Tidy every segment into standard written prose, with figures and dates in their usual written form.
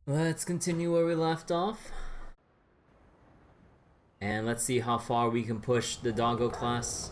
Let's continue where we left off. And let's see how far we can push the doggo class.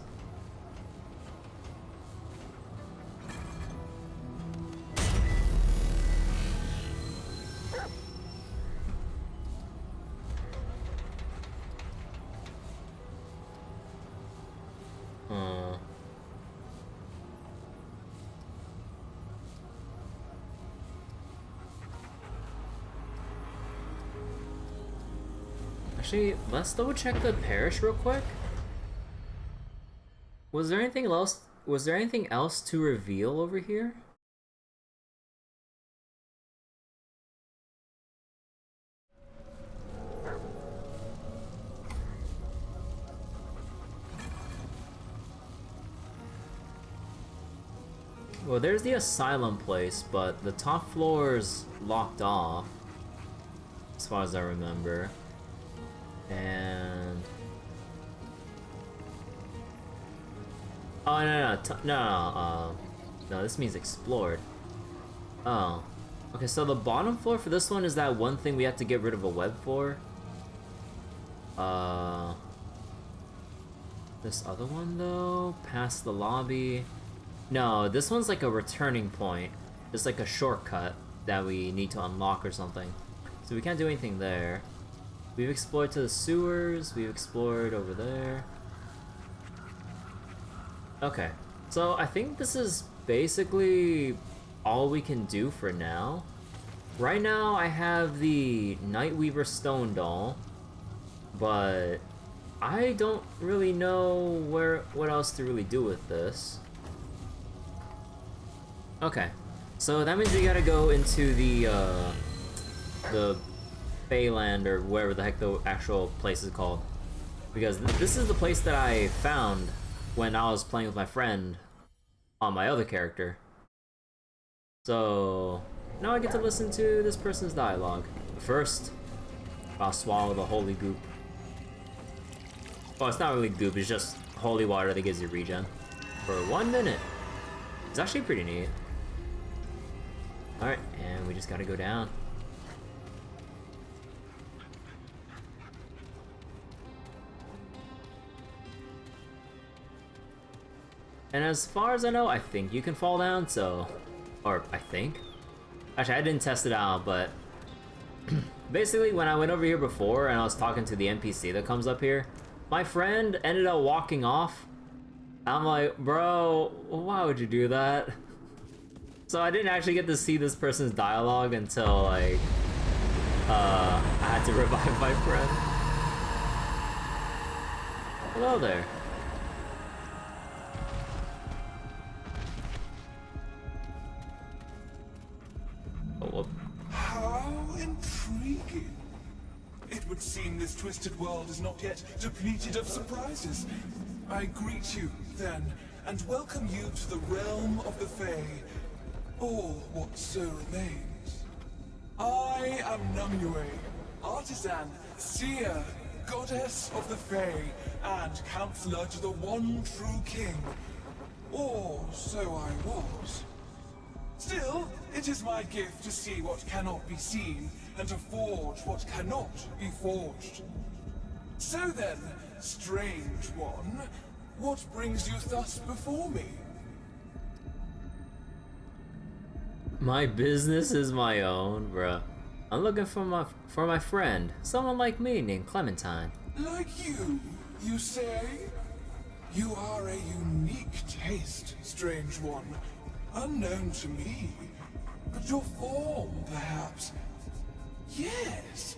Actually, let's double check the parish real quick. Was there anything else? Was there anything else to reveal over here? Well, there's the asylum place, but the top floor's locked off, as far as I remember. And oh no, this means explored. Oh, okay. So the bottom floor for this one is that one thing we have to get rid of a web for. This other one though, past the lobby. No, this one's like a returning point. It's like a shortcut that we need to unlock or something. So we can't do anything there. We've explored to the sewers, we've explored over there. Okay, so I think this is basically all we can do for now. Right now I have the Nightweaver Stone Doll, but I don't really know what else to really do with this. Okay, so that means we gotta go into the Feyland, or wherever the heck the actual place is called, because this is the place that I found when I was playing with my friend on my other character. So now I get to listen to this person's dialogue. But first, I'll swallow the holy goop. Well, it's not really goop, it's just holy water that gives you regen for 1 minute. It's actually pretty neat. Alright, and we just gotta go down. And as far as I know, I think you can fall down, so... Or, I think? Actually, I didn't test it out, but... basically, when I went over here before and I was talking to the NPC that comes up here, my friend ended up walking off. I'm like, bro, why would you do that? So I didn't actually get to see this person's dialogue until, like... I had to revive my friend. Hello there. How intriguing! It would seem this twisted world is not yet depleted of surprises. I greet you, then, and welcome you to the realm of the Fae, or what so remains. I am Numue, artisan, seer, goddess of the Fae, and counselor to the one true king. Or so I was. Still, it is my gift to see what cannot be seen, and to forge what cannot be forged. So then, strange one, what brings you thus before me? My business is my own, bruh. I'm looking for my friend, someone like me named Clementine. Like you say? You are a unique taste, strange one. Unknown to me. But your form, perhaps? Yes,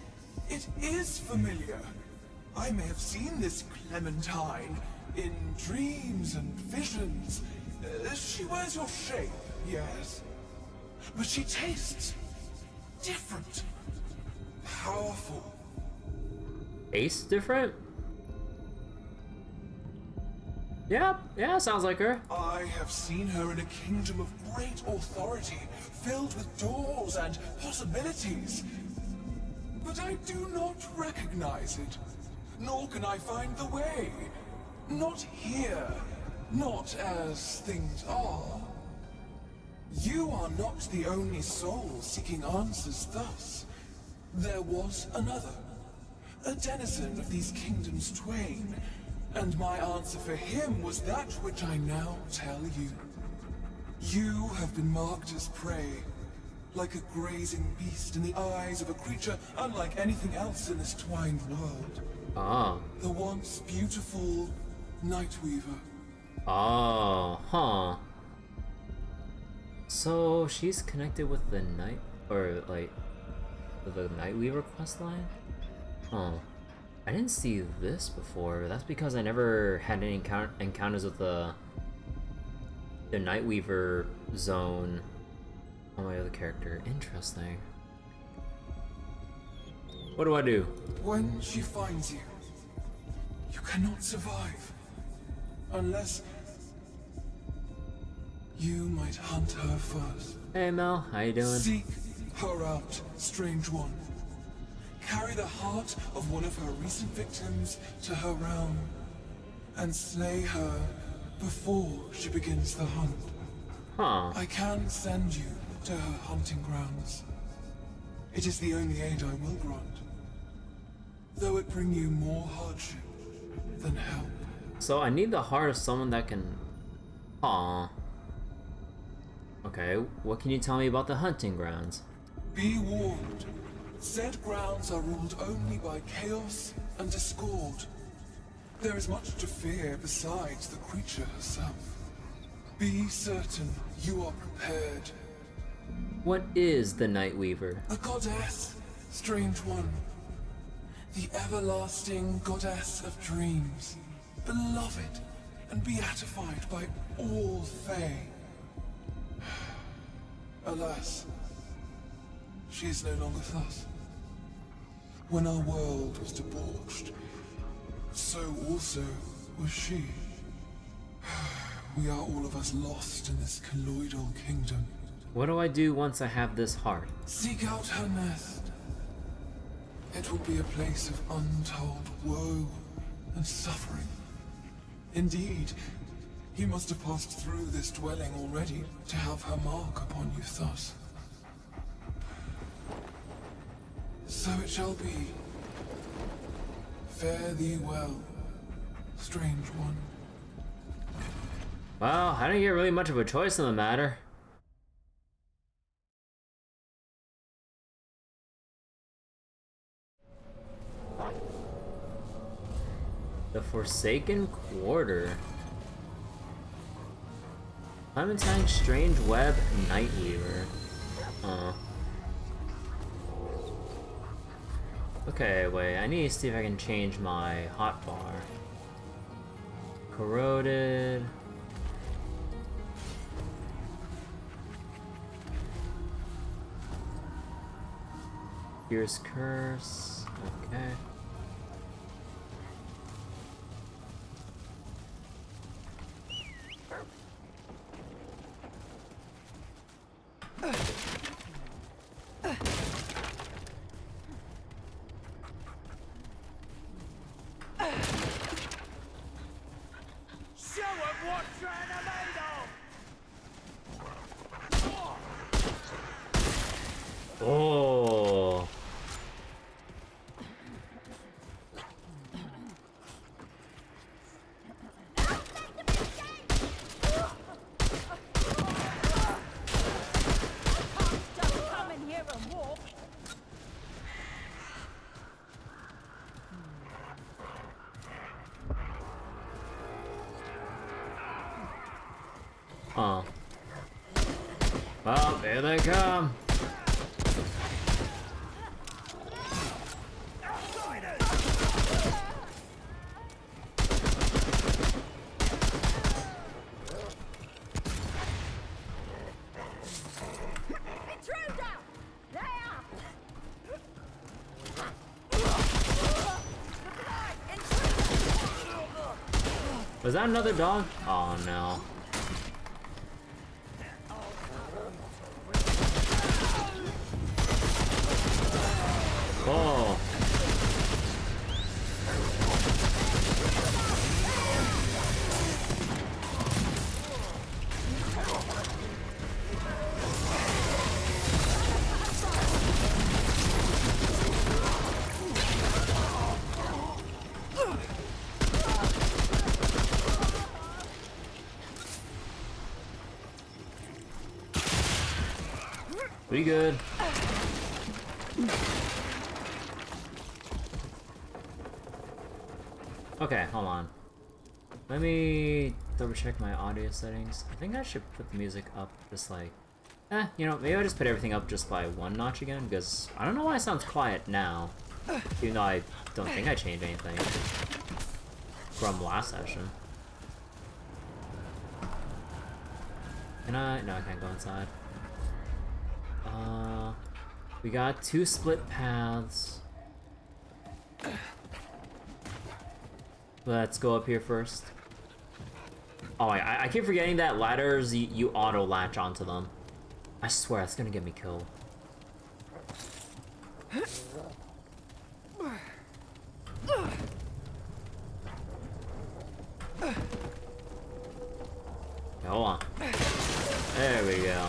it is familiar. I may have seen this Clementine in dreams and visions. She wears your shape, yes? But she tastes different. Powerful. Tastes different? Yeah, sounds like her. I have seen her in a kingdom of great authority, filled with doors and possibilities. But I do not recognize it, nor can I find the way. Not here, not as things are. You are not the only soul seeking answers thus. there was another, a denizen of these kingdoms twain, and my answer for him was that which I now tell you. You have been marked as prey, like a grazing beast in the eyes of a creature unlike anything else in this twined world. Ah. The once beautiful Nightweaver. Oh, huh. So she's connected with the night, or like, with the Nightweaver questline? Huh. I didn't see this before. That's because I never had any encounters with the Nightweaver zone on my other character. Interesting. What do I do? When she finds you, you cannot survive. Unless you might hunt her first. Hey Mel, how you doing? Seek her out, strange one. Carry the heart of one of her recent victims to her realm, and slay her before she begins the hunt. Huh. I can send you to her hunting grounds. It is the only aid I will grant, though it bring you more hardship than help. So I need the heart of someone that can... Aw. Okay, what can you tell me about the hunting grounds? Be warned. Said grounds are ruled only by chaos and discord. There is much to fear besides the creature herself. Be certain you are prepared. What is the Nightweaver? A goddess, strange one. The everlasting goddess of dreams. Beloved and beatified by all Fae. Alas, she is no longer thus. When our world was debauched, so also was she. We are all of us lost in this colloidal kingdom. What do I do once I have this heart? Seek out her nest. It will be a place of untold woe and suffering. Indeed, you must have passed through this dwelling already to have her mark upon you thus. So it shall be. Fare thee well, strange one. Well, I didn't get really much of a choice in the matter. The Forsaken Quarter. Clementine Strange Web Nightweaver. Okay, wait, I need to see if I can change my hotbar. Corroded. Fierce Curse. Okay. Oh. Oh. Well, here they come. Was that another dog? Oh no. Oh. We good. Okay, hold on. Let me double check my audio settings. I think I should put the music up just like... you know, maybe I just put everything up just by one notch again, because I don't know why it sounds quiet now. Even though I don't think I changed anything from last session. Can I? No, I can't go inside. We got 2 split paths. Let's go up here first. Oh, I keep forgetting that ladders, you auto-latch onto them. I swear, that's gonna get me killed. Okay, hold on. There we go.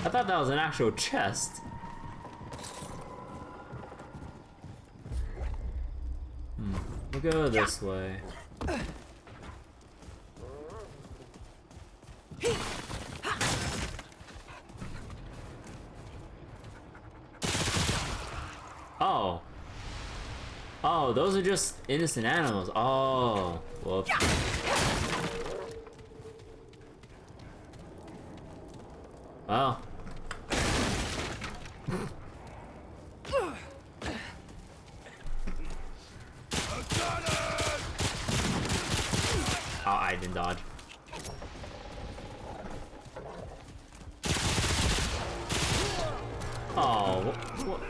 I thought that was an actual chest. We'll go this way. Oh. Oh, those are just innocent animals. Oh. Whoops. Oh. Oh, I didn't dodge. Oh, what?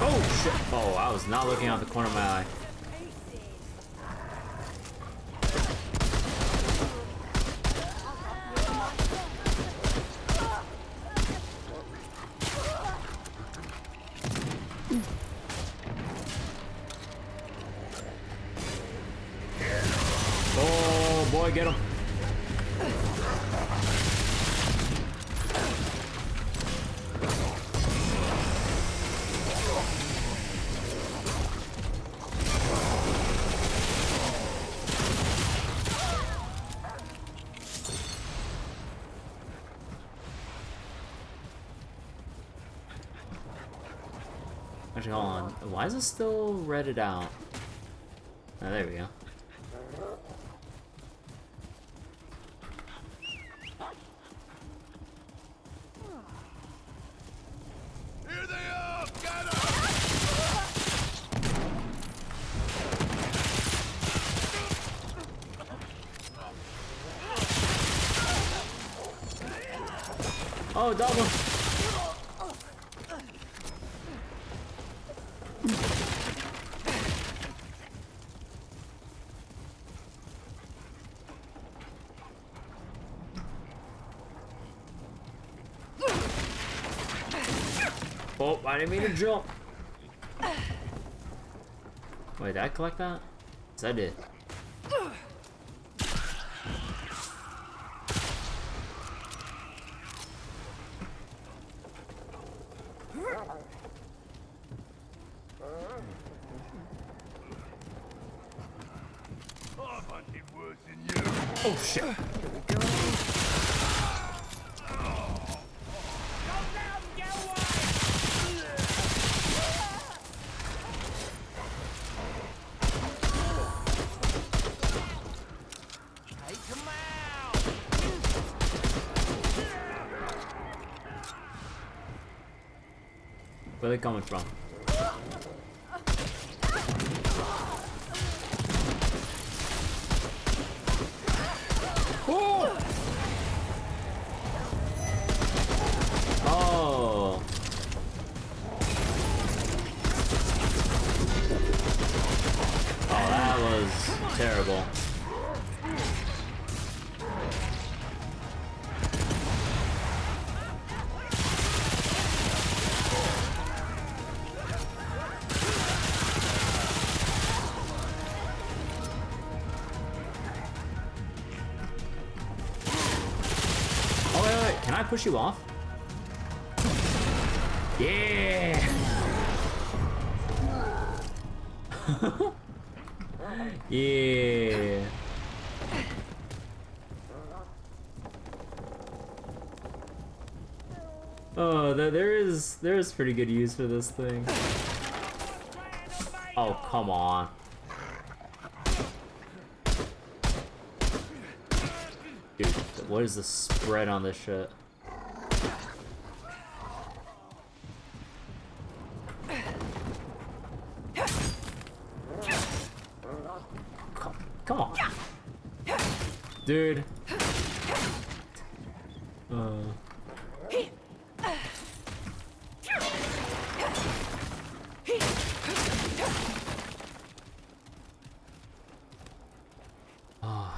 Oh shit! Oh, I was not looking out the corner of my eye. Oh boy, get him! Actually, hold on. Why is it still redded out? Oh, there we go. Here they are! Get 'em! Oh, double! Oh, I didn't mean to jump. Wait, did I collect that? Yes, I did. I've hunted worse than you. Oh shit! Where are they coming from? Oh! Oh! Oh, that was terrible. Can I push you off? Yeah! Yeah! Oh, there is pretty good use for this thing. Oh, come on. Dude, what is the spread on this shit? Come on. Dude. Oh,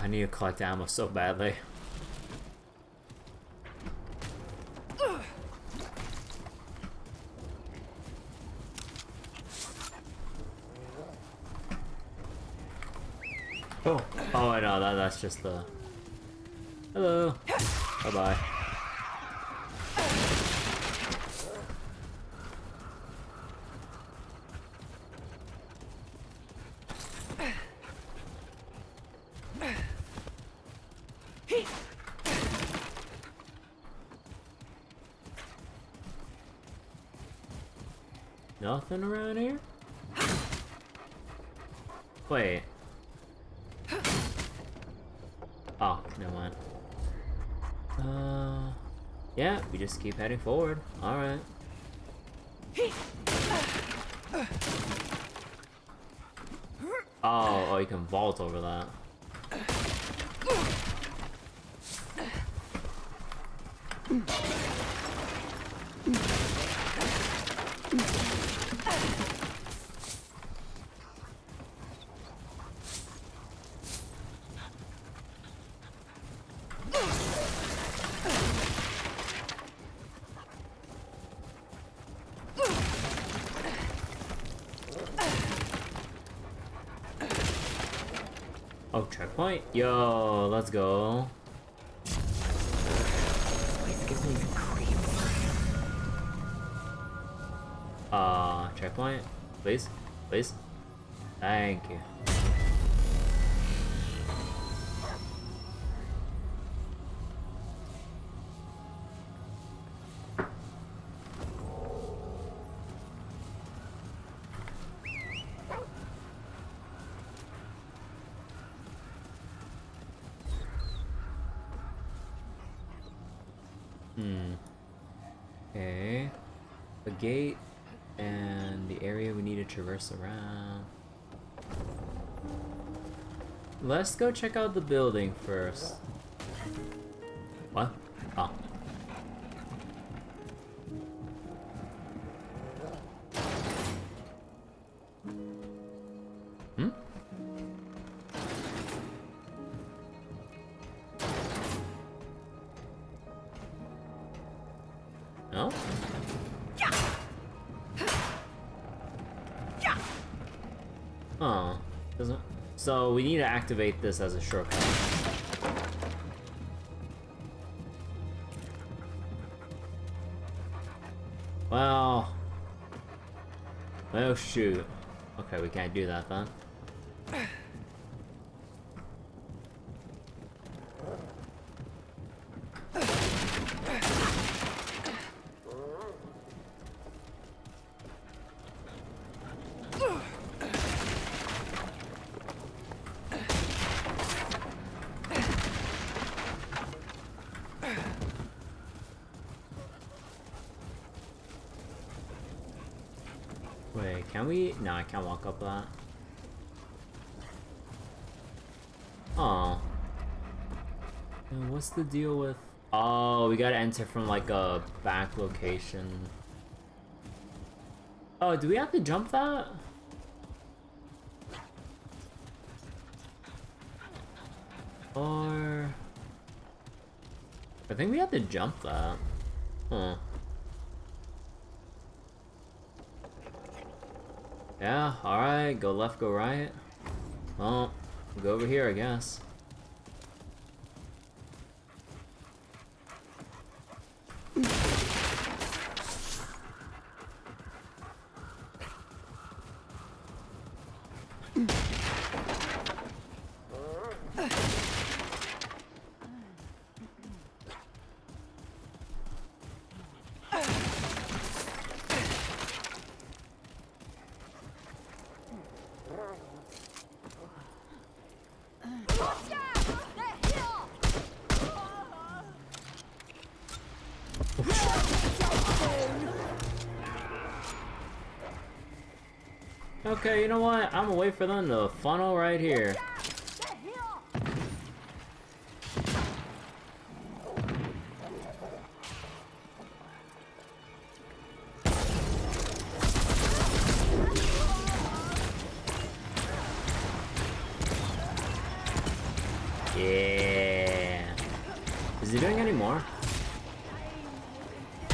I need to collect ammo so badly. Oh, I know that's just the. Hello. Bye bye. Nothing around here? Wait. Oh, never mind. Yeah, we just keep heading forward. Alright. Oh, you can vault over that. Oh, checkpoint? Yo, let's go. Checkpoint? Please? Please? Thank you. Okay. A gate and the area we need to traverse around. Let's go check out the building first. What? Oh. Hmm? No? Oh, doesn't. So we need to activate this as a shortcut. Well, shoot. Okay, we can't do that then. Wait, can we? No, I can't walk up that. Oh. What's the deal with... Oh, we gotta enter from like a back location. Oh, do we have to jump that? Or... I think we have to jump that. Huh. Yeah, alright, go left, go right. Well, go over here, I guess. Okay, you know what? I'm gonna wait for them to funnel right here. Yeah. Is he doing any more?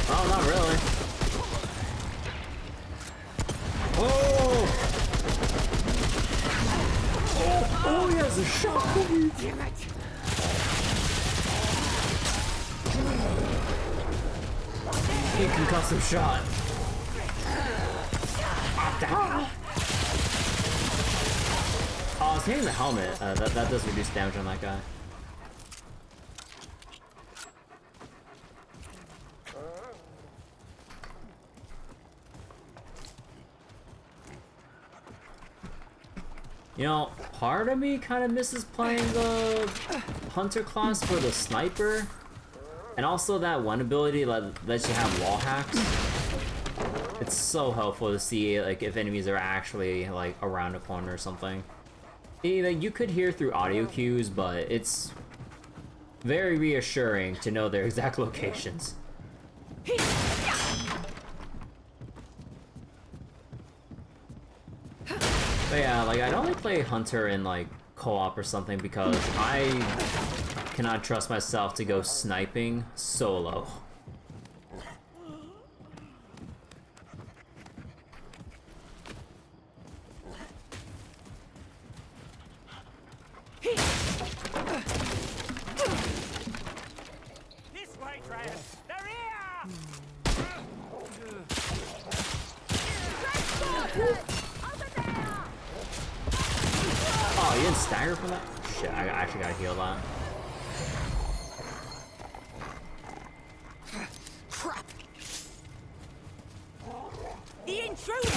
Oh, not really. Oh! Oh, he has a shockwave! Damn it! He concussive shot. Oh, I was hitting the helmet. That does reduce damage on that guy. You know, part of me kind of misses playing the hunter class for the sniper, and also that one ability that lets you have wall hacks. It's so helpful to see like if enemies are actually like around a corner or something. Like, you could hear through audio cues, but it's very reassuring to know their exact locations. But yeah, like I'd only play Hunter in like co-op or something because I cannot trust myself to go sniping solo. This way, Travis. They're here. Oh, you didn't stagger for that? Shit, I actually gotta heal that. Crap! The intruder!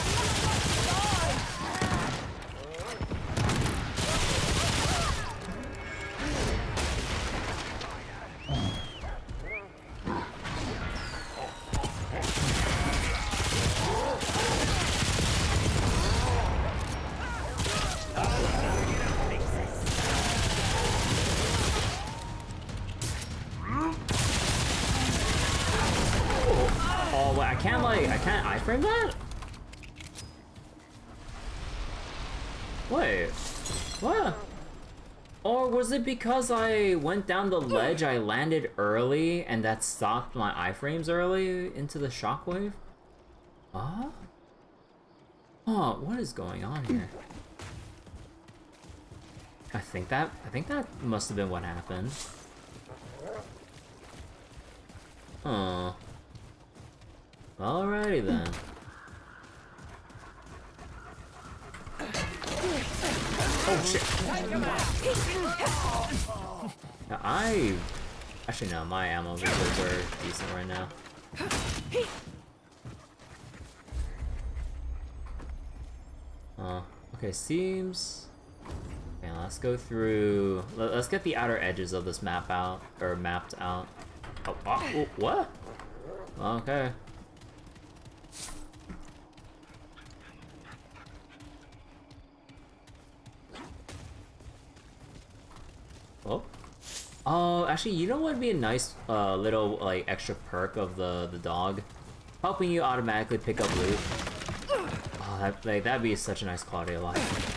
Oh, wait, I can't iframe that? Wait, what? Or was it because I went down the ledge, I landed early, and that stopped my iframes early into the shockwave? Huh? Oh, what is going on here? I think that must have been what happened. Huh. Alrighty then. Oh shit. Now, actually no, my ammo reserves are decent right now. Okay, seems. Okay, let's go through. Let's get the outer edges of this map out, or mapped out. Oh, what? Okay. Oh, actually, you know what would be a nice little like extra perk of the dog? Helping you automatically pick up loot. Oh, that'd be such a nice quality of life.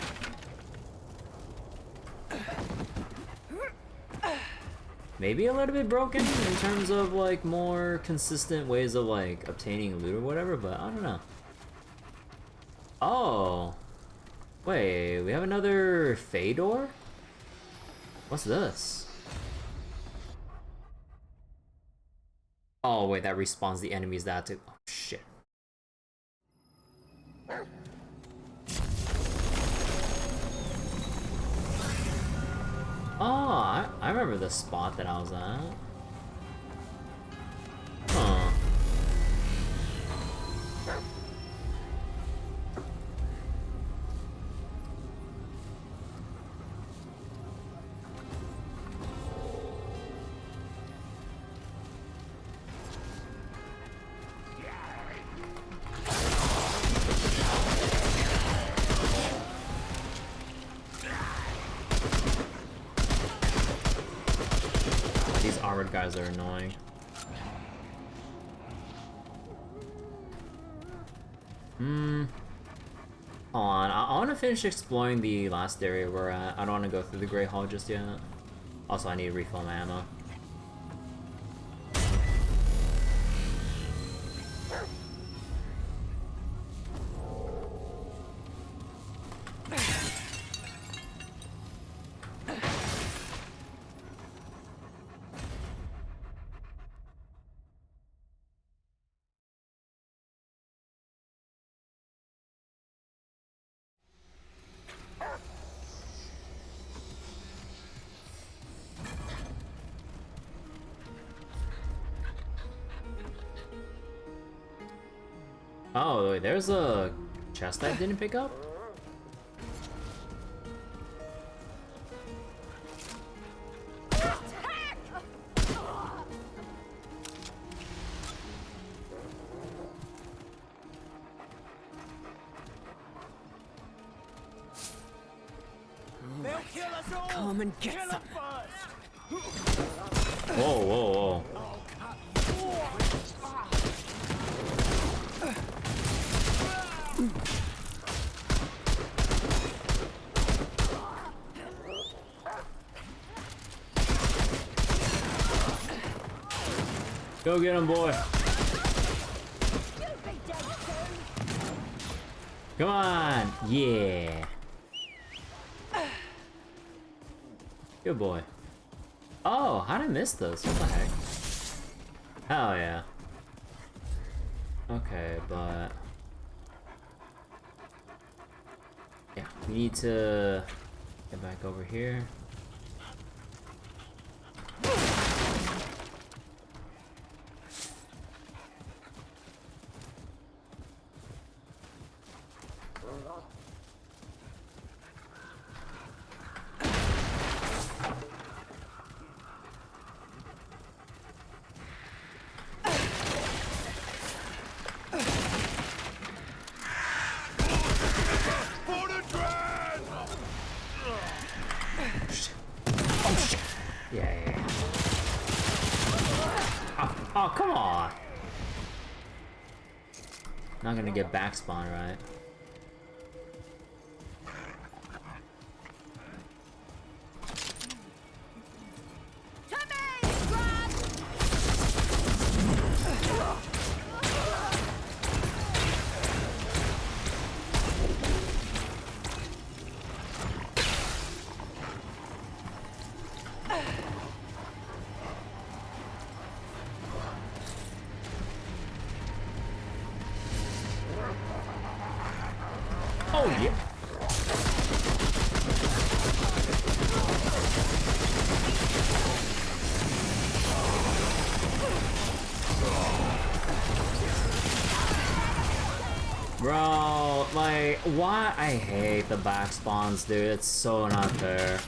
Maybe a little bit broken in terms of like more consistent ways of like obtaining loot or whatever, but I don't know. Oh, wait, we have another Fedor? What's this? Oh wait, that respawns the enemies that too. Oh shit. Oh, I remember the spot that I was at. Huh. armored guys are annoying. Hold on, I want to finish exploring the last area we're at. I don't want to go through the Great Hall just yet. Also, I need to refill my ammo. Oh, wait, there's a chest I didn't pick up? They'll kill us all. Come and get some. Whoa, whoa, whoa. Go get him, boy. Come on. Yeah. Good boy. Oh, how did I miss those? What the heck? Hell yeah. Okay, but... yeah, we need to get back over here. Yeah. Oh, come on! Not gonna get back spawn, right? Oh, yeah. Bro, like, why? I hate the back spawns, dude. It's so not fair.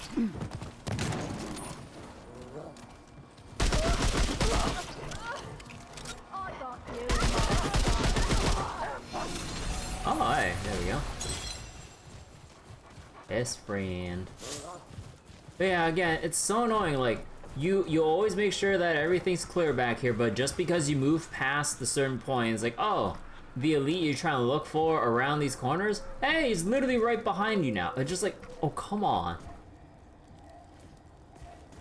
Oh, hey, there we go. Best friend. But yeah, again, it's so annoying. Like, you always make sure that everything's clear back here, but just because you move past the certain point, it's like, oh, the elite you're trying to look for around these corners, hey, he's literally right behind you now. It's just like, oh, come on.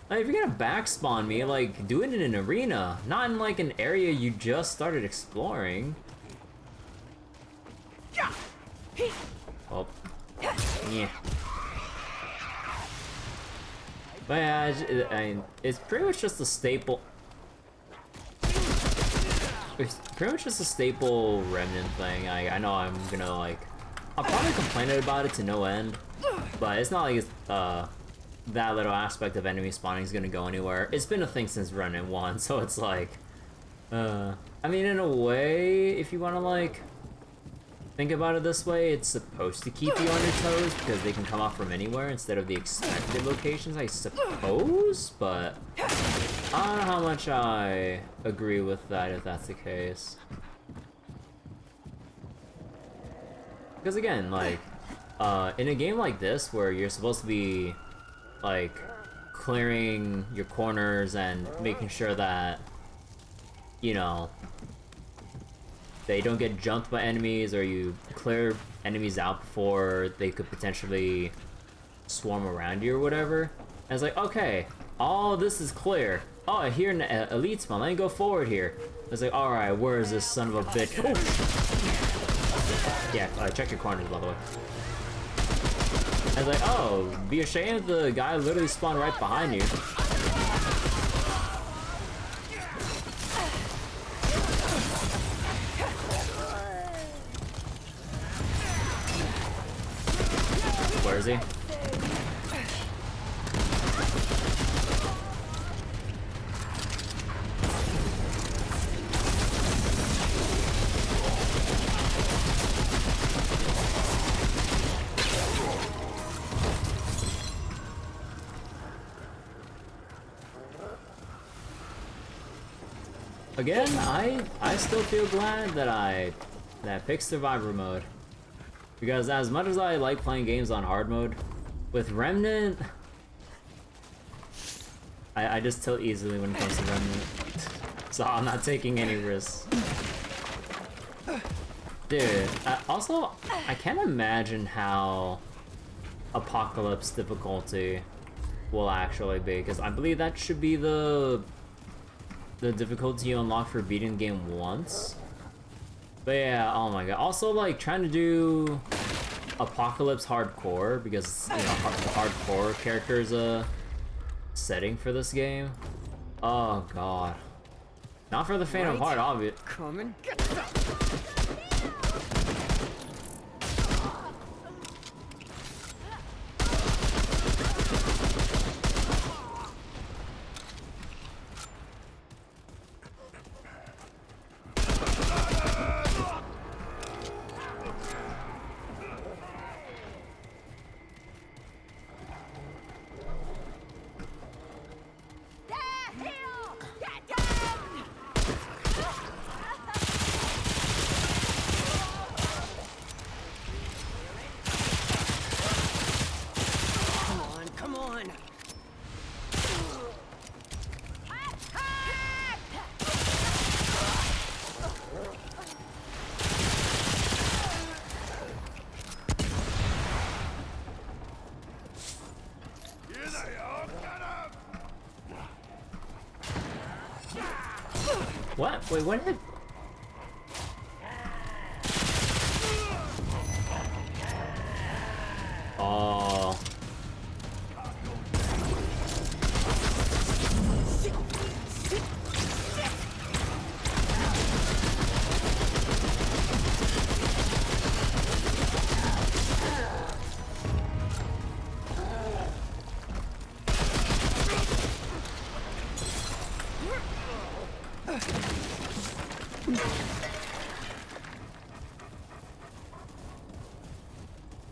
Like, if you're gonna back spawn me, like, do it in an arena, not in like an area you just started exploring. Oh. Yeah. But yeah, it's pretty much just a staple. It's pretty much just a staple Remnant thing. I know I'm gonna like... I'll probably complain about it to no end. But it's not like it's, that little aspect of enemy spawning is gonna go anywhere. It's been a thing since Remnant 1, so it's like... I mean, in a way, if you wanna like... think about it this way, it's supposed to keep you on your toes because they can come off from anywhere instead of the expected locations, I suppose, but I don't know how much I agree with that if that's the case. Because again, like, in a game like this where you're supposed to be, like, clearing your corners and making sure that, you know, they don't get jumped by enemies, or you clear enemies out before they could potentially swarm around you or whatever. And it's like, okay, all this is clear. Oh, I hear an elite spawn. Let me go forward here. It's like, alright, where is this son of a bitch? Oh. Yeah, check your corners, by the way. I was like, oh, be ashamed the guy literally spawned right behind you. Where is he? Again, I still feel glad that I picked survivor mode, because as much as I like playing games on hard mode, with Remnant, I just tilt easily when it comes to Remnant, so I'm not taking any risks. Dude, also, I can't imagine how Apocalypse difficulty will actually be, because I believe that should be the difficulty you unlock for beating the game once. But yeah, oh my god. Also, like, trying to do Apocalypse hardcore, because, you know, hardcore character is a setting for this game. Oh god. Not for the faint of heart, obviously. Come and get some. Come on. Here they are, get 'em! What? Wait, what did... Oh...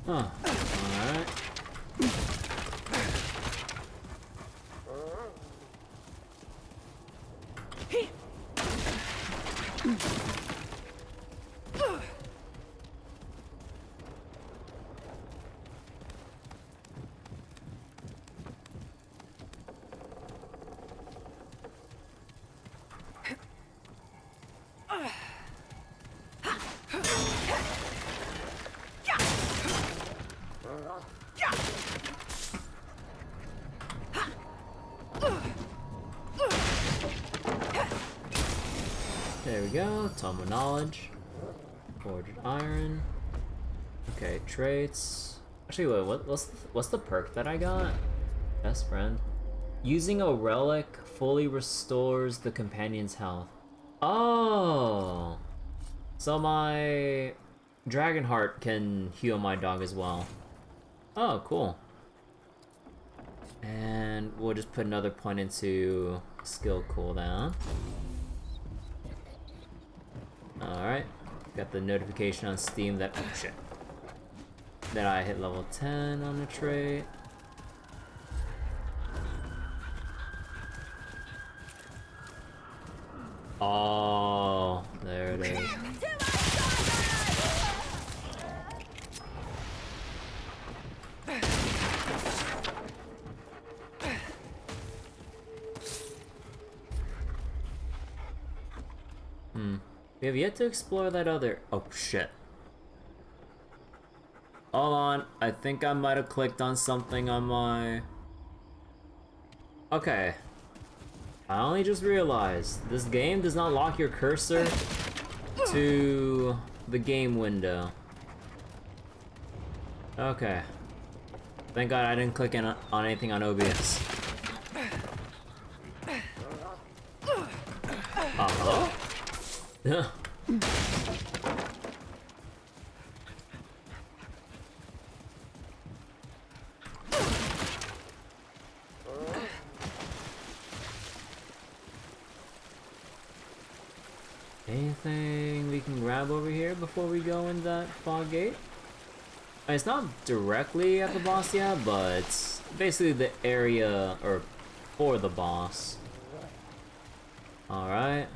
Huh. Alright. There we go, Tome of Knowledge. Forged Iron. Okay, traits. Actually, wait, what's the perk that I got? Best friend. Using a relic fully restores the companion's health. Oh! So my Dragonheart can heal my dog as well. Oh, cool. And we'll just put another point into skill cooldown. Alright, got the notification on Steam that, oh shit, that I hit level 10 on the trait. Oh, there it is. We have yet to explore that other... Oh, shit. Hold on. I think I might have clicked on something on my... Okay. I only just realized this game does not lock your cursor to the game window. Okay. Thank God I didn't click on anything on OBS. Hello? Anything we can grab over here before we go in that fog gate? It's not directly at the boss yet, but it's basically the area or for the boss. Alright.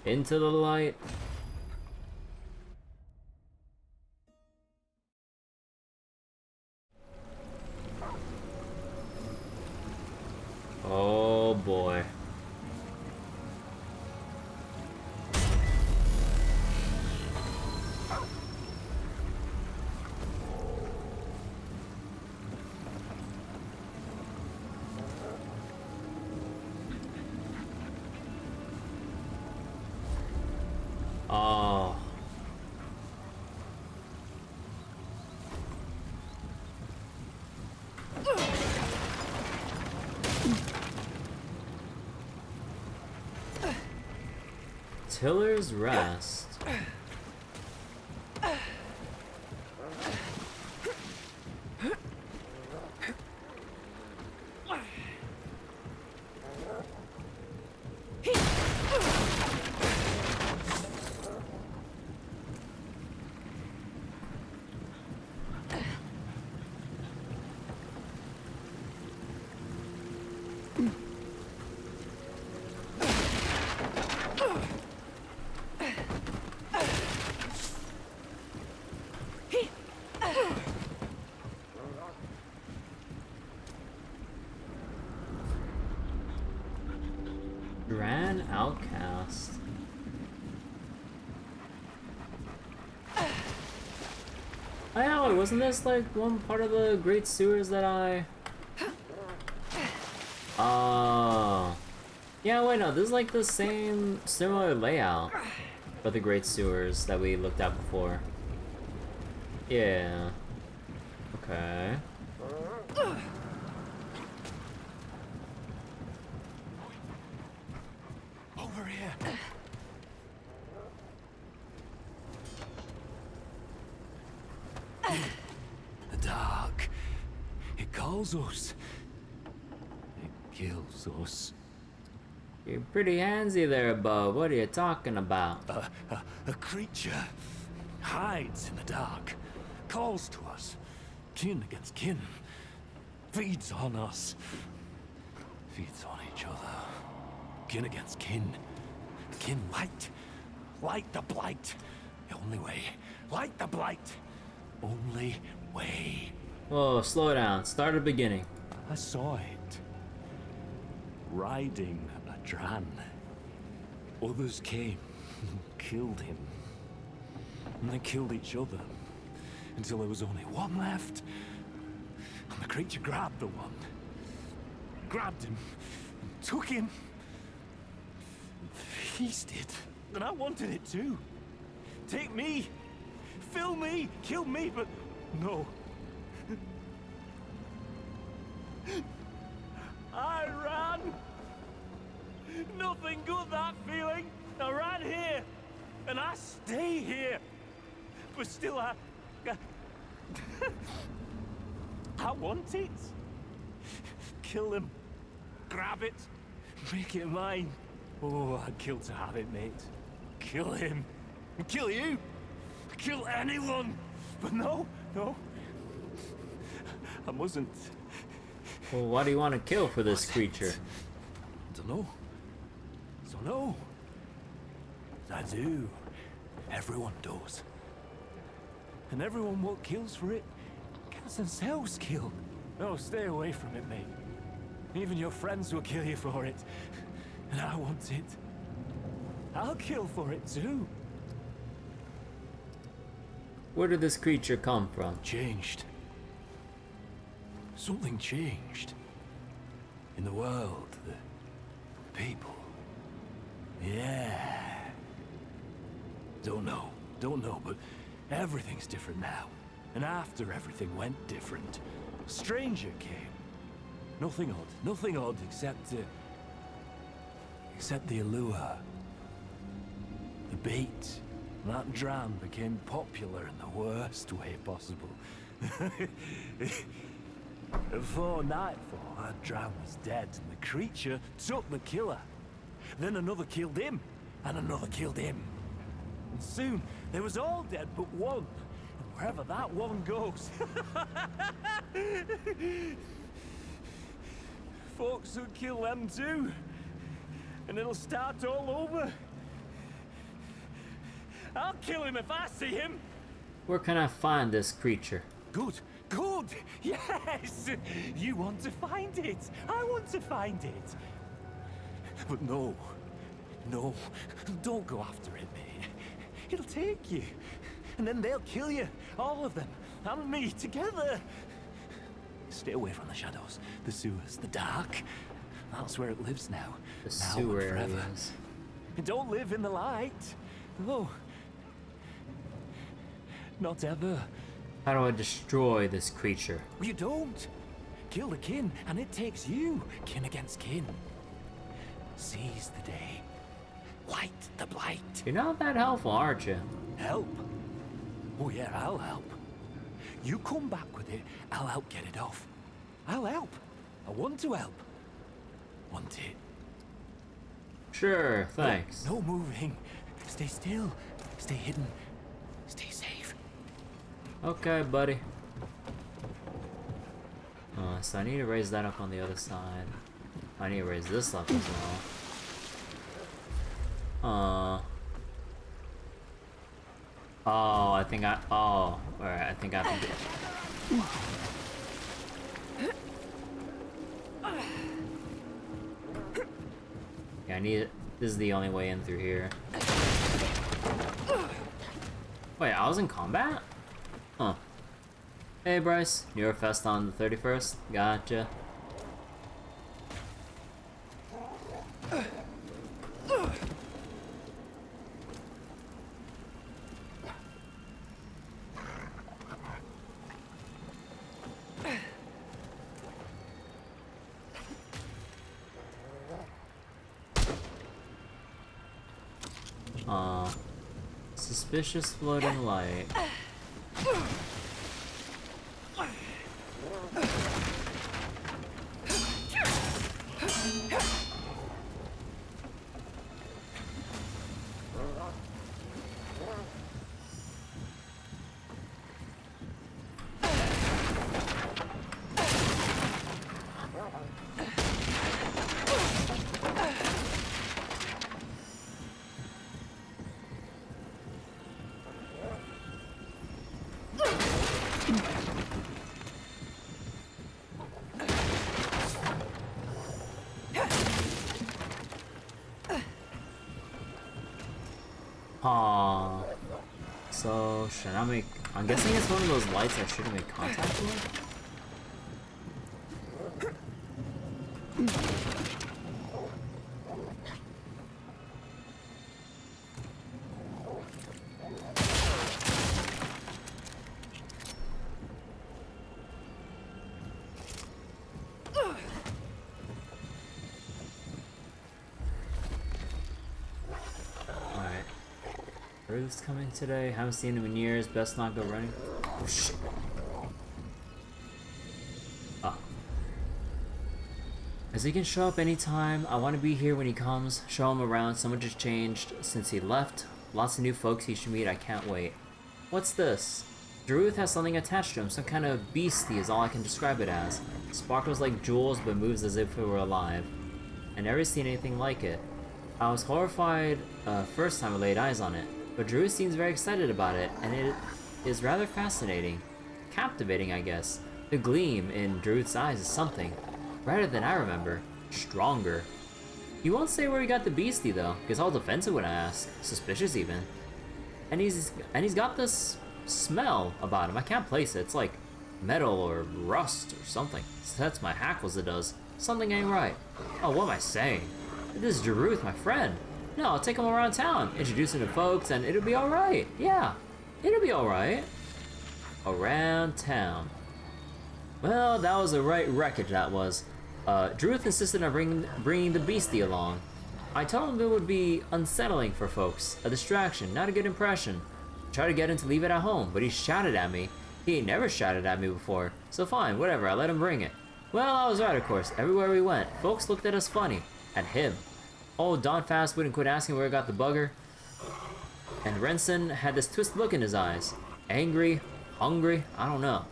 Into the light. Oh boy. Oh. Tiller's Rest. Outcast. Oh yeah, wasn't this like one part of the Great Sewers that I... Oh. Yeah, wait, no, this is like the same, similar layout for the Great Sewers that we looked at before. Yeah. Okay. Over here. The dark. It calls us. It kills us. You're pretty handsy there, bub. What are you talking about? A creature hides in the dark, calls to us, kin against kin, feeds on us, feeds on each other, kin against kin, kin light the blight, the only way, light the blight, only way. Whoa, slow down. Start at the beginning. I saw it, riding a dran. Others came and killed him. And they killed each other until there was only one left. And the creature grabbed the one, grabbed him, and took him, and feasted. And I wanted it too. Take me, fill me, kill me, but no. I ran. Nothing good, that feeling. I ran here, and I stay here. But still, I want it. Kill him, grab it, make it mine. Oh, I'd kill to have it, mate. Kill him, kill you, kill anyone. But no, I mustn't. Well, what do you want to kill for this creature? Dunno. I do. Everyone does. And everyone what kills for it gets themselves killed. No, stay away from it, mate. Even your friends will kill you for it. And I want it. I'll kill for it too. Where did this creature come from? Changed. Something changed. In the world, the people. Yeah. Don't know, but everything's different now. And after everything went different, a stranger came. Nothing odd, except the allure. The bait. That dram became popular in the worst way possible. Before nightfall, that dram was dead, and the creature took the killer. Then another killed him, and another killed him. And soon, they was all dead but one. And wherever that one goes... folks will kill them too. And it'll start all over. I'll kill him if I see him. Where can I find this creature? Good. Yes. You want to find it. I want to find it. But no, don't go after it, mate. It'll take you. And then they'll kill you. All of them. And me together. Stay away from the shadows, the sewers, the dark. That's where it lives now. The now sewer and forever. areas. Don't live in the light. No. Not ever. How do I destroy this creature? You don't. Kill the kin, and it takes you. Kin against kin. Seize the day. Light the blight. You're not that helpful, aren't you? Help? Oh yeah, I'll help. You come back with it, I'll help get it off. I'll help. I want to help. Want it? Sure, thanks. No moving. Stay still. Stay hidden. Stay safe. Okay, buddy. So I need to raise that up on the other side. I need to raise this up as well. Oh, I think I... Oh, alright, I think I have to do... Yeah, I need it. This is the only way in through here. Wait, I was in combat? Huh. Hey, Bryce. New York Fest on the 31st? Gotcha. Suspicious floating light. So, should I make... I'm guessing it's one of those lights I shouldn't make contact with? Ruth's coming today. Haven't seen him in years. Best not go running. Oh shit. Oh. As he can show up anytime, I want to be here when he comes. Show him around. So much has changed since he left. Lots of new folks he should meet. I can't wait. What's this? Druth has something attached to him. Some kind of beastie is all I can describe it as. Sparkles like jewels but moves as if it were alive. I never seen anything like it. I was horrified first time I laid eyes on it. But Drew seems very excited about it, and it is rather fascinating. Captivating, I guess. The gleam in Druth's eyes is something. Rather than I remember. Stronger. He won't say where he got the beastie though. Gets all defensive when I ask. Suspicious even. And he's got this smell about him. I can't place it. It's like metal or rust or something. That's my hackles it does. Something ain't right. Oh, what am I saying? This is Jaruth, my friend. No, I'll take him around town, introduce him to folks, and it'll be alright. Yeah, it'll be alright. Around town. Well, that was a right wreckage, that was. Jaruth insisted on bringing the beastie along. I told him it would be unsettling for folks, a distraction, not a good impression. I tried to get him to leave it at home, but he shouted at me. He ain't never shouted at me before, so fine, whatever, I let him bring it. Well, I was right, of course. Everywhere we went, folks looked at us funny. At him. Old Don Fast wouldn't quit asking where I got the bugger. And Renson had this twisted look in his eyes. Angry, hungry, I don't know.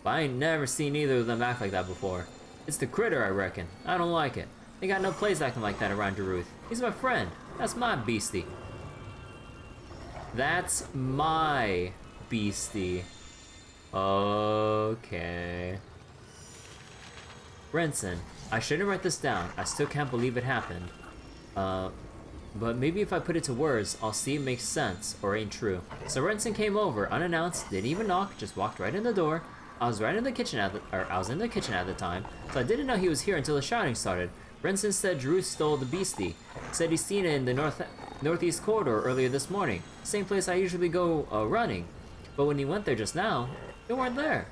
But I ain't never seen either of them act like that before. It's the critter, I reckon. I don't like it. They got no place acting like that around Jaruth. He's my friend. That's my beastie. That's my beastie. Okay. Renson, I shouldn't write this down. I still can't believe it happened. But maybe if I put it to words, I'll see it makes sense or ain't true. So Renson came over, unannounced, didn't even knock, just walked right in the door. I was in the kitchen at the time, so I didn't know he was here until the shouting started. Renson said Drew stole the beastie. Said he's seen it in the northeast corridor earlier this morning. Same place I usually go running. But when he went there just now, they weren't there.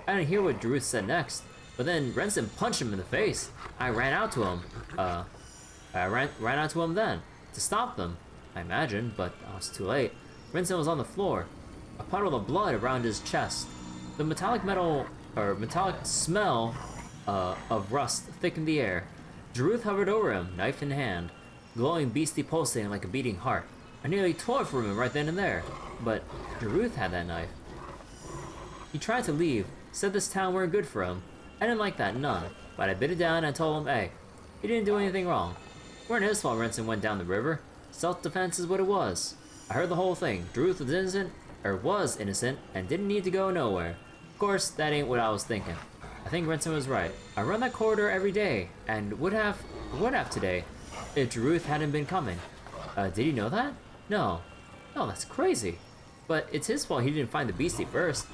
I didn't hear what Drew said next. But then Renson punched him in the face. I ran out to him. I ran out to him then to stop them, I imagine, but I was too late. Renson was on the floor, a puddle of blood around his chest. The metallic smell of rust thickened the air. Jaruth hovered over him, knife in hand, glowing beastie pulsating like a beating heart. I nearly tore it from him right then and there, but Jaruth had that knife. He tried to leave, said this town weren't good for him. I didn't like that, none, but I bit it down and told him, hey, he didn't do anything wrong. Weren't his fault Renson went down the river. Self-defense is what it was. I heard the whole thing. Jaruth was innocent, and didn't need to go nowhere. Of course, that ain't what I was thinking. I think Renson was right. I run that corridor every day, and would have today, if Jaruth hadn't been coming. Did he know that? No. No, that's crazy. But it's his fault he didn't find the beastie first.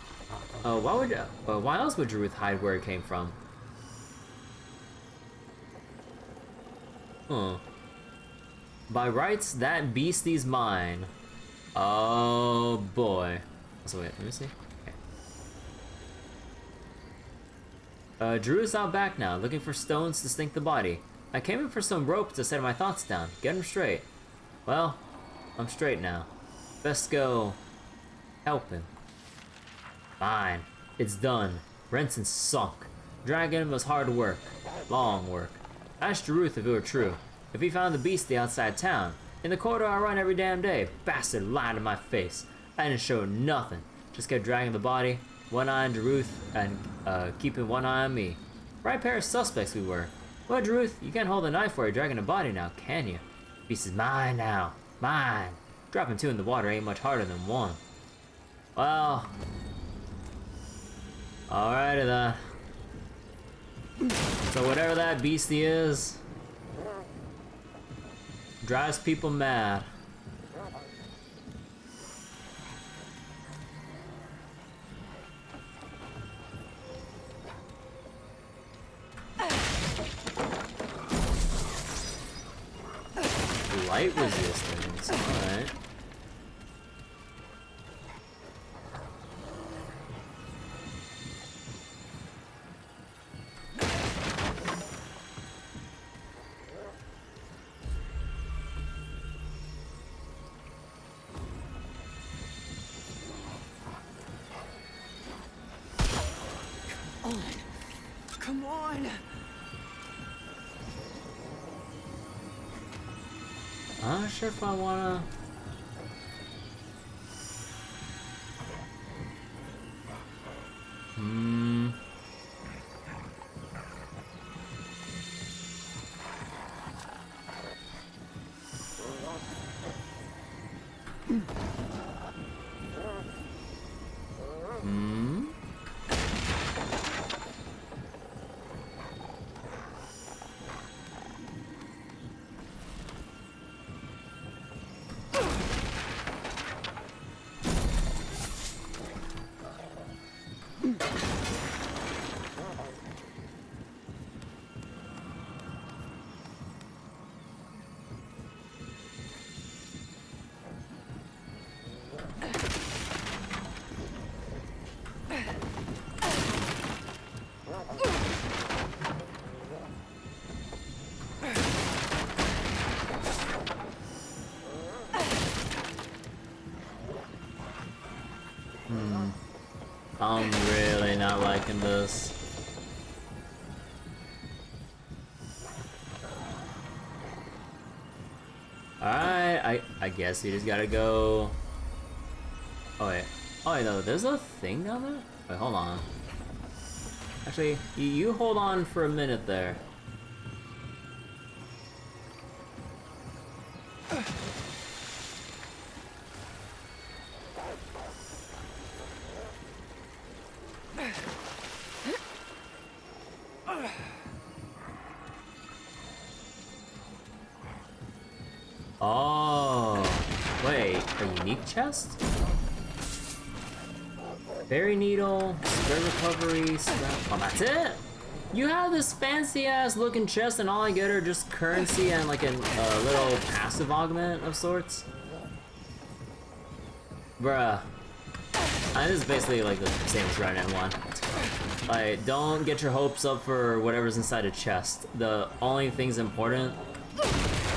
Why else would Jaruth hide where it came from? By rights, that beastie's mine. Oh boy. So wait, let me see. Okay. Drew's out back now, looking for stones to stink the body. I came in for some rope to set my thoughts down, get him straight. Well, I'm straight now. Best go help him. Fine, it's done. Renson's sunk. Dragging him was hard work. Long work. Ask Jaruth if it were true. If he found the beastie outside town. In the corridor I run every damn day. Bastard lied in my face. I didn't show nothing. Just kept dragging the body. One eye on Jaruth and keeping one eye on me. Right pair of suspects we were. Well, Jaruth, you can't hold a knife while you're dragging a body now, can you? Beast is mine now. Mine. Dropping two in the water ain't much harder than one. Well. Alrighty then. So whatever that beastie is, drives people mad. Light resistance, alright. Come on! I'm not sure if I wanna... liking this. Alright, I guess we just gotta go. Oh wait. Oh wait, no, there's a thing down there? Wait, hold on. Actually, you hold on for a minute there. Oh, wait, a unique chest? Berry needle, spirit recovery, scrap. Oh, that's it? You have this fancy ass looking chest and all I get are just currency and like a little passive augment of sorts? Bruh. This is basically like the same as Remnant 1. Like, don't get your hopes up for whatever's inside a chest. The only things important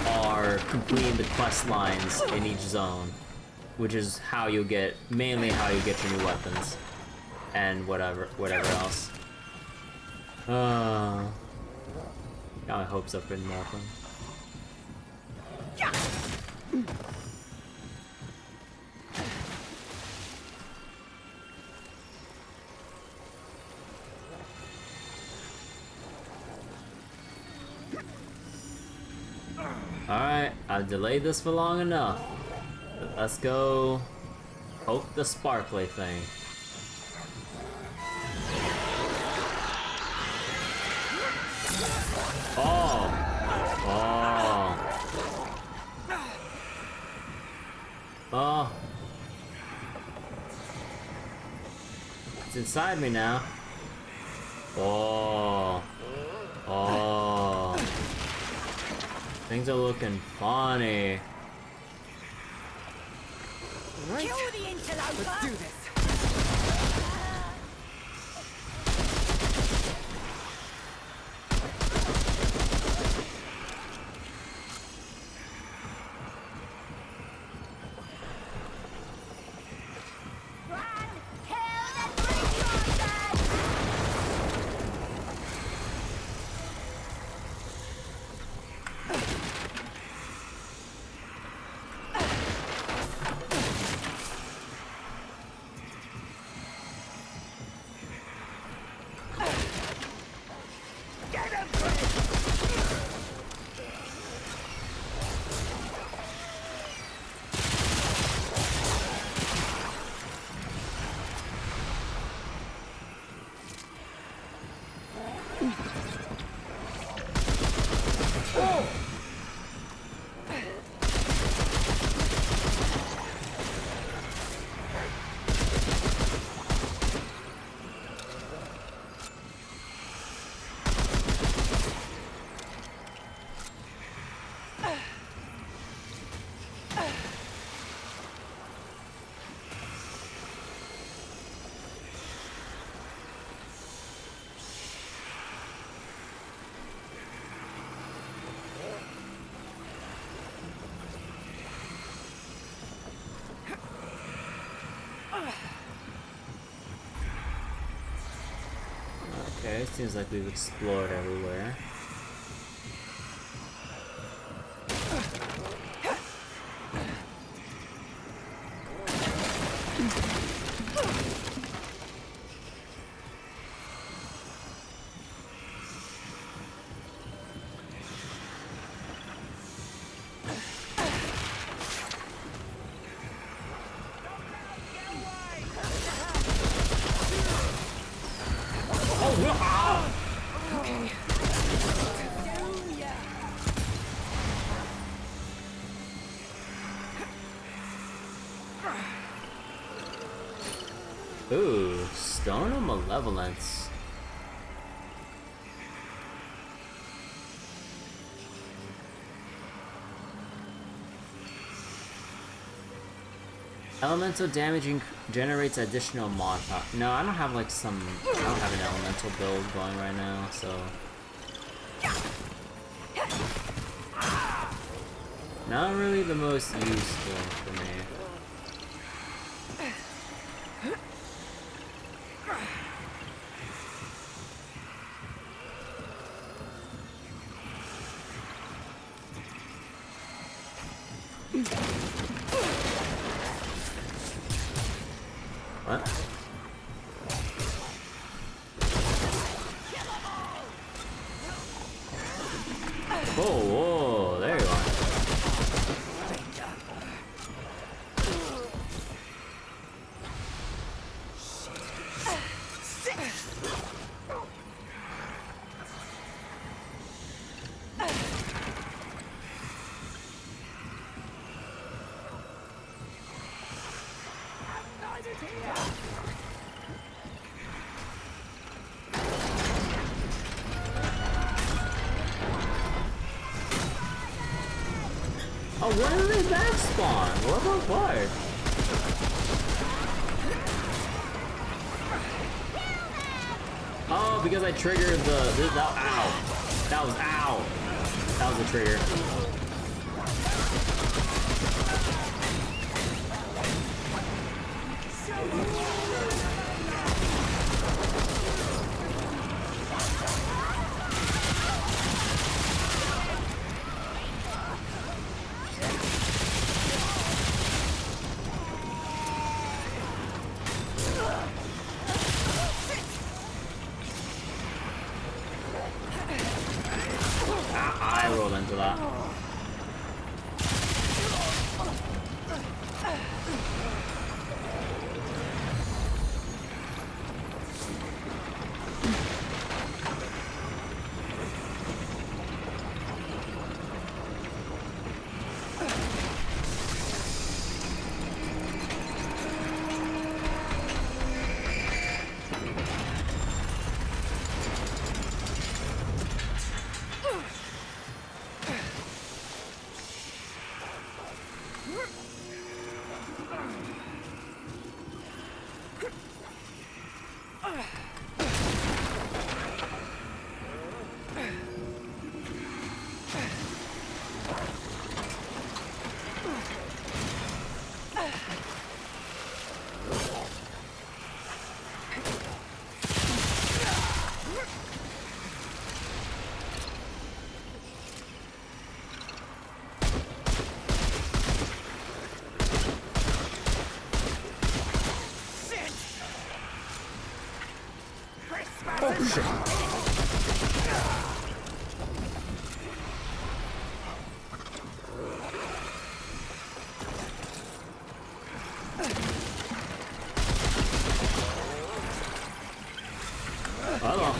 are completing the quest lines in each zone, which is how you get, mainly how you get your new weapons and whatever else. Got my hopes up in nothing. Alright, I've delayed this for long enough. Let's go poke the sparkly thing. Oh! Oh! Oh! It's inside me now. Oh! Oh! Things are looking funny. Right. Kill the interloper. Let's do this. Okay, it seems like we've explored everywhere. Ooh, Stone of Malevolence. Elemental damaging generates additional mod power. No, I don't have like I don't have an elemental build going right now, so. Not really the most useful for me. What? Whoa, whoa, there you are. Oh, when did they back spawn? What the fuck? Oh, because I triggered the ow. That was ow. That was a trigger. I rolled into that. Oh shit. Hello.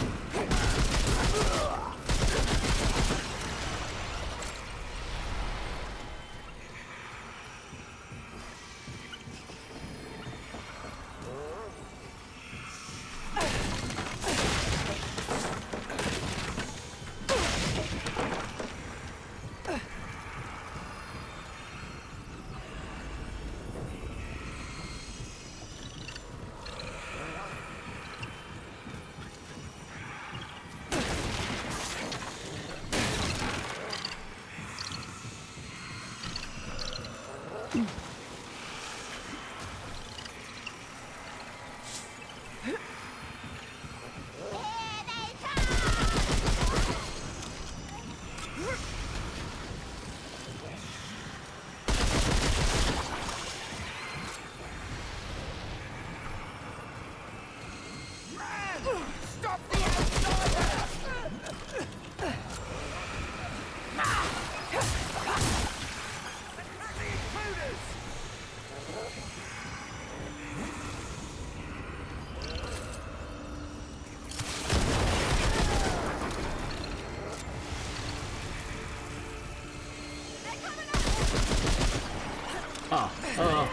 Oh, hello.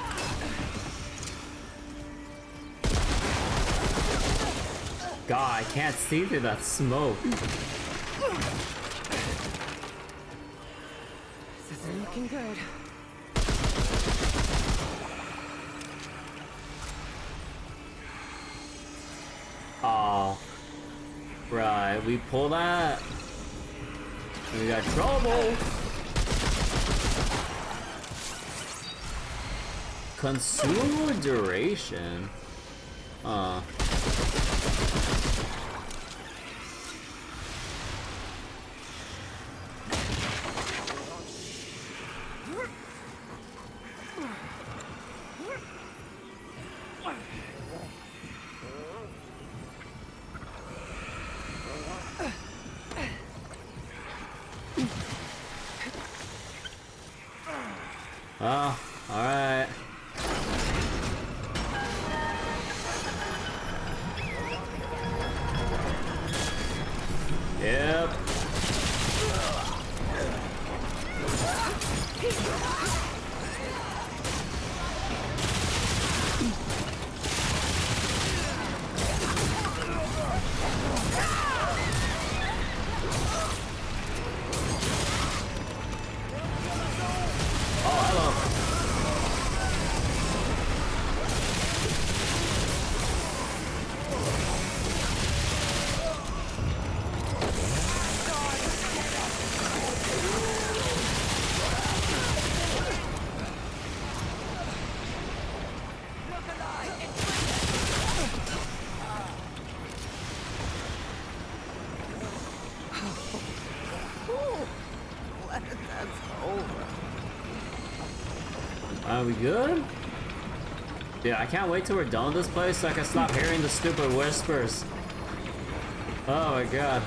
God, I can't see through that smoke. This isn't looking good. Oh. Right, we pull that. We got trouble. Consumer duration. Oh, alright. Yep. Oh, hello. Are we good? Dude, I can't wait till we're done with this place so I can stop hearing the stupid whispers. Oh my god.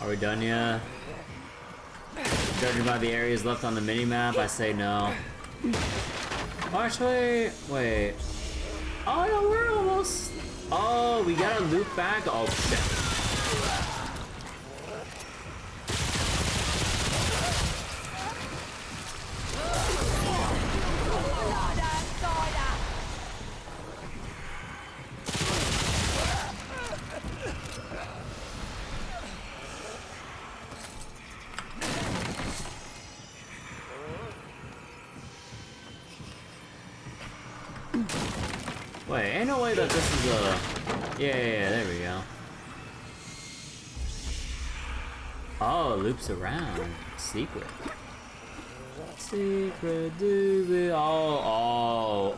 Are we done yet? Judging by the areas left on the mini-map, I say no. Oh, actually, wait. Oh no, we're almost. Oh, we gotta loop back. Oh shit. Wait, ain't no way that this is a... Yeah, there we go. Oh, it loops around. Secret. Secret doobie. Oh.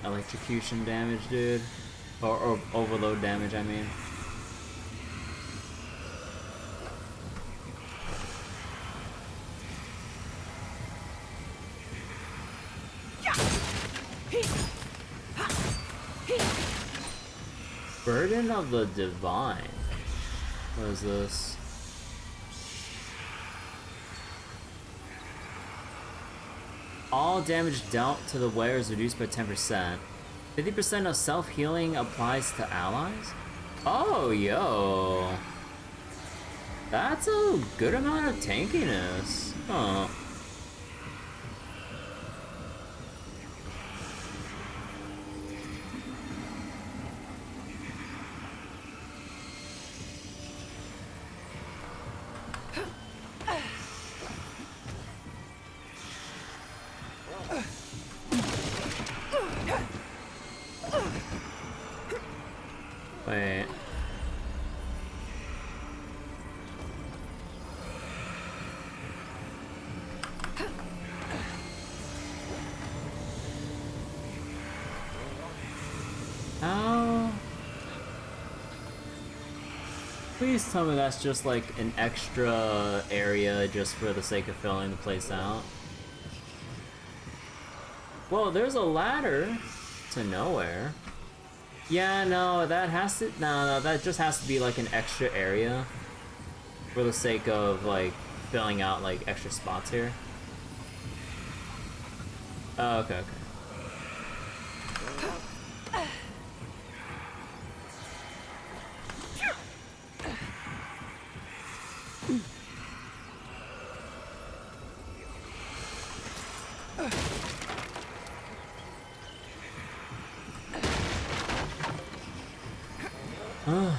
Electrocution damage, dude. Or overload damage, I mean. Burden of the Divine. What is this? All damage dealt to the wearer is reduced by 10%. 50% of self-healing applies to allies? Oh, yo. That's a good amount of tankiness. Huh. Wait. How? Please tell me that's just like an extra area just for the sake of filling the place out. Well, there's a ladder to nowhere. Yeah, no, that has to, no, that just has to be like an extra area for the sake of like filling out like extra spots here. Oh, okay. And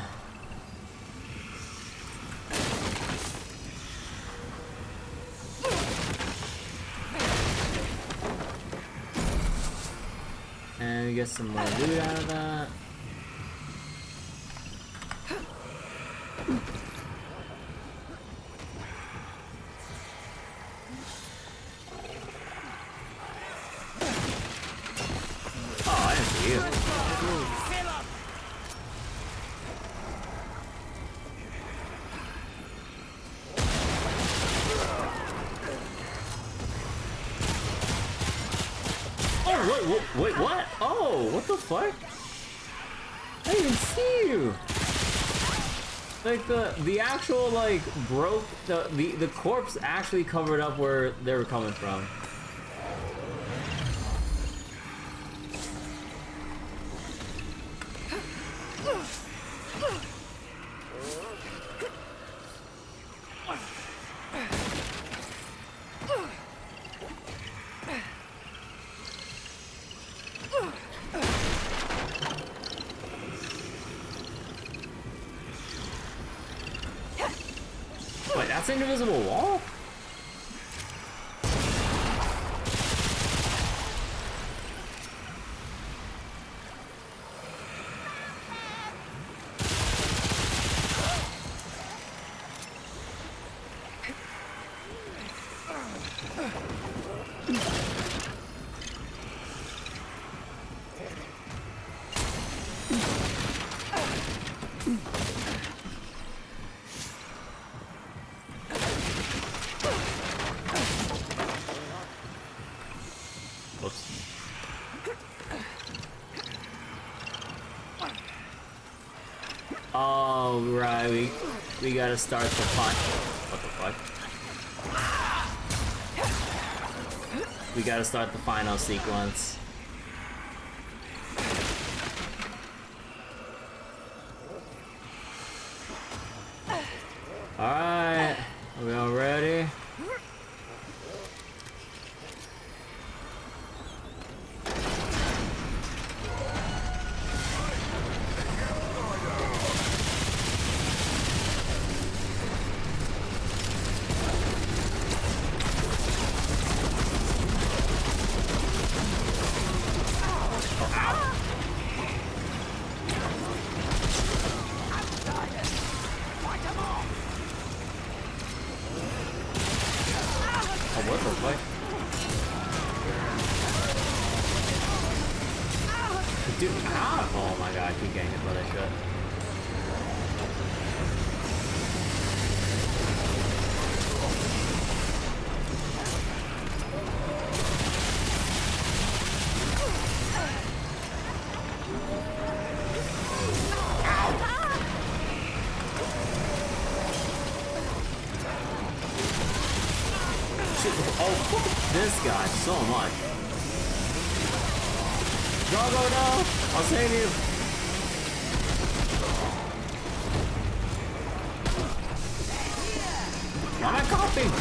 we get some more loot out of that. Oh, I didn't see you. Oh, wait, what? Oh, what the fuck? I didn't even see you. Like the actual like broke the corpse actually covered up where they were coming from. Wait, that's an invisible wall? Oh, right, we gotta start the fight. What the fuck? We gotta start the final sequence. Alright, are we all ready? What the fuck? Dude, how? Oh my god, I keep getting hit by that shit. Oh, fuck this guy so much. Drago, no! I'll save you! Why am I coughing?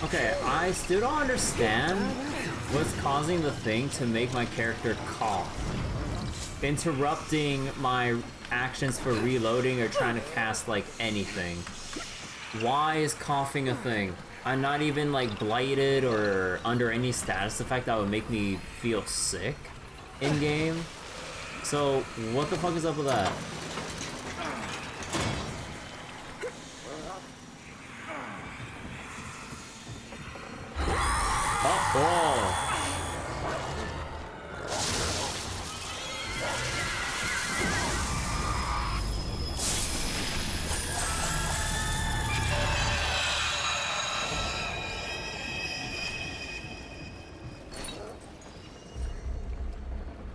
Okay, I still don't understand what's causing the thing to make my character cough. Interrupting my actions for reloading or trying to cast like anything. Why is coughing a thing? I'm not even like blighted or under any status effect that would make me feel sick in game. So what the fuck is up with that? Oh.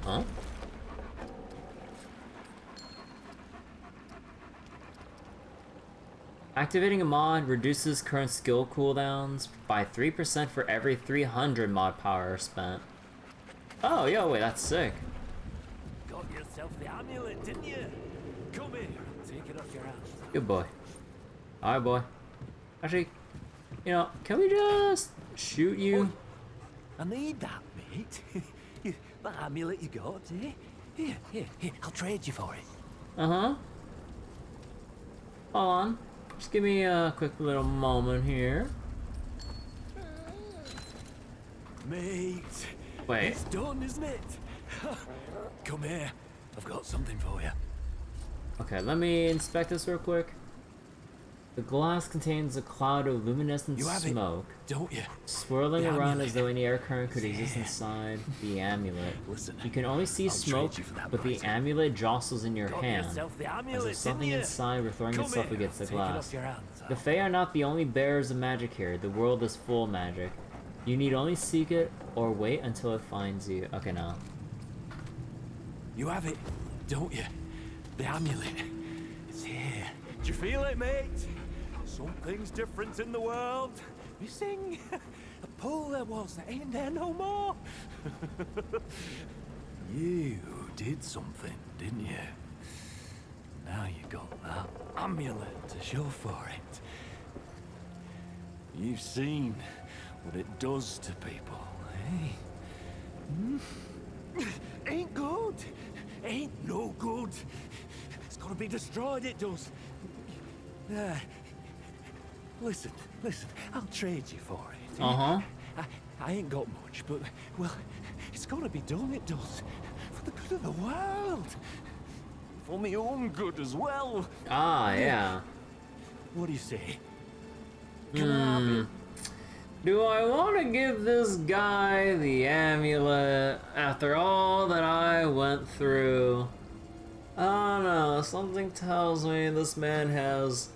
Huh? Activating a mod reduces current skill cooldowns by 3% for every 300 mod power spent. Oh, yo, wait, that's sick. Got yourself the amulet, didn't you? Come here, take it off your hands. Good boy. Alright, boy. Actually, you know, can we just shoot you? I need that, mate. That amulet you got, eh? Here, I'll trade you for it. Uh-huh. Hold on. Just give me a quick little moment here. Mate. Wait. It's done, isn't it? Come here. I've got something for you. Okay, let me inspect this real quick. The glass contains a cloud of luminescent You have smoke, it, don't you? swirling The around amulet. as though any air current could exist inside the amulet. Listen, You can only see I'll trade smoke, you for that but the price. amulet jostles in your Got hand, yourself the as amulet, if something didn't you? inside were throwing Come itself here, against the take it glass. off your hands. The Fae are not the only bearers of magic here. The world is full of magic. You need only seek it or wait until it finds you. Okay, now. You have it, don't you? The amulet. It's here. Do you feel it, mate? Something's different in the world. Missing. A pull there was that ain't there no more. You did something, didn't you? Now you got that amulet to show for it. You've seen what it does to people, eh? Ain't good. Ain't no good. It's gotta be destroyed, it does. Listen, I'll trade you for it. Uh-huh. I ain't got much, but, well, it's gotta be done, it does. For the good of the world. For my own good as well. Ah, yeah. What do you say? Can I have it? Do I want to give this guy the amulet after all that I went through? I don't know, something tells me this man has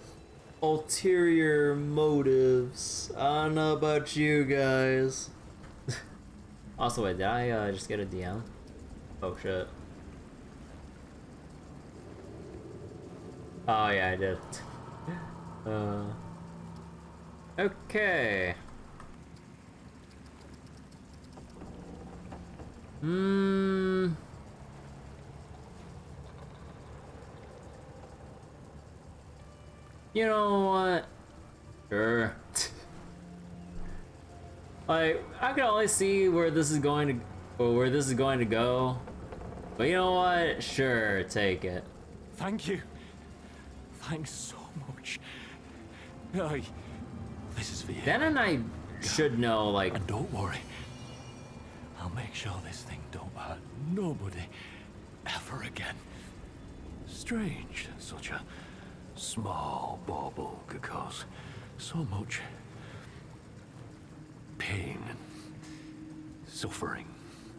ulterior motives. I don't know about you guys. Also, wait, did I just get a DM? Oh shit. Oh yeah, I did. Okay. You know what? Sure. Like, I can only see where this is going to, or where this is going to go. But you know what? Sure, take it. Thank you. Thanks so much. Aye, this is for you. Then and I should know, like, And don't worry. I'll make sure this thing don't hurt nobody ever again. Strange that such a small bauble could cause so much pain and suffering.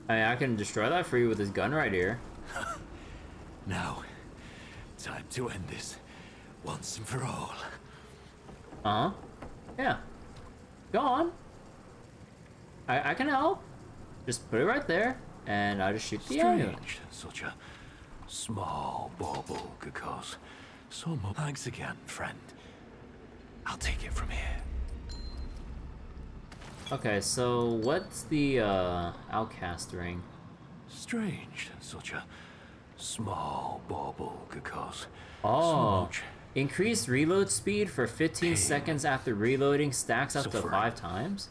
I can destroy that for you with this gun right here. Now, time to end this once and for all. Uh-huh. Yeah. Go on. I can help. Just put it right there, and I'll just shoot the amulet. Strange that such a small bauble could cause so much. Thanks again, friend. I'll take it from here. Okay, so what's the outcast ring? Strange that such a small bauble could cause so Oh, much. increased reload speed for 15 seconds after reloading stacks up to Suffering. 5 times?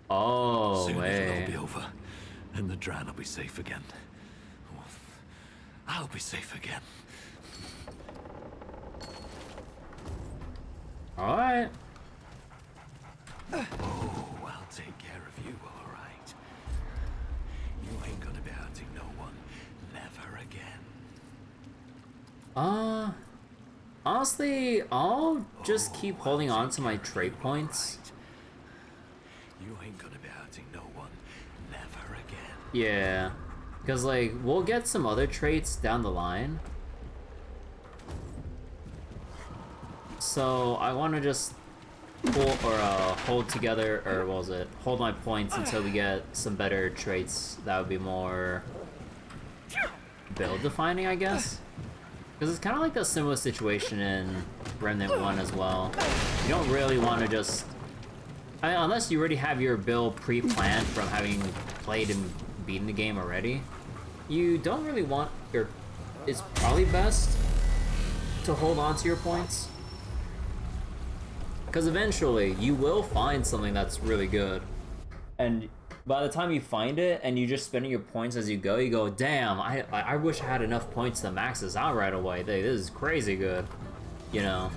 Oh, Soon it'll all be wait. over, and the Dran will be safe again. I'll be safe again. Alright. Oh, I'll take care of you, all right. You ain't gonna be hurting no one, never again. Honestly, I'll just Oh, keep holding I'll on take to my care of trait you, all points. right. You ain't gonna be hurting no one, never again. Yeah. Because, like, we'll get some other traits down the line. So, I want to just hold together, or what was it? Hold my points until we get some better traits that would be more build defining, I guess. Because it's kind of like that similar situation in Remnant 1 as well. You don't really want to just... I mean, unless you already have your build pre-planned from having played and beaten the game already, you don't really want your... It's probably best to hold on to your points. Because eventually, you will find something that's really good. And by the time you find it, and you're just spending your points as you go, damn, I wish I had enough points to max this out right away. This is crazy good. You know?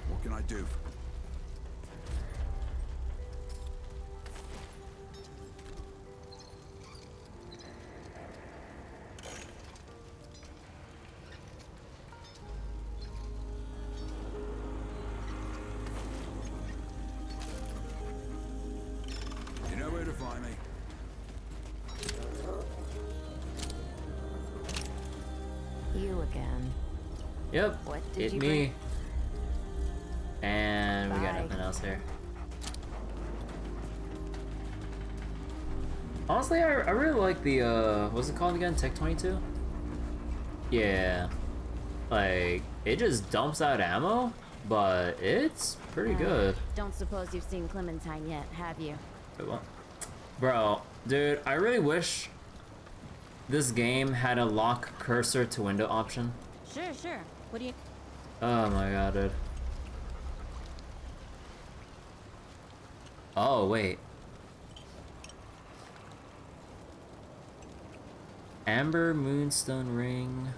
What can I do? You know where to find me. You again. Yep, What did it you me. bring? And we got Bye. nothing else here. Honestly, I really like the, what's it called again? Tech 22? Yeah. Like, it just dumps out ammo, but it's pretty good. Don't suppose you've seen Clementine yet, have you? Wait, what? Bro, dude, I really wish this game had a lock cursor to window option. Sure. What do you... Oh my god, dude. Oh, wait. Amber Moonstone Ring.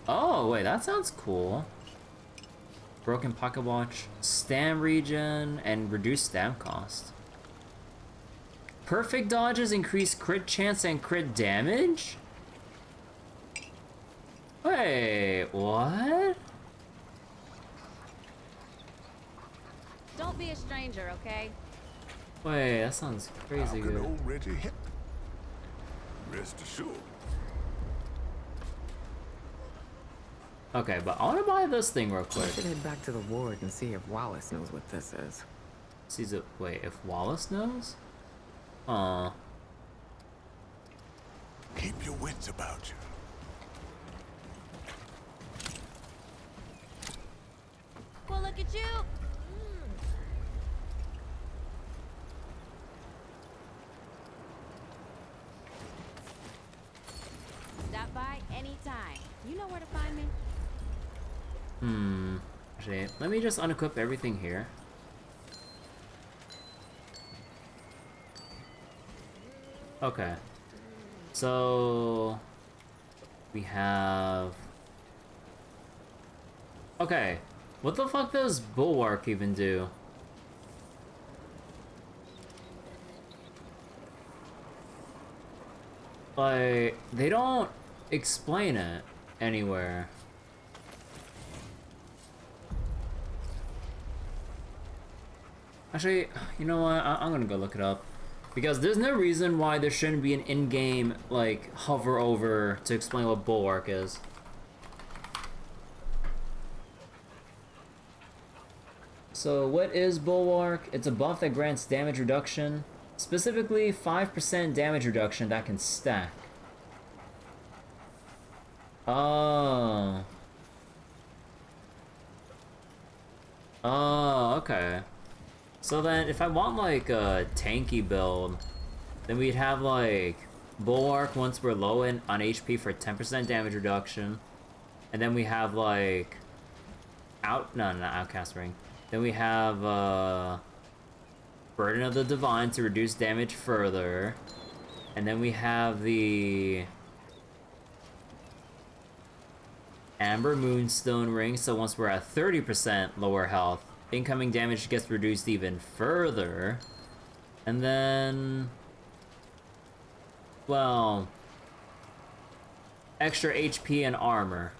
Oh, wait, that sounds cool. Broken Pocket Watch. Stam regen and reduced stam cost. Perfect dodges increase crit chance and crit damage? Wait, what? Don't be a stranger, okay? Wait, that sounds crazy good. already hit. Rest assured. Okay, but I want to buy this thing real I quick. should head back to the ward and see if Wallace knows what this is. Sees it. Wait, if Wallace knows? Aw. Keep your wits about you. Well, look at you! Stop by anytime. You know where to find me. Actually, let me just unequip everything here. Okay. So... we have... Okay. What the fuck does Bulwark even do? Like, they don't explain it anywhere. Actually, you know what? I'm gonna go look it up. Because there's no reason why there shouldn't be an in-game, like, hover over to explain what Bulwark is. So, what is Bulwark? It's a buff that grants damage reduction. Specifically, 5% damage reduction that can stack. Oh. Oh, okay. So then, if I want, like, a tanky build, then we'd have, like, Bulwark once we're low on HP for 10% damage reduction. And then we have, like... No, not Outcast Ring. Then we have, Burden of the Divine to reduce damage further. And then we have the... Amber Moonstone Ring, so once we're at 30% lower health, incoming damage gets reduced even further. And then... well... extra HP and armor.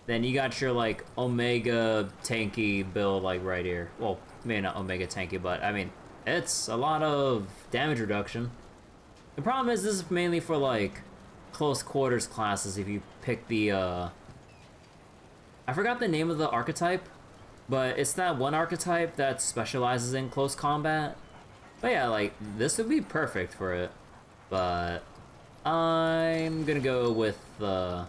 Then you got your, like, Omega tanky build, like, right here. Well, maybe not Omega tanky, but, I mean, it's a lot of damage reduction. The problem is this is mainly for, like, close quarters classes if you pick the, I forgot the name of the archetype, but it's that one archetype that specializes in close combat. But yeah, like, this would be perfect for it. But I'm gonna go with the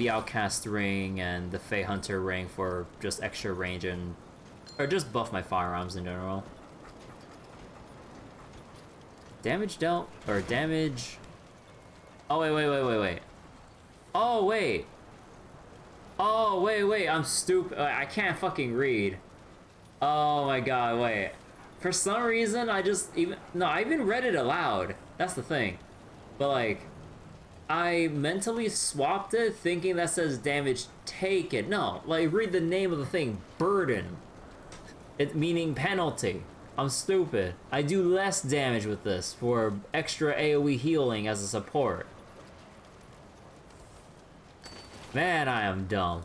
Outcast ring and the Fey Hunter ring for just extra range and or just buff my firearms in general. Damage dealt or damage. Oh wait. Oh wait. Oh wait. I'm stupid. I can't fucking read. Oh my god. Wait. For some reason, I even read it aloud. That's the thing. But like, I mentally swapped it thinking that says damage taken. No, like read the name of the thing, burden. It meaning penalty. I'm stupid. I do less damage with this for extra AoE healing as a support. Man, I am dumb.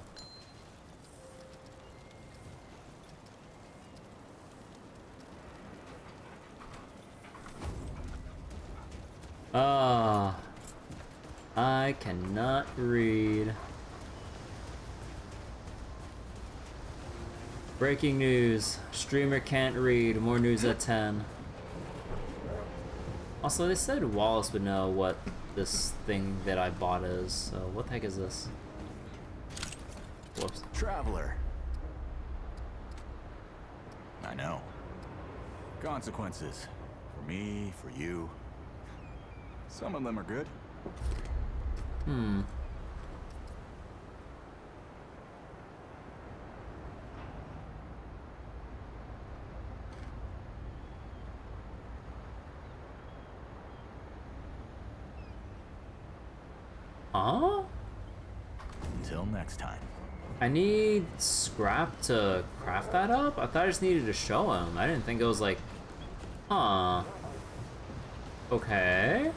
I cannot read. Breaking news. Streamer can't read. More news at 10. Also, they said Wallace would know what this thing that I bought is, so what the heck is this? Whoops. Traveler. I know. Consequences. For me, for you. Some of them are good. Huh? Until next time. I need scrap to craft that up? I thought I just needed to show him. I didn't think it was like... Huh. Okay.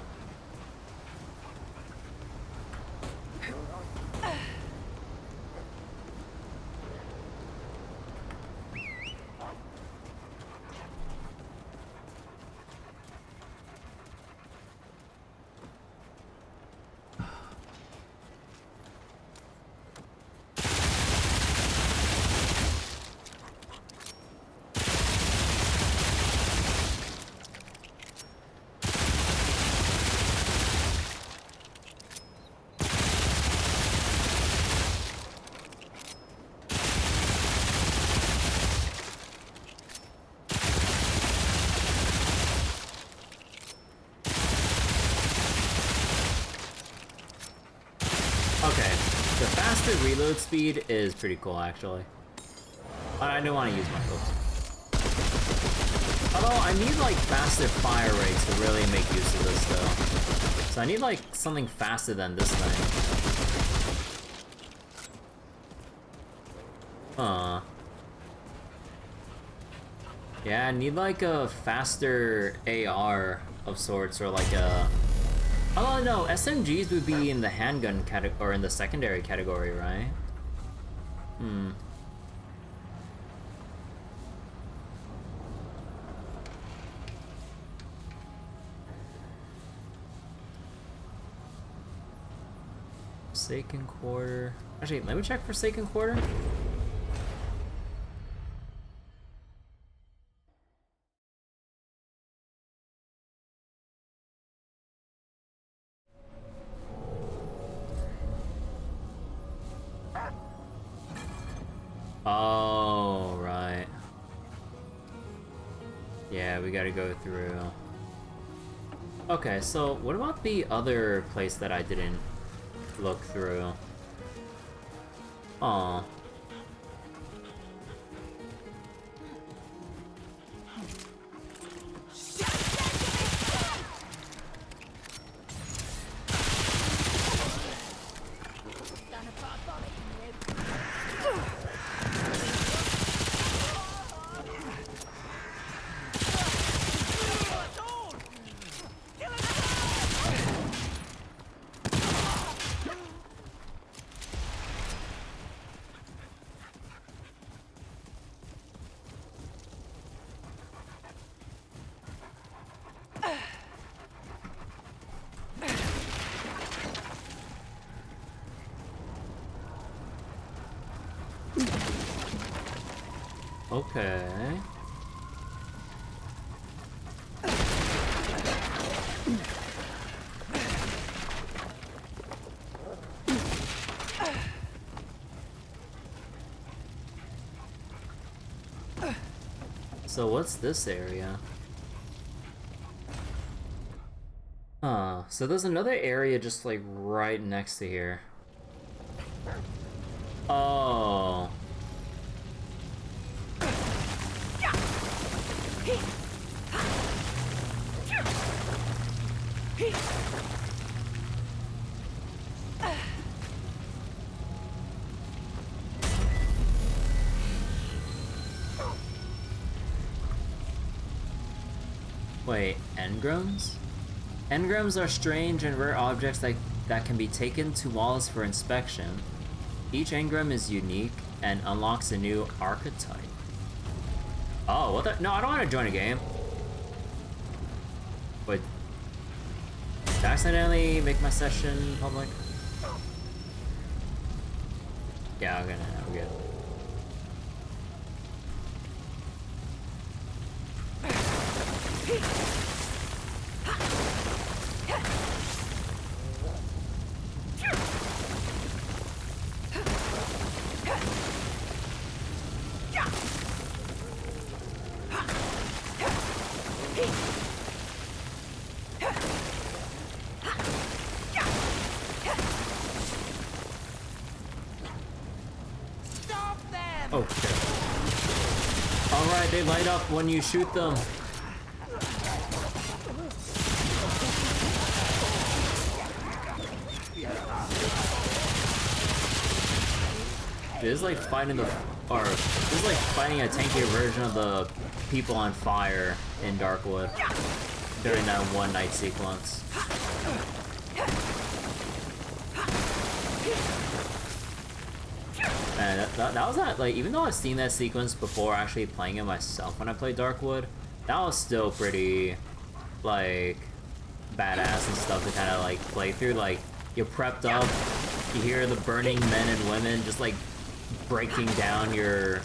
Reload speed is pretty cool, actually. I do want to use my hopes. Although, I need, like, faster fire rates to really make use of this, though. So I need, like, something faster than this thing. Huh. Yeah, I need, like, a faster AR of sorts, or, like, a... Oh no, SMGs would be in the handgun category, or in the secondary category, right? Forsaken Quarter. Actually, let me check Forsaken Quarter. Oh, right. Yeah, we gotta go through. Okay, so what about the other place that I didn't look through? Aw. Okay. So what's this area? Huh, so there's another area just like right next to here. Oh. Wait, engrams? Engrams are strange and rare objects that can be taken to walls for inspection. Each engram is unique and unlocks a new archetype. Oh, what the? No, I don't want to join a game. Wait. Did I accidentally make my session public? Yeah, okay, we're good. Oh shit. Alright, they light up when you shoot them. This is like fighting the, or this is like fighting a tankier version of the people on fire in Darkwood during that one night sequence. And that was not, like, even though I've seen that sequence before actually playing it myself when I played Darkwood, that was still pretty, like, badass and stuff to kind of, like, play through. Like, you're prepped up, you hear the burning men and women just, like, breaking down your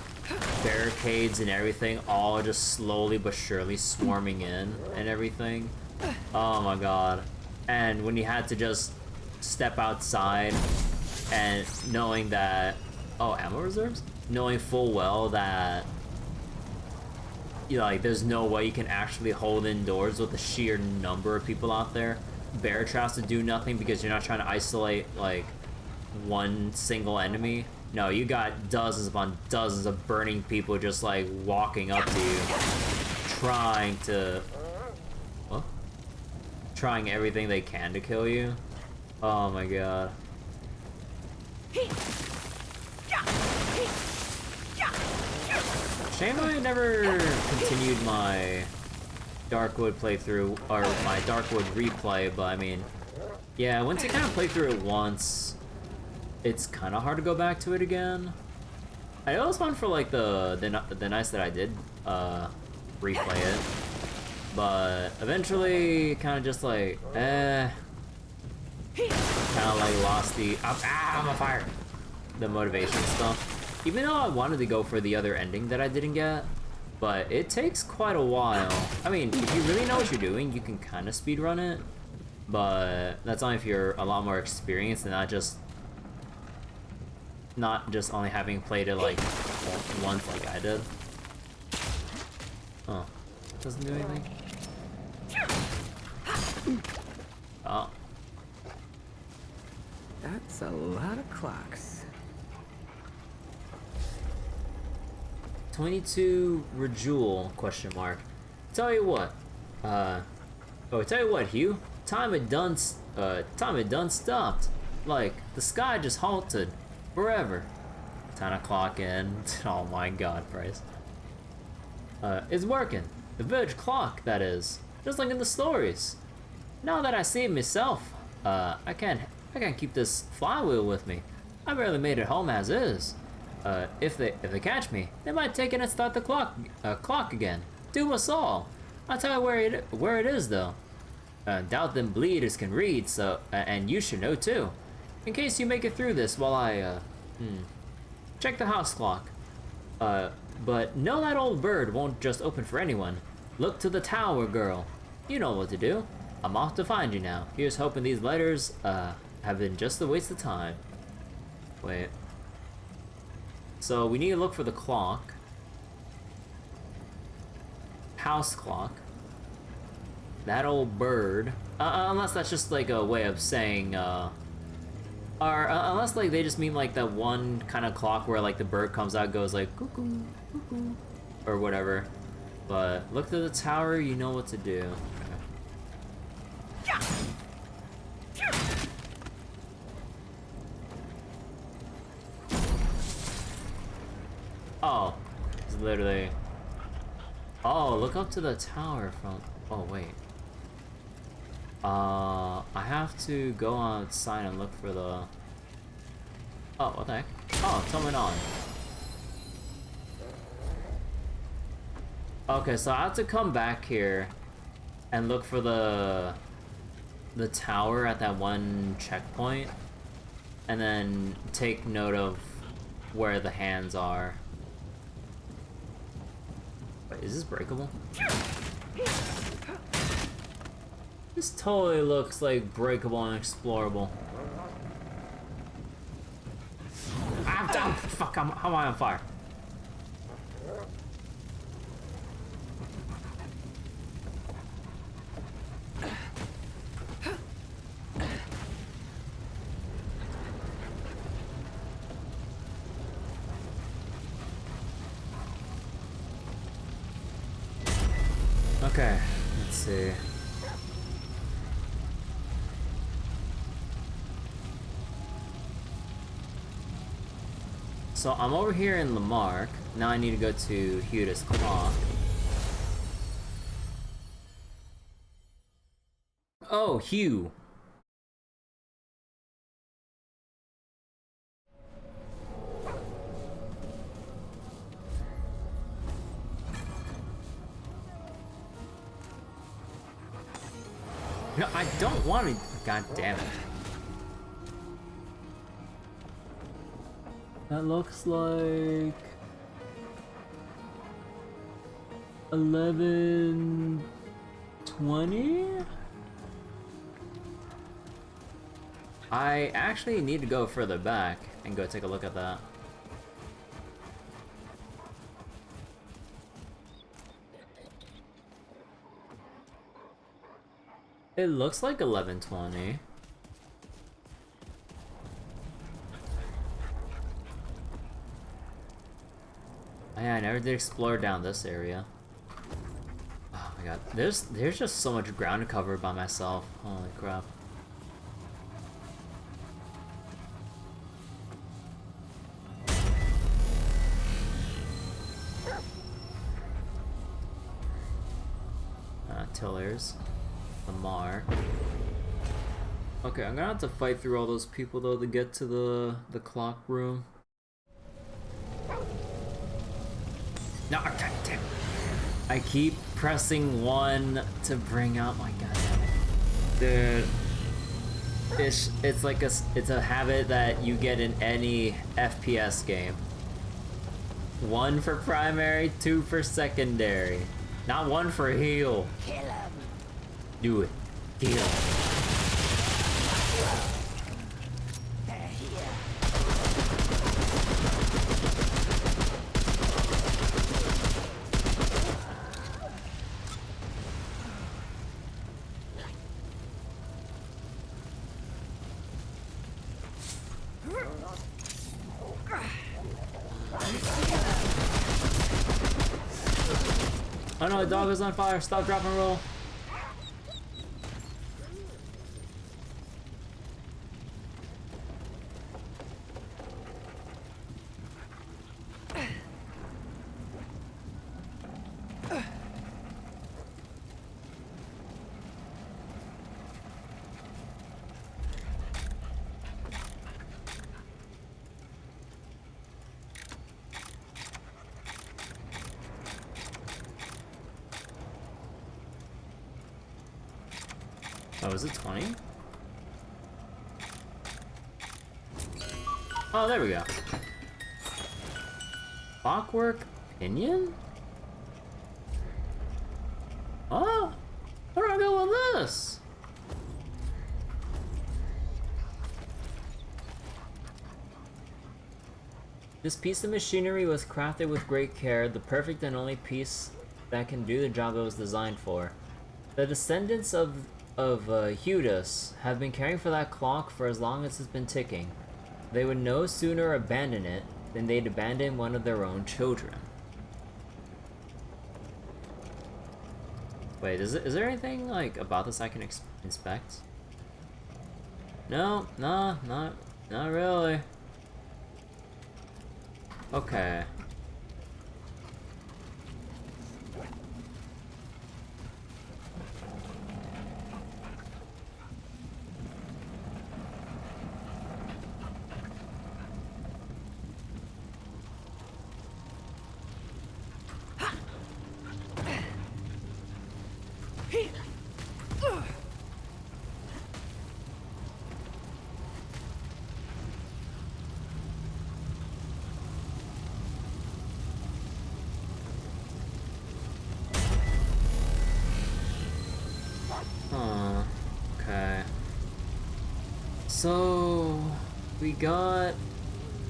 barricades and everything, all just slowly but surely swarming in and everything. Oh my god. And when you had to just step outside and knowing that, oh, ammo reserves? Knowing full well that, you know, like, there's no way you can actually hold indoors with the sheer number of people out there. Bear traps to do nothing because you're not trying to isolate, like, one single enemy. No, you got dozens upon dozens of burning people just, like, walking up to you, trying to... What? Trying everything they can to kill you. Oh my god. Shame I never continued my Darkwood playthrough, or my Darkwood replay, but I mean, yeah, once you kind of play through it once, it's kind of hard to go back to it again. I know it was fun for like the nights that I did replay it, but eventually kind of just like, kind of like lost the, I'm on fire, the motivation stuff. Even though I wanted to go for the other ending that I didn't get, but it takes quite a while. I mean, if you really know what you're doing, you can kind of speedrun it, but that's only if you're a lot more experienced and not just only having played it like once like I did. Oh, doesn't do anything. Oh. That's a lot of clocks. 22 Rejewel, question mark. Tell you what, Hugh. Time had done stopped. Like, the sky just halted. Forever. 10 o'clock in. Oh my god, Bryce. It's working. The village clock, that is. Just like in the stories. Now that I see it myself, I can't keep this flywheel with me. I barely made it home as is. If they catch me, they might take it and start the clock again. Do us all. I'll tell you where it is though. Doubt them bleeders can read, so and you should know too. In case you make it through this while I check the house clock. But know that old bird won't just open for anyone. Look to the tower, girl. You know what to do. I'm off to find you now. Here's hoping these letters have been just a waste of time. Wait. So we need to look for the clock. house clock. That old bird. Unless that's just like a way of saying, or unless like they just mean like that one kind of clock where like the bird comes out, goes like cuckoo, cuckoo, or whatever. But look to the tower, you know what to do. Oh, it's literally. Oh, look up to the tower from. Oh wait. I have to go outside and look for the. Oh, what the heck? Oh, turn on. Okay, so I have to come back here and look for the tower at that one checkpoint, and then take note of where the hands are. Wait, is this breakable? This totally looks like breakable and explorable. I'm down! Fuck, how am I on fire? Okay, let's see. So I'm over here in Lamarck. Now I need to go to Huda's clock. Oh, Hugh. No, I don't want to. God damn it. That looks like 11:20. I actually need to go further back and go take a look at that. It looks like 11:20. Yeah, I never did explore down this area. Oh my god, there's just so much ground to cover by myself. Holy crap. Tillers. Lamar. Okay, I'm gonna have to fight through all those people though to get to the clock room. No, god damn. I keep pressing 1 to bring out my goddamn. Dude. It's like it's a habit that you get in any FPS game. 1 for primary, 2 for secondary. Not 1 for heal. Kill him. Do it. Heal. They're here. Oh no, the dog is on fire. Stop, drop, and roll. Oh, is it 20? Oh, there we go. Clockwork Pinion? Oh, where do I go with this? This piece of machinery was crafted with great care, the perfect and only piece that can do the job it was designed for. The descendants of Hudus have been caring for that clock for as long as it's been ticking. They would no sooner abandon it than they'd abandon one of their own children. Wait, is there anything like about this I can inspect? No, not really. Okay. Okay. So we got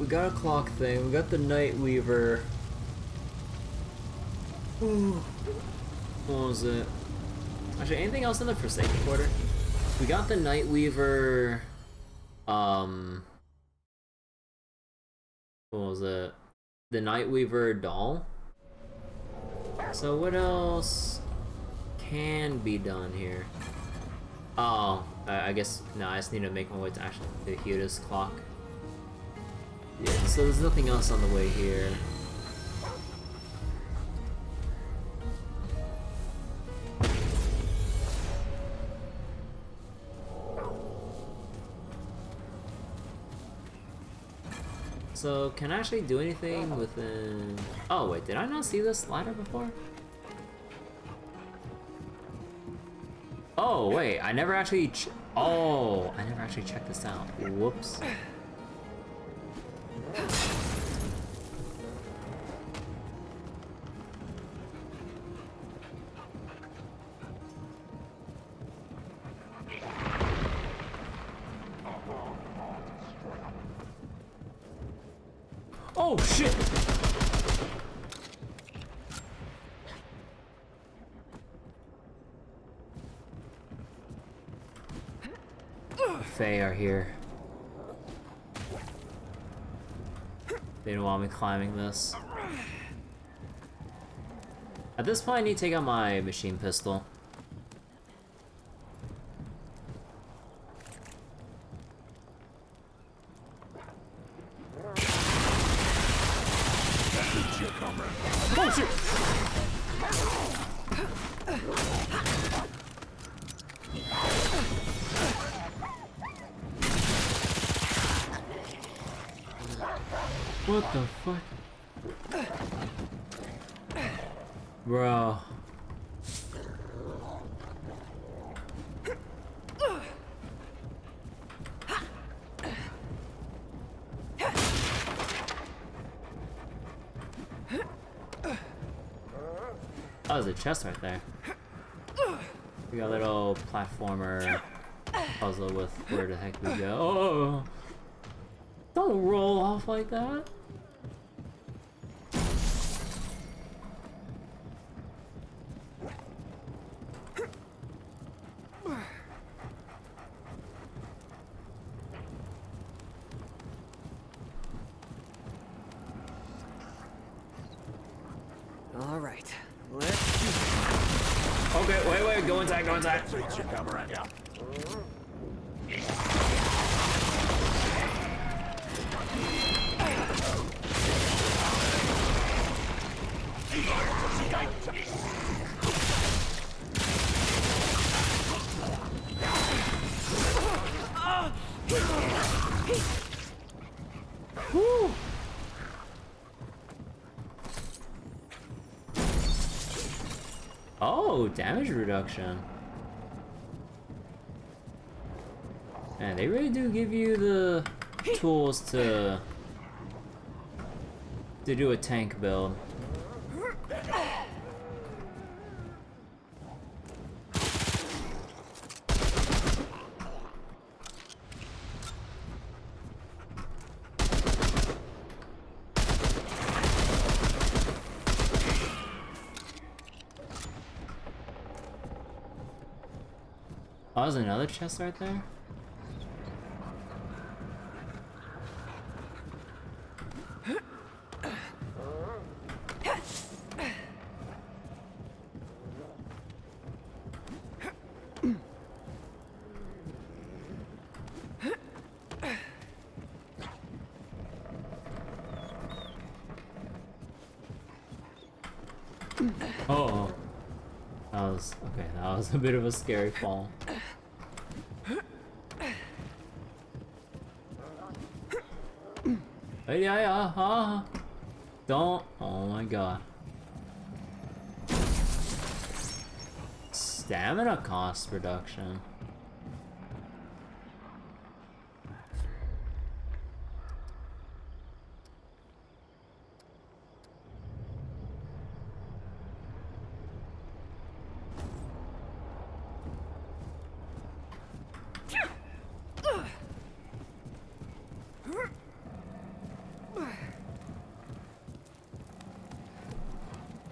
a clock thing. We got the Night Weaver. Ooh. What was it? Actually, anything else in the Forsaken Quarter? We got the Night Weaver. What was it? The Night Weaver doll. So what else can be done here? Oh, I guess no. I just need to make my way to actually the Hudus clock. Yeah. So there's nothing else on the way here. So can I actually do anything within? Oh wait, did I not see this ladder before? Oh wait, I never actually checked this out. Whoops. Oh shit! Fae are here. They don't want me climbing this. At this point, I need to take out my machine pistol. Oh shit! What the fuck? Bro. Oh, there's a chest right there. We got a little platformer puzzle with where the heck we go. Oh! Don't roll off like that. All right, let's do it. Okay, wait, go inside, go inside. Woo! Oh, damage reduction. Man, they really do give you the tools to do a tank build. Oh, there's another chest right there? Oh, that was okay. That was a bit of a scary fall. Hey, yeah. Don't. Oh my god. Stamina cost reduction.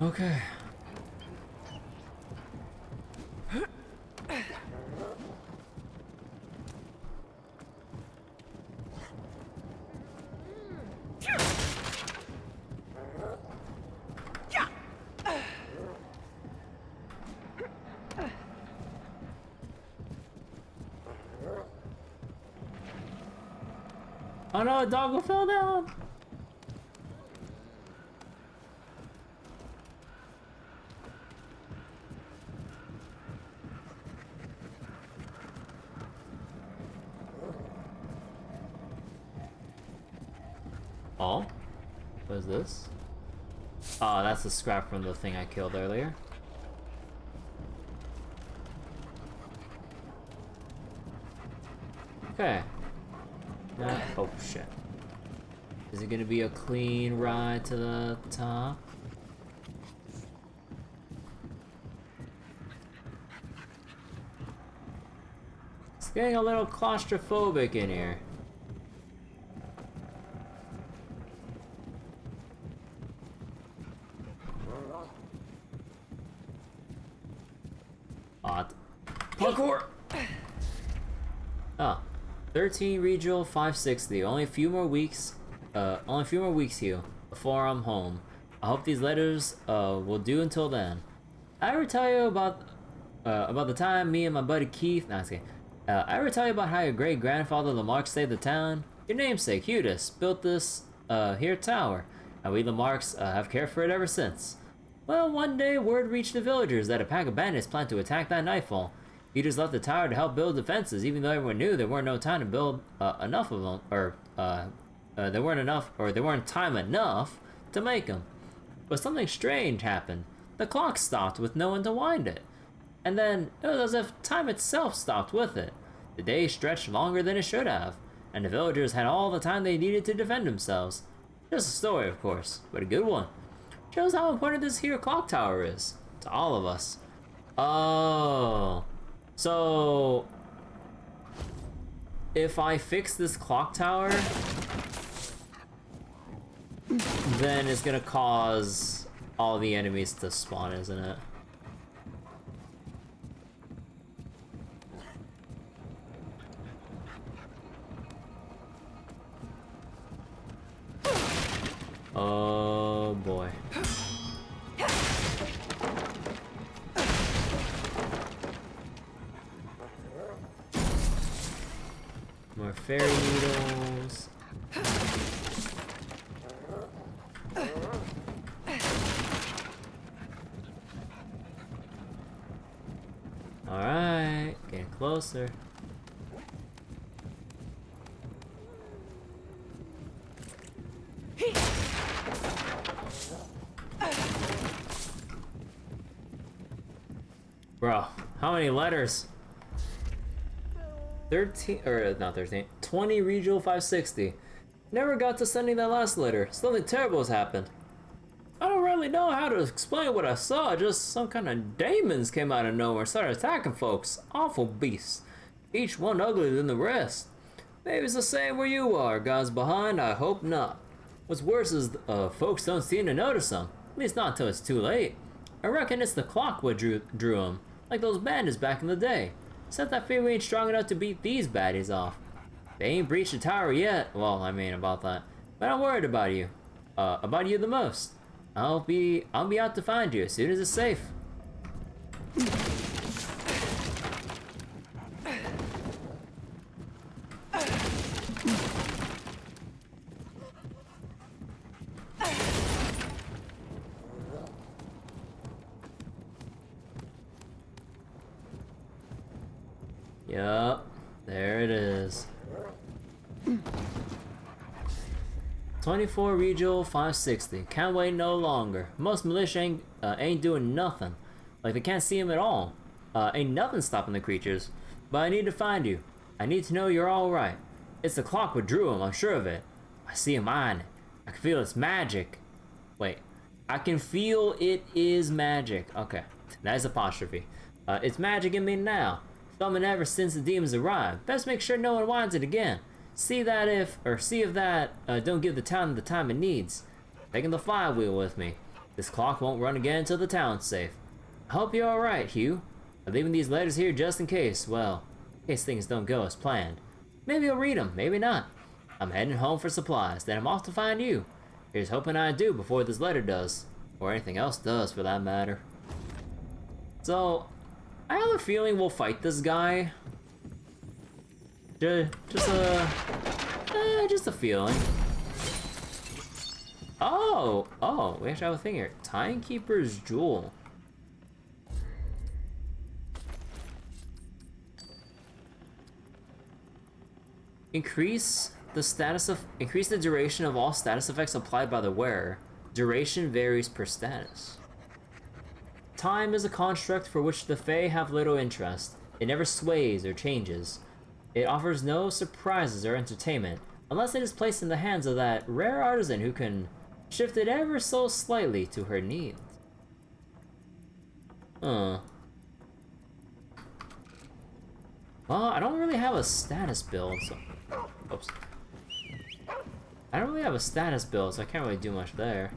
Okay. Oh no, a doggo fell down! Oh? What is this? Oh, that's the scrap from the thing I killed earlier. Okay. Oh shit. Is it gonna be a clean ride to the top? It's getting a little claustrophobic in here. Odd. Parkour! Oh. 13 regional 560. Only a few more weeks Hugh, before I'm home. I hope these letters will do until then. I ever tell you about the time me and my buddy Keith, I ever tell you about how your great grandfather Lamarck saved the town? Your namesake, Hudis, built this here tower, and we Lamarcks have cared for it ever since. Well, one day word reached the villagers that a pack of bandits planned to attack that nightfall. He just left the tower to help build defenses, even though everyone knew there weren't no time to build enough of them, or there weren't time enough to make them. But something strange happened. The clock stopped with no one to wind it, and then it was as if time itself stopped with it. The day stretched longer than it should have, and the villagers had all the time they needed to defend themselves. Just a story, of course, but a good one. Shows how important this here clock tower is to all of us. Oh. So, if I fix this clock tower, then it's gonna cause all the enemies to spawn, isn't it? Oh boy. More fairy needles. Alright, getting closer. Bro, how many letters? 20 regional 560. Never got to sending that last letter. Something terrible has happened. I don't really know how to explain what I saw, just some kind of demons came out of nowhere and started attacking folks. Awful beasts. Each one uglier than the rest. Maybe it's the same where you are. God's behind, I hope not. What's worse is folks don't seem to notice them. At least not until it's too late. I reckon it's the clock what drew them, like those bandits back in the day. Except I fear we ain't strong enough to beat these baddies off. They ain't breached the tower yet. Well, I mean about that. But I'm worried about you. About you the most. I'll be out to find you as soon as it's safe. Yup, there it is. 24 regional 560. Can't wait no longer. Most militia ain't doing nothing. Like they can't see him at all. Ain't nothing stopping the creatures. But I need to find you. I need to know you're alright. It's the clock what drew him, I'm sure of it. I see him on it. I can feel its magic. Wait. I can feel it is magic. Okay. That is apostrophe. It's magic in me now. Thumbing ever since the demons arrived. Best make sure no one wants it again. See if that don't give the town the time it needs. Taking the flywheel with me. This clock won't run again until the town's safe. I hope you're alright, Hugh. I'm leaving these letters here just in case, well, in case things don't go as planned. Maybe you'll read them, maybe not. I'm heading home for supplies, then I'm off to find you. Here's hoping I do before this letter does. Or anything else does, for that matter. So, I have a feeling we'll fight this guy. Just a feeling. Oh, we actually have a thing here. Timekeeper's Jewel. Increase the duration of all status effects applied by the wearer. Duration varies per status. Time is a construct for which the Fae have little interest. It never sways or changes. It offers no surprises or entertainment, unless it is placed in the hands of that rare artisan who can shift it ever so slightly to her needs. Well, I don't really have a status build, so... Oops. I don't really have a status build, so I can't really do much there.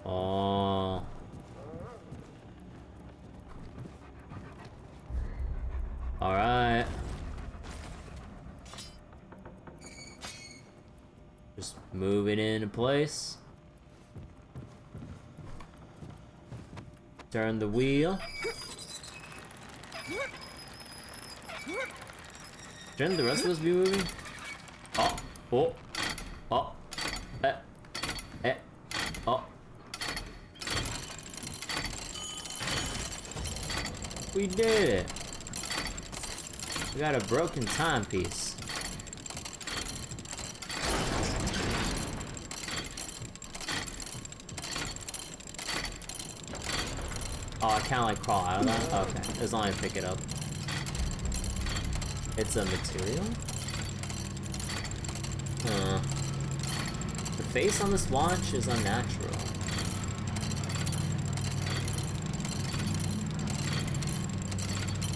Oh. Alright. Just move it into place. Turn the wheel. Shouldn't the rest of us be moving? Oh, oh, oh, oh. We did it. We got a broken timepiece. Oh, I can't like crawl out of that? Okay, as long as I pick it up. It's a material? Huh. The face on this watch is unnatural.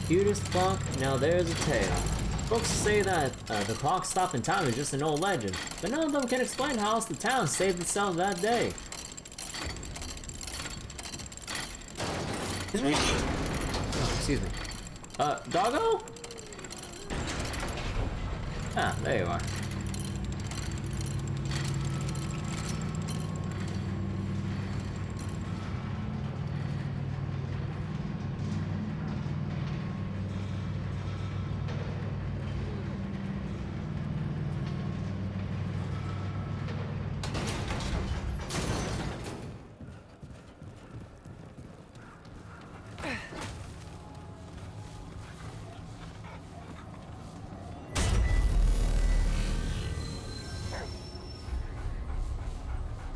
Cutest clock? Now there's a tale. Folks say that the clock stopping time is just an old legend, but none of them can explain how else the town saved itself that day. Excuse me? Oh, excuse me. Doggo? Ah, there you are.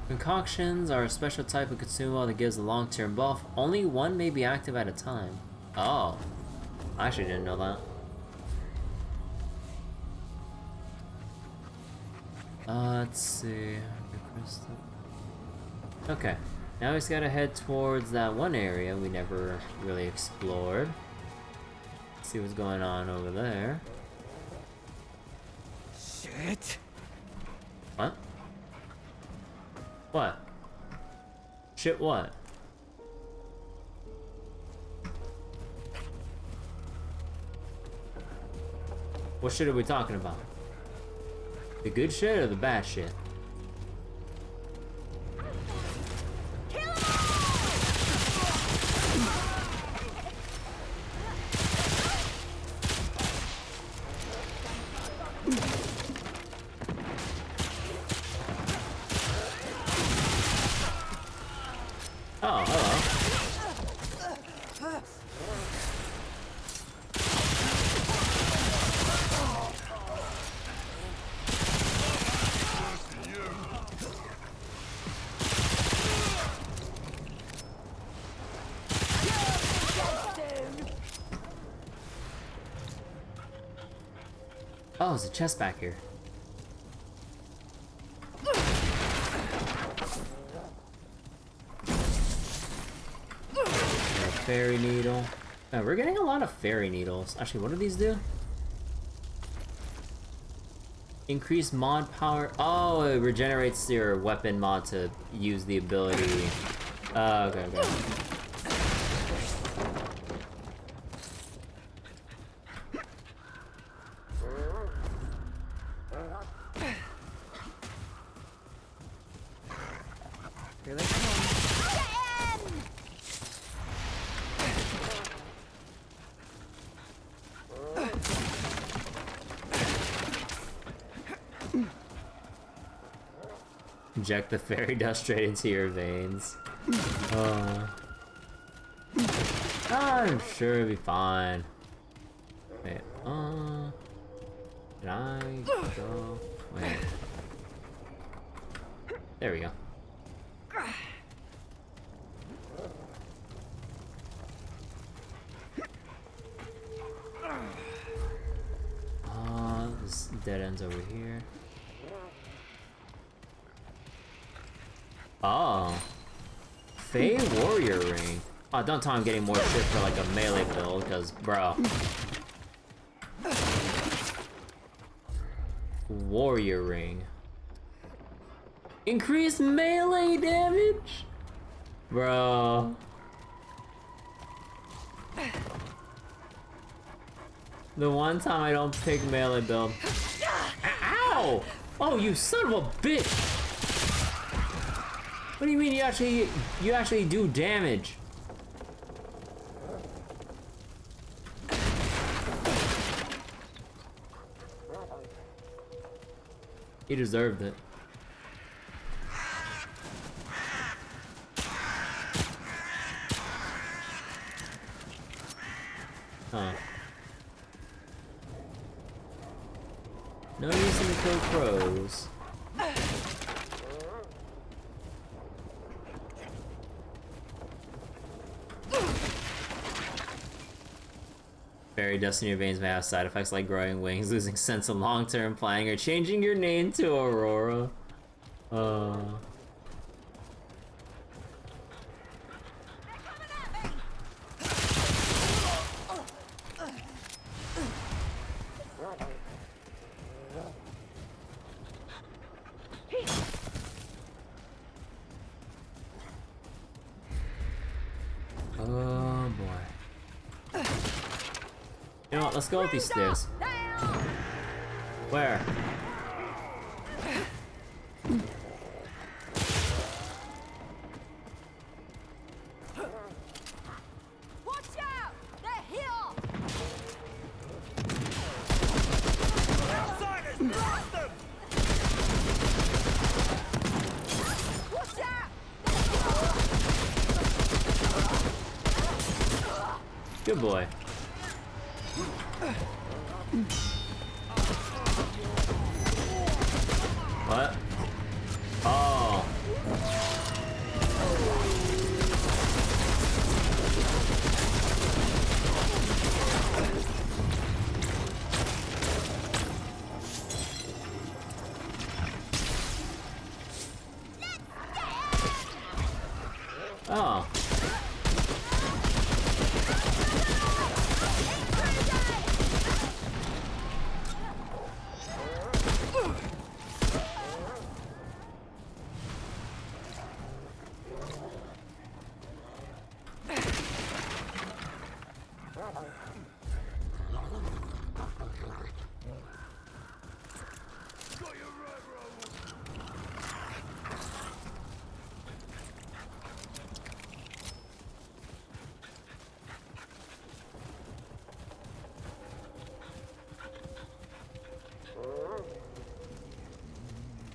Concoctions are a special type of consumable that gives a long-term buff. Only one may be active at a time. Oh. I actually didn't know that. Let's see. Okay. Now we just gotta head towards that one area we never really explored. Let's see what's going on over there. Shit. What? What? Shit what? What shit are we talking about? The good shit or the bad shit? Oh, hello. Oh, there's a chest back here. Fairy needle. Oh, we're getting a lot of fairy needles. Actually, what do these do? Increase mod power. Oh, it regenerates your weapon mod to use the ability. Okay, okay. Here they come. Inject the fairy dust straight into your veins. I'm sure it'll be fine. Wait, can I go? Wait. There we go. This dead end's over here. Oh. Fey Warrior Ring. Oh, don't tell me I'm getting more shit for like a melee build, because, bro. Warrior Ring. Increased melee damage? Bro. The one time I don't pick melee build. Ow! Oh, you son of a bitch! What do you mean you actually do damage? He deserved it. Huh. No reason to kill crows. Fairy dust in your veins may have side effects like growing wings, losing sense of long-term planning, or changing your name to Aurora. Oh boy. You know what, let's go up these stairs. Where? Watch out! They're here! Outsiders! Blast them! Watch out! Good boy. What? Oh. Oh.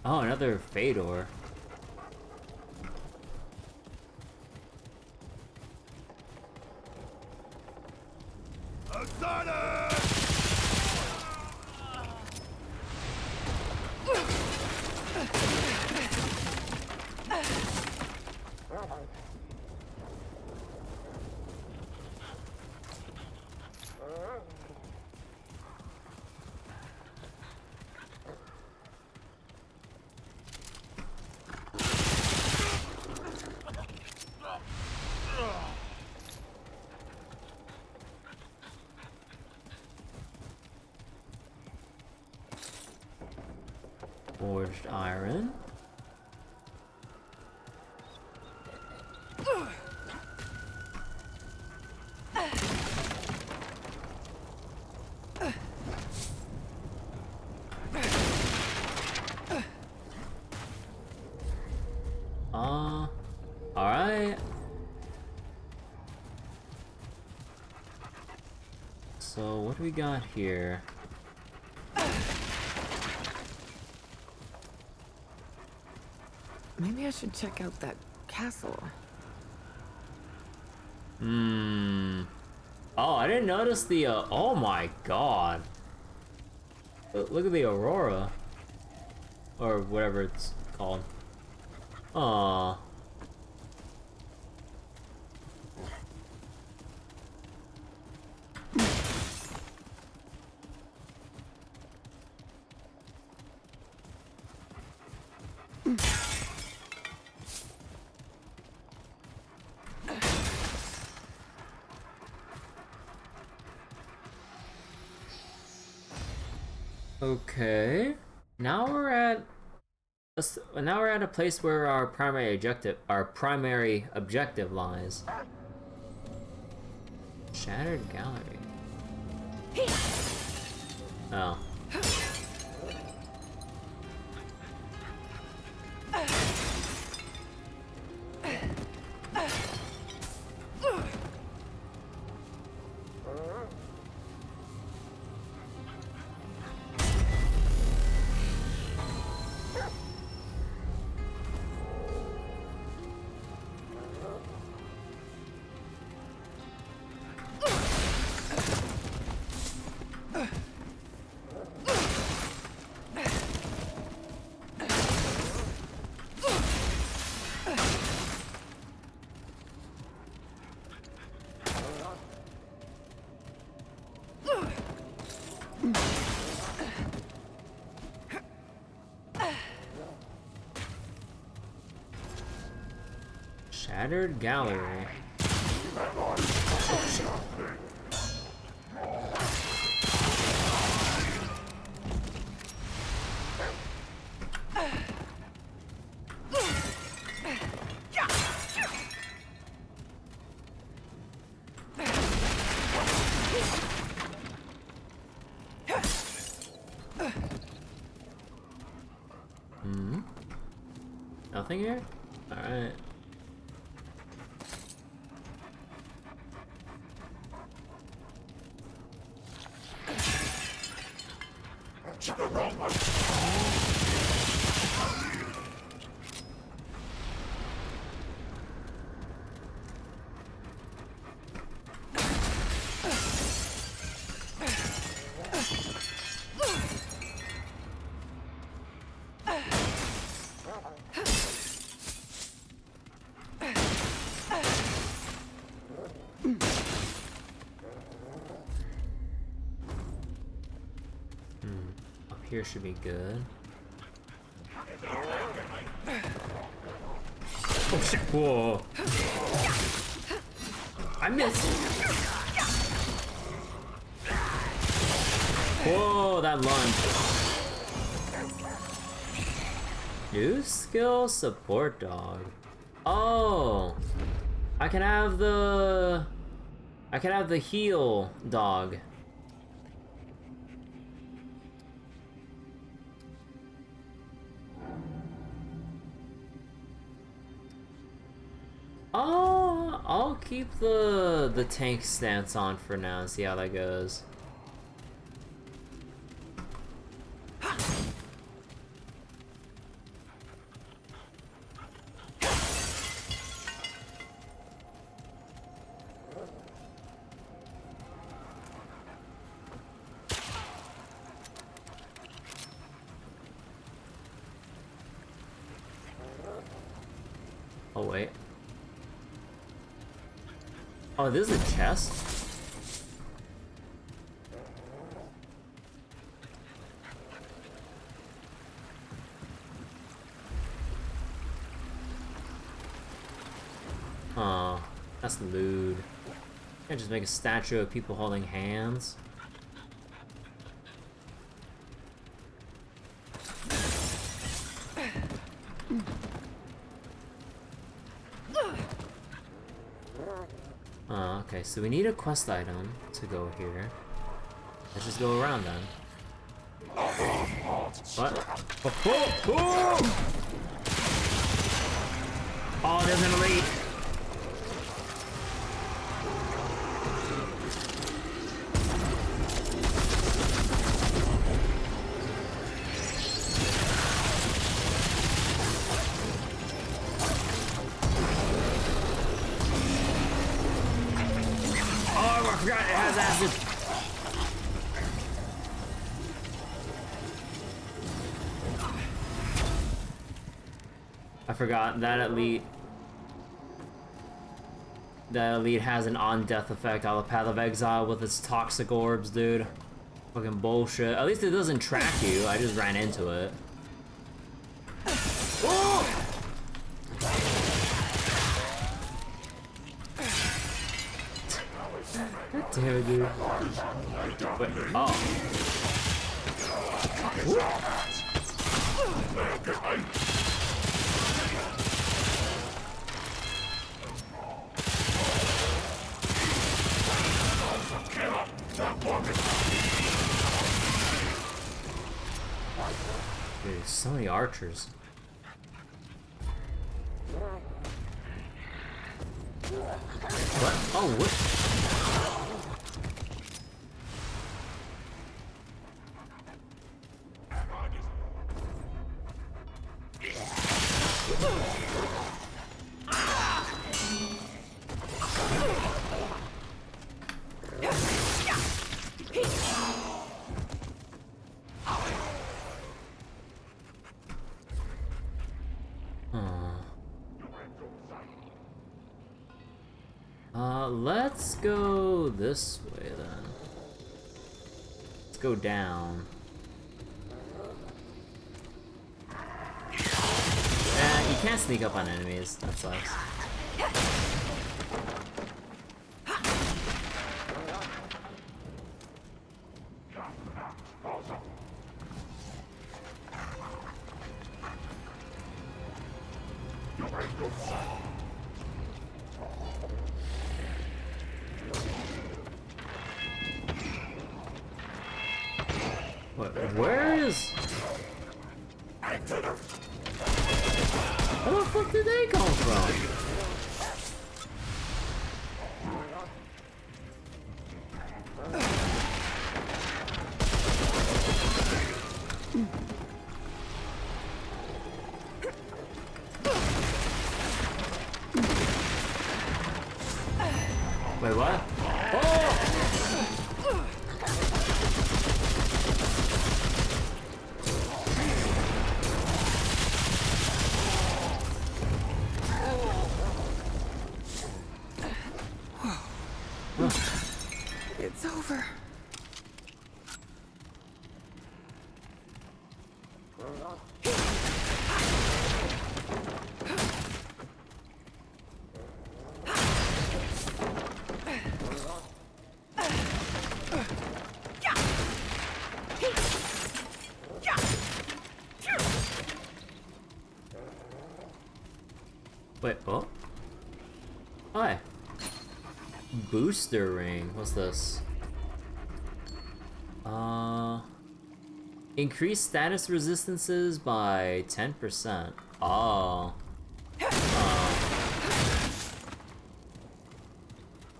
Oh, another Fedor. Forged iron. Alright. So what do we got here? Maybe I should check out that castle. Oh, I didn't notice the, oh my god. Look at the aurora. Or whatever it's called. Aww. Okay. Now we're at a place where our primary objective lies. Shattered gallery. Oh. Shattered gallery. Nothing here? Alright. Up here should be good. Oh shit! Whoa! I missed! Whoa, that lunge. New skill, support dog. Oh! I can have the heal dog. Oh, I'll keep the tank stance on for now and see how that goes. Oh, wait. Oh, this is a chest? Oh, that's lewd. Can't just make a statue of people holding hands. Oh, okay, so we need a quest item to go here. Let's just go around then. What? Oh, there's an elite! Oh, I forgot it has acid! I forgot that elite. That elite has an on-death effect on the Path of Exile with its toxic orbs, dude. Fucking bullshit. At least it doesn't track you. I just ran into it. Oh! God damn it, dude. Wait, oh. Dude, so many archers. What? Oh, what? Let's go this way then. Let's go down. Yeah, you can't sneak up on enemies. That sucks. What? Where is? Where the fuck did they come from? Wait, what? Oh! It's over. Wait, oh? Hi. Booster ring. What's this? Increase status resistances by 10%. Oh.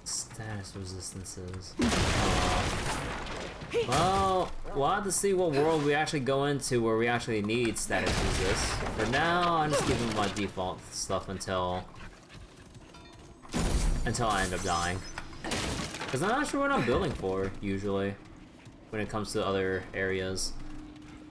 Status resistances. Well, we'll have to see what world we actually go into where we actually need status resist. For now, I'm just giving my default stuff until I end up dying. Because I'm not sure what I'm building for, usually, when it comes to other areas.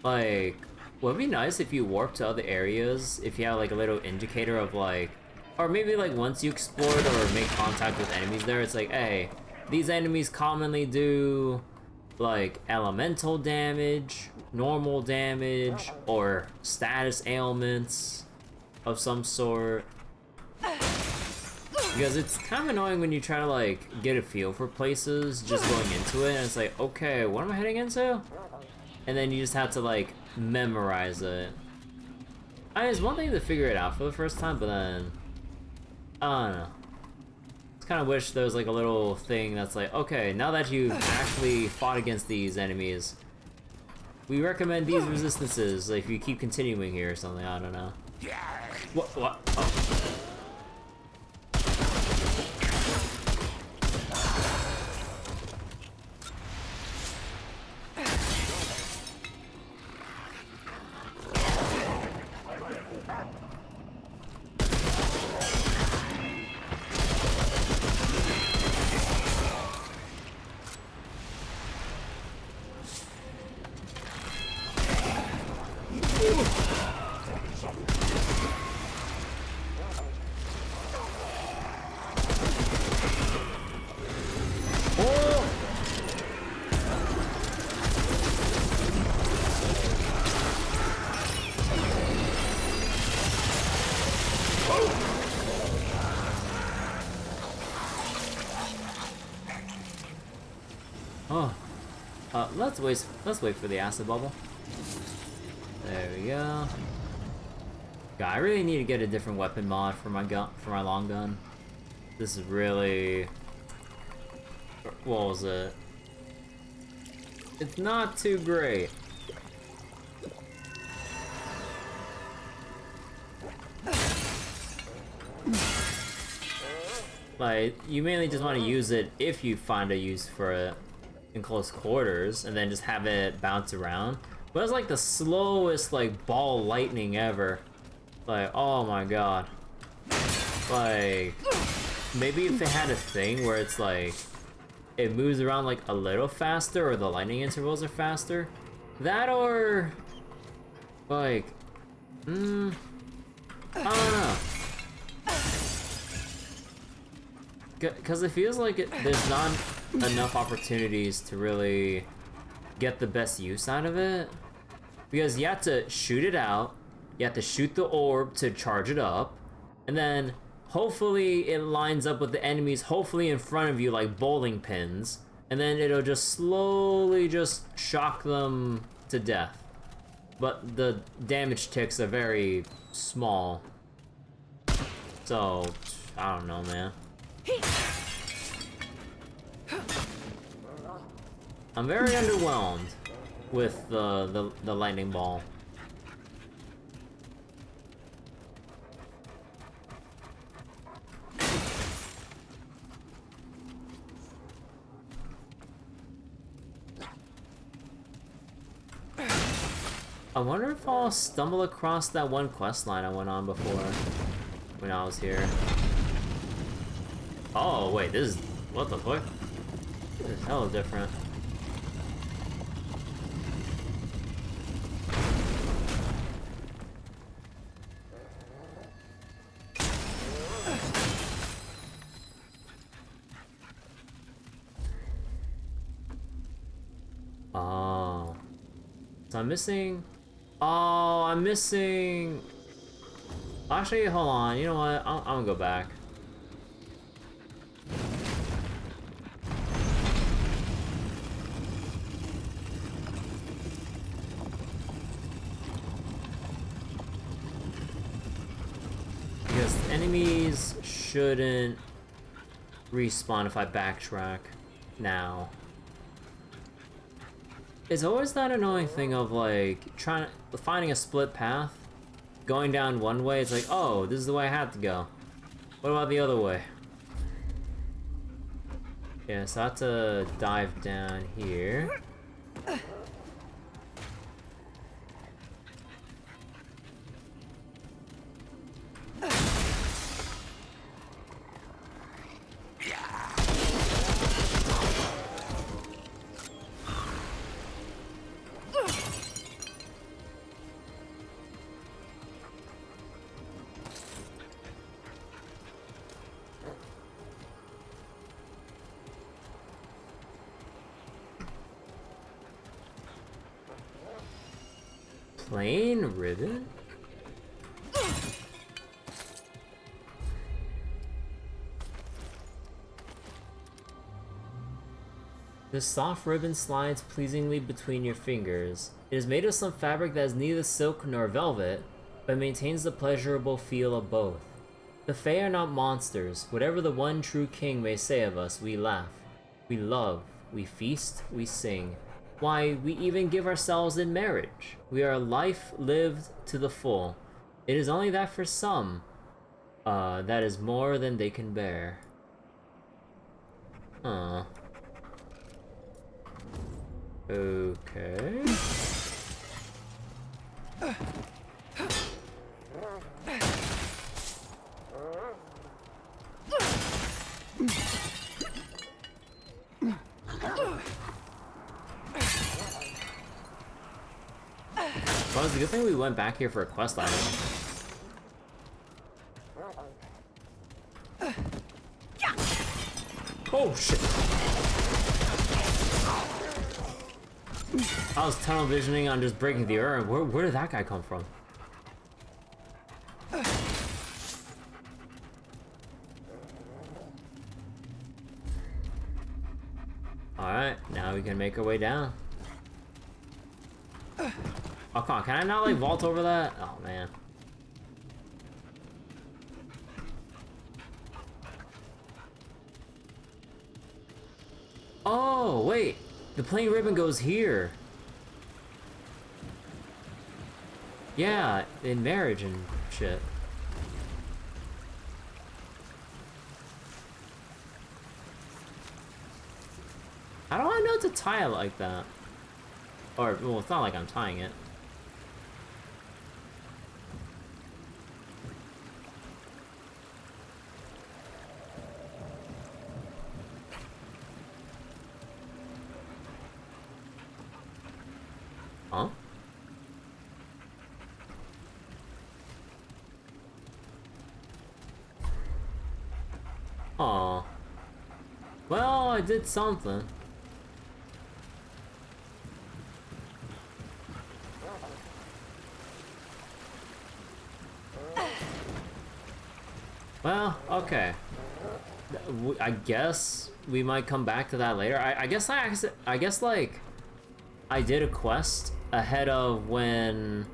Like, would it be nice if you warp to other areas, if you have like a little indicator of like Or maybe like once you explored or make contact with enemies there, it's like, hey, these enemies commonly do like elemental damage, normal damage, or status ailments of some sort. Because it's kind of annoying when you try to like get a feel for places just going into it, and it's like, okay, what am I heading into? And then you just have to like memorize it. I mean, it's one thing to figure it out for the first time, but then I don't know. I kind of wish there was like a little thing that's like, okay, now that you've actually fought against these enemies, we recommend these resistances if you keep continuing here or something. I don't know. What? Oh. Let's wait for the acid bubble. There we go. God, I really need to get a different weapon mod for my gun, for my long gun. This is really, what was it? It's not too great. Like, you mainly just want to use it if you find a use for it in close quarters, and then just have it bounce around. But it's like the slowest like ball lightning ever. Like, oh my god. Like, maybe if it had a thing where it's like it moves around like a little faster, or the lightning intervals are faster. That, or like, I don't know. Because it feels like there's not enough opportunities to really get the best use out of it. Because you have to shoot it out, you have to shoot the orb to charge it up, and then hopefully it lines up with the enemies hopefully in front of you like bowling pins, and then it'll just slowly just shock them to death. But the damage ticks are very small. So, I don't know, man. I'm very underwhelmed with the lightning ball. I wonder if I'll stumble across that one quest line I went on before when I was here. Oh wait, this is, what the fuck? This is hella different. Oh. So I'm missing... Oh, I'm missing... Actually, hold on. You know what? I'm gonna go back. Because enemies shouldn't respawn if I backtrack now. It's always that annoying thing of like finding a split path, going down one way. It's like, oh, this is the way I had to go. What about the other way? Yeah, so I have to dive down here. Plain ribbon? The soft ribbon slides pleasingly between your fingers. It is made of some fabric that is neither silk nor velvet, but maintains the pleasurable feel of both. The Fae are not monsters. Whatever the one true king may say of us, we laugh, we love, we feast, we sing. Why, we even give ourselves in marriage. We are life lived to the full. It is only that for some, that is more than they can bear. Okay. Well, it's a good thing we went back here for a quest ladder. Oh shit! I was tunnel visioning on just breaking the urn. Where did that guy come from? Alright, now we can make our way down. Oh, come on, can I not, like, vault over that? Oh, man. Oh, wait. The plain ribbon goes here. Yeah, in marriage and shit. How do I know to tie it like that? Or, well, it's not like I'm tying it. Huh? Aw. Well, I did something. Well, okay. I guess we might come back to that later. I guess like I did a quest ahead of when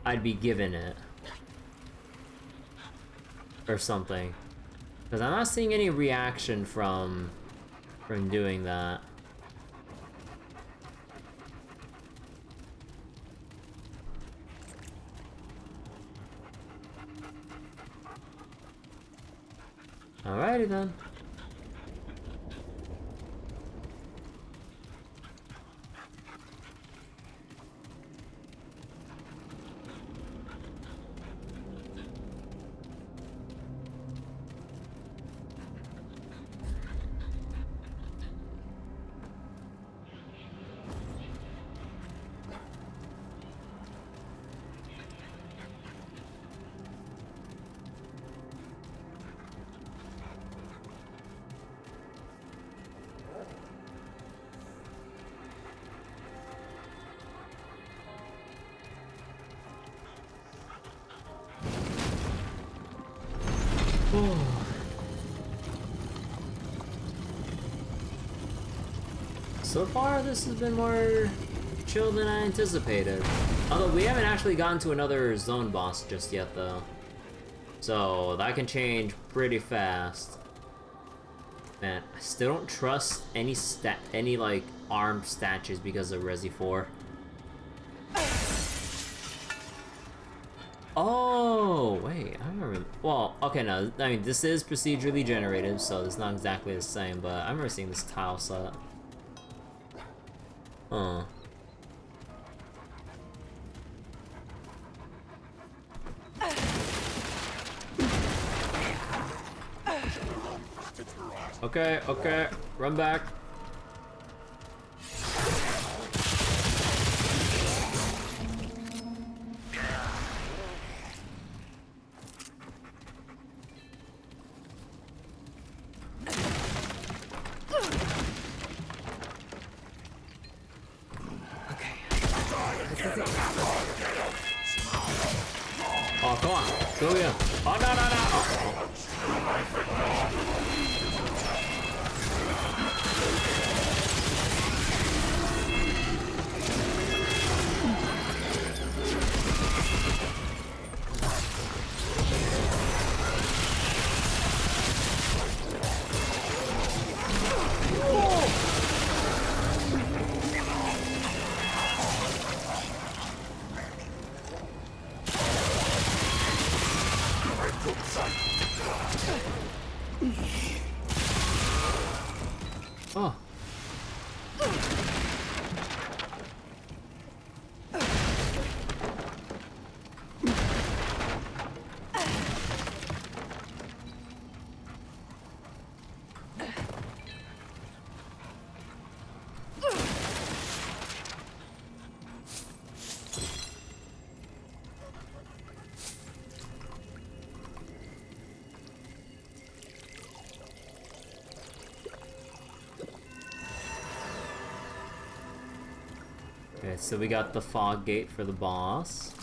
I'd be given it or something, because I'm not seeing any reaction from doing that. Alrighty then. So far, this has been more chill than I anticipated. Although we haven't actually gotten to another zone boss just yet, though. So that can change pretty fast. Man, I still don't trust any like armed statues because of Resi 4. Oh, wait, I remember. Well, okay, no, I mean, this is procedurally generated, so it's not exactly the same, but I remember seeing this tile set. Huh. Okay, okay, run back. This is it. Oh, come on. Go again. Oh, no, no, no. Oh. Okay, so we got the fog gate for the boss.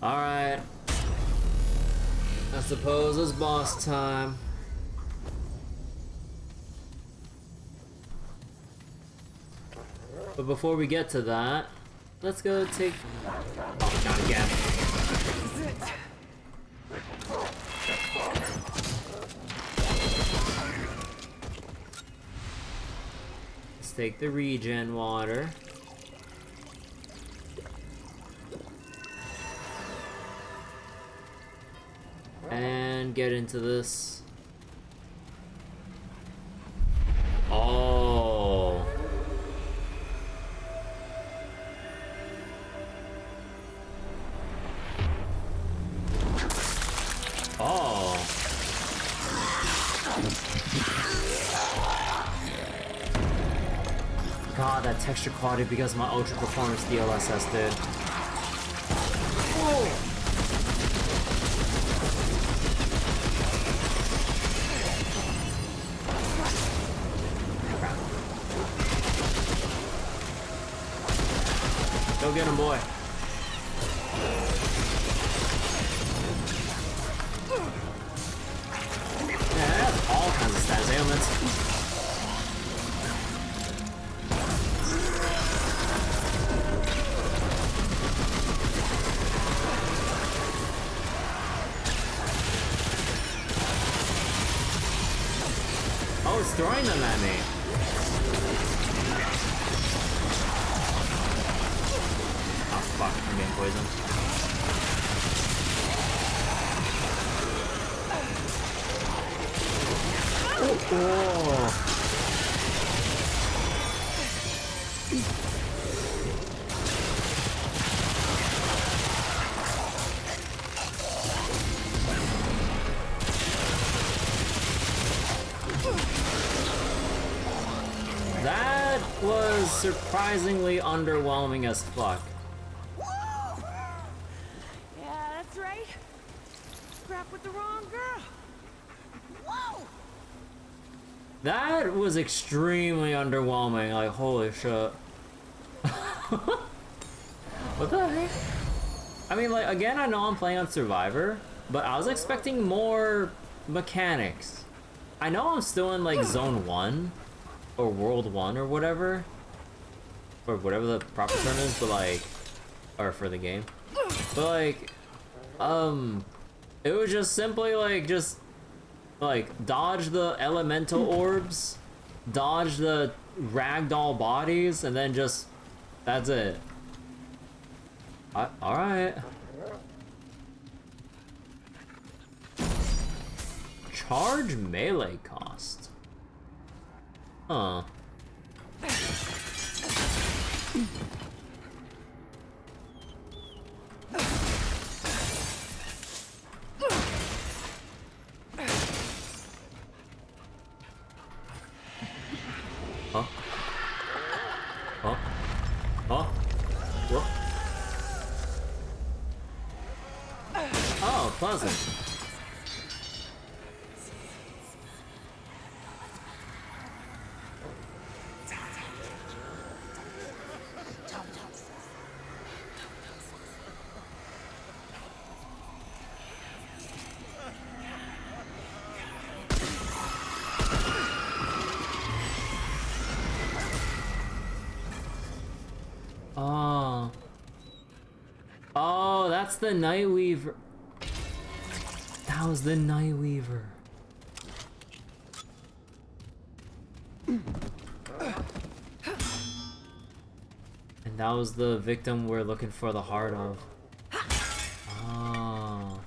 Alright. I suppose it's boss time. But before we get to that, let's go take... Oh, not again. Let's take the regen water. And get into this. Oh. Oh. God, that texture quality because my ultra performance DLSS did. Oh. Go get him, boy. Yeah, it has all kinds of status ailments. Oh, it's throwing them at me. Fuck, I'm getting poisoned. Oh. That was surprisingly underwhelming as fuck. With the wrong girl. Whoa! That was extremely underwhelming. Like, holy shit. What the heck? I mean, like, again, I know I'm playing on Survivor, but I was expecting more mechanics. I know I'm still in, like, Zone 1, or World 1, or whatever. Or whatever the proper term is, but, like, or for the game. But, like, it was just simply like, dodge the elemental orbs, dodge the ragdoll bodies, and then just, that's it. Alright. Charge melee cost. Huh. Huh? Huh? Huh? What? Oh, pleasant. that's the Nightweaver. That was the Nightweaver. And that was the victim we're looking for the heart of. Oh.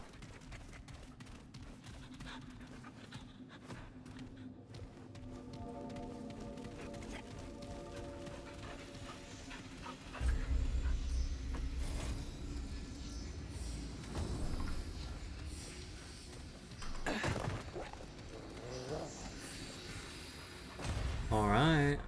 All right.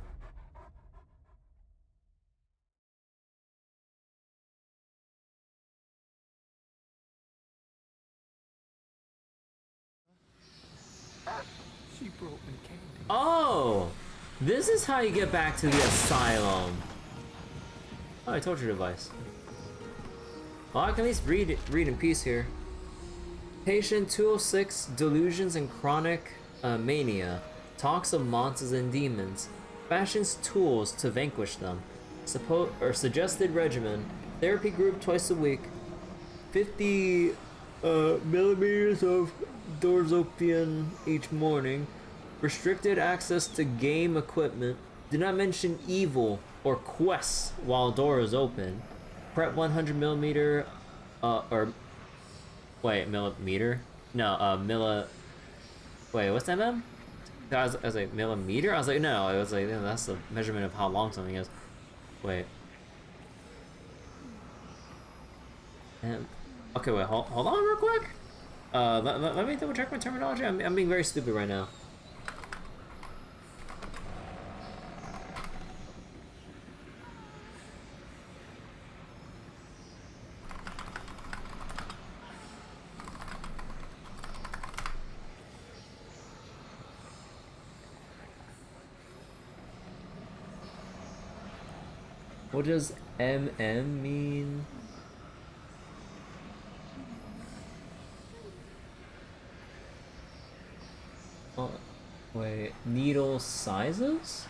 She brought me candy. Oh, this is how you get back to the asylum. Oh, I told your device. Well, I can at least read in peace here. Patient 206, delusions and chronic mania. Talks of monsters and demons. Fashions tools to vanquish them. Suggested regimen. Therapy group twice a week. 50 millimeters of Dorzopian each morning. Restricted access to game equipment. Do not mention evil or quests while door is open. Prep 100 millimeter millimeter? No, wait, what's MM? I was like, millimeter? I was like, no, it was like, that's the measurement of how long something is. Wait. Okay, wait, hold on real quick. Let me double check my terminology. I'm being very stupid right now. What does MM mean? Oh, wait, needle sizes?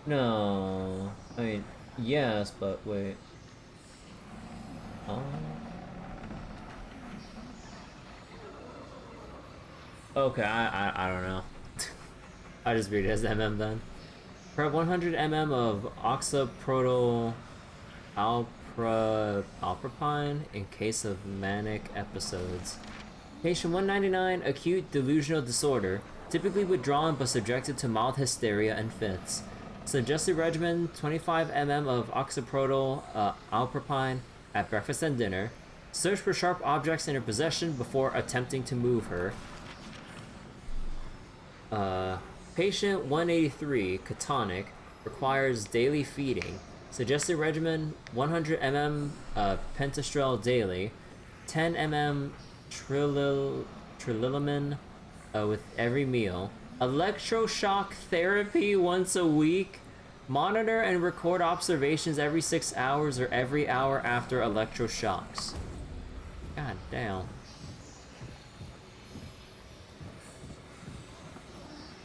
No, I mean, yes, but wait. Oh. Okay, I don't know. I just read it as MM then. Prep 100 mm of oxaprotyl alpropine in case of manic episodes. Patient 199, acute delusional disorder, typically withdrawn but subjected to mild hysteria and fits. Suggested regimen, 25 mm of oxaprotyl alpropine at breakfast and dinner. Search for sharp objects in her possession before attempting to move her. Patient 183, catonic, requires daily feeding. Suggested regimen, 100 mm pentastrel daily, 10 mm trilylamine with every meal. Electroshock therapy once a week. Monitor and record observations every 6 hours or every hour after electroshocks. God damn.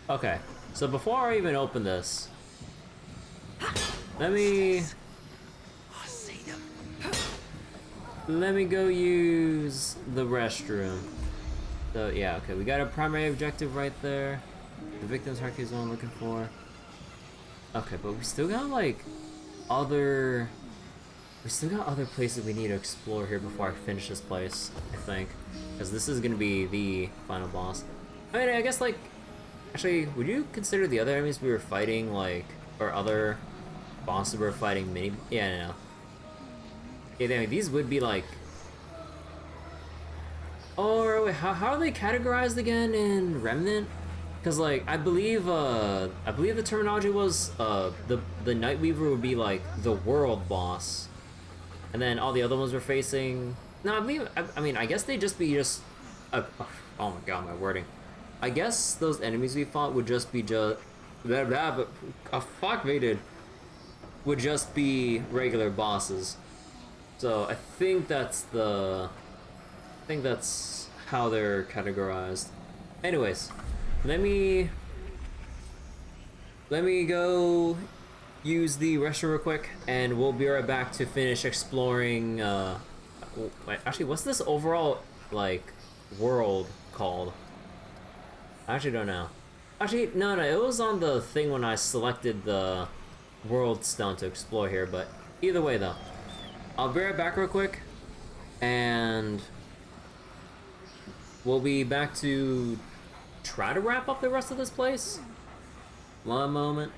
Okay, so before I even open this, let me go use the restroom. So yeah, okay, we got a primary objective right there. The victim's hierarchy is what I'm looking for. Okay, but we still got like other places we need to explore here before I finish this place, I think. Because this is gonna be the final boss. I mean, I guess like, actually, would you consider the other enemies we were fighting, like, or other bosses we were fighting mini? Yeah, no. Yeah, these would be like. Oh wait, how are they categorized again in Remnant? Because like I believe the terminology was the Nightweaver would be like the world boss, and then all the other ones we're facing. No, I mean I guess they'd just be oh my god, my wording. I guess those enemies we fought would just be fuck me, dude. Would just be regular bosses. So I think that's how they're categorized. Anyways, let me go use the restroom real quick, and we'll be right back to finish exploring. Wait, actually, what's this overall like world called? I actually don't know. Actually, no, it was on the thing when I selected the world stone to explore here. But either way, though, I'll be right back real quick, and we'll be back to try to wrap up the rest of this place. One moment.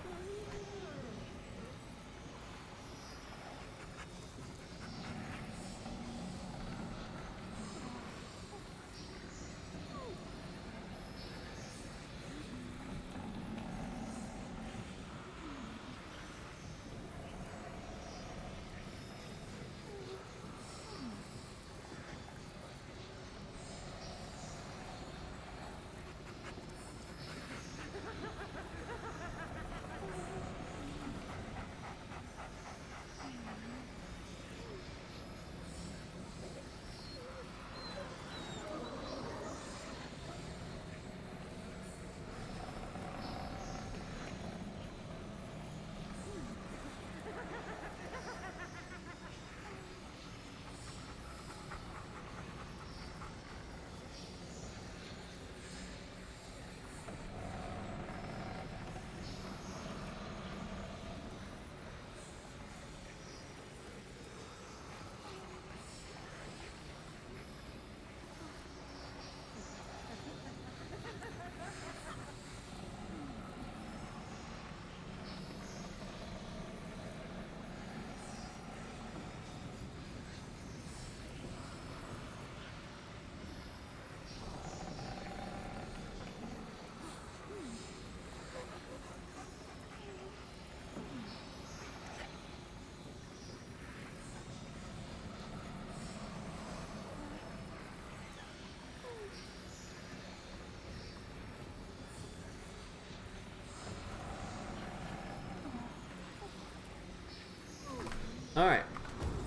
Alright,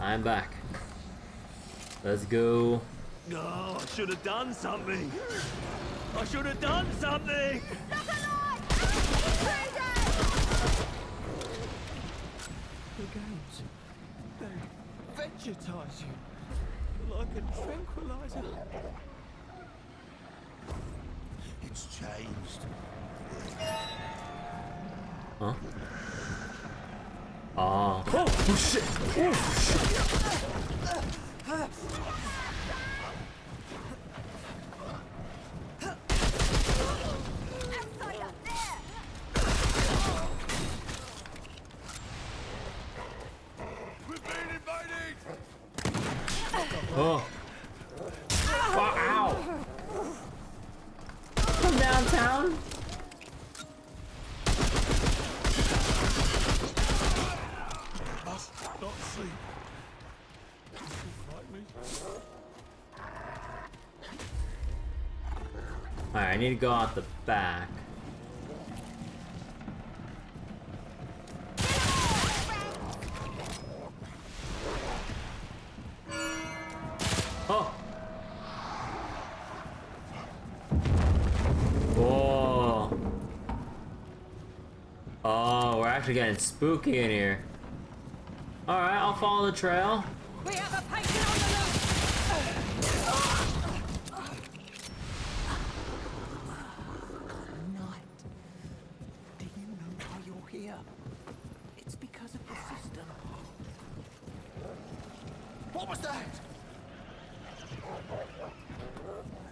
I'm back. Let's go. No, I should have done something. I should have done something. The games, they vegetise you like a tranquilizer. It's changed. Huh? Oh. Oh shit! Oh shit! Oh. Wow, ow! From downtown? Must not sleep. Alright, I need to go out the back. Oh! Whoa! Oh, we're actually getting spooky in here. Alright, I'll follow the trail. We have a patient on the loose! Night. Do you know why you're here? It's because of the system. What was that?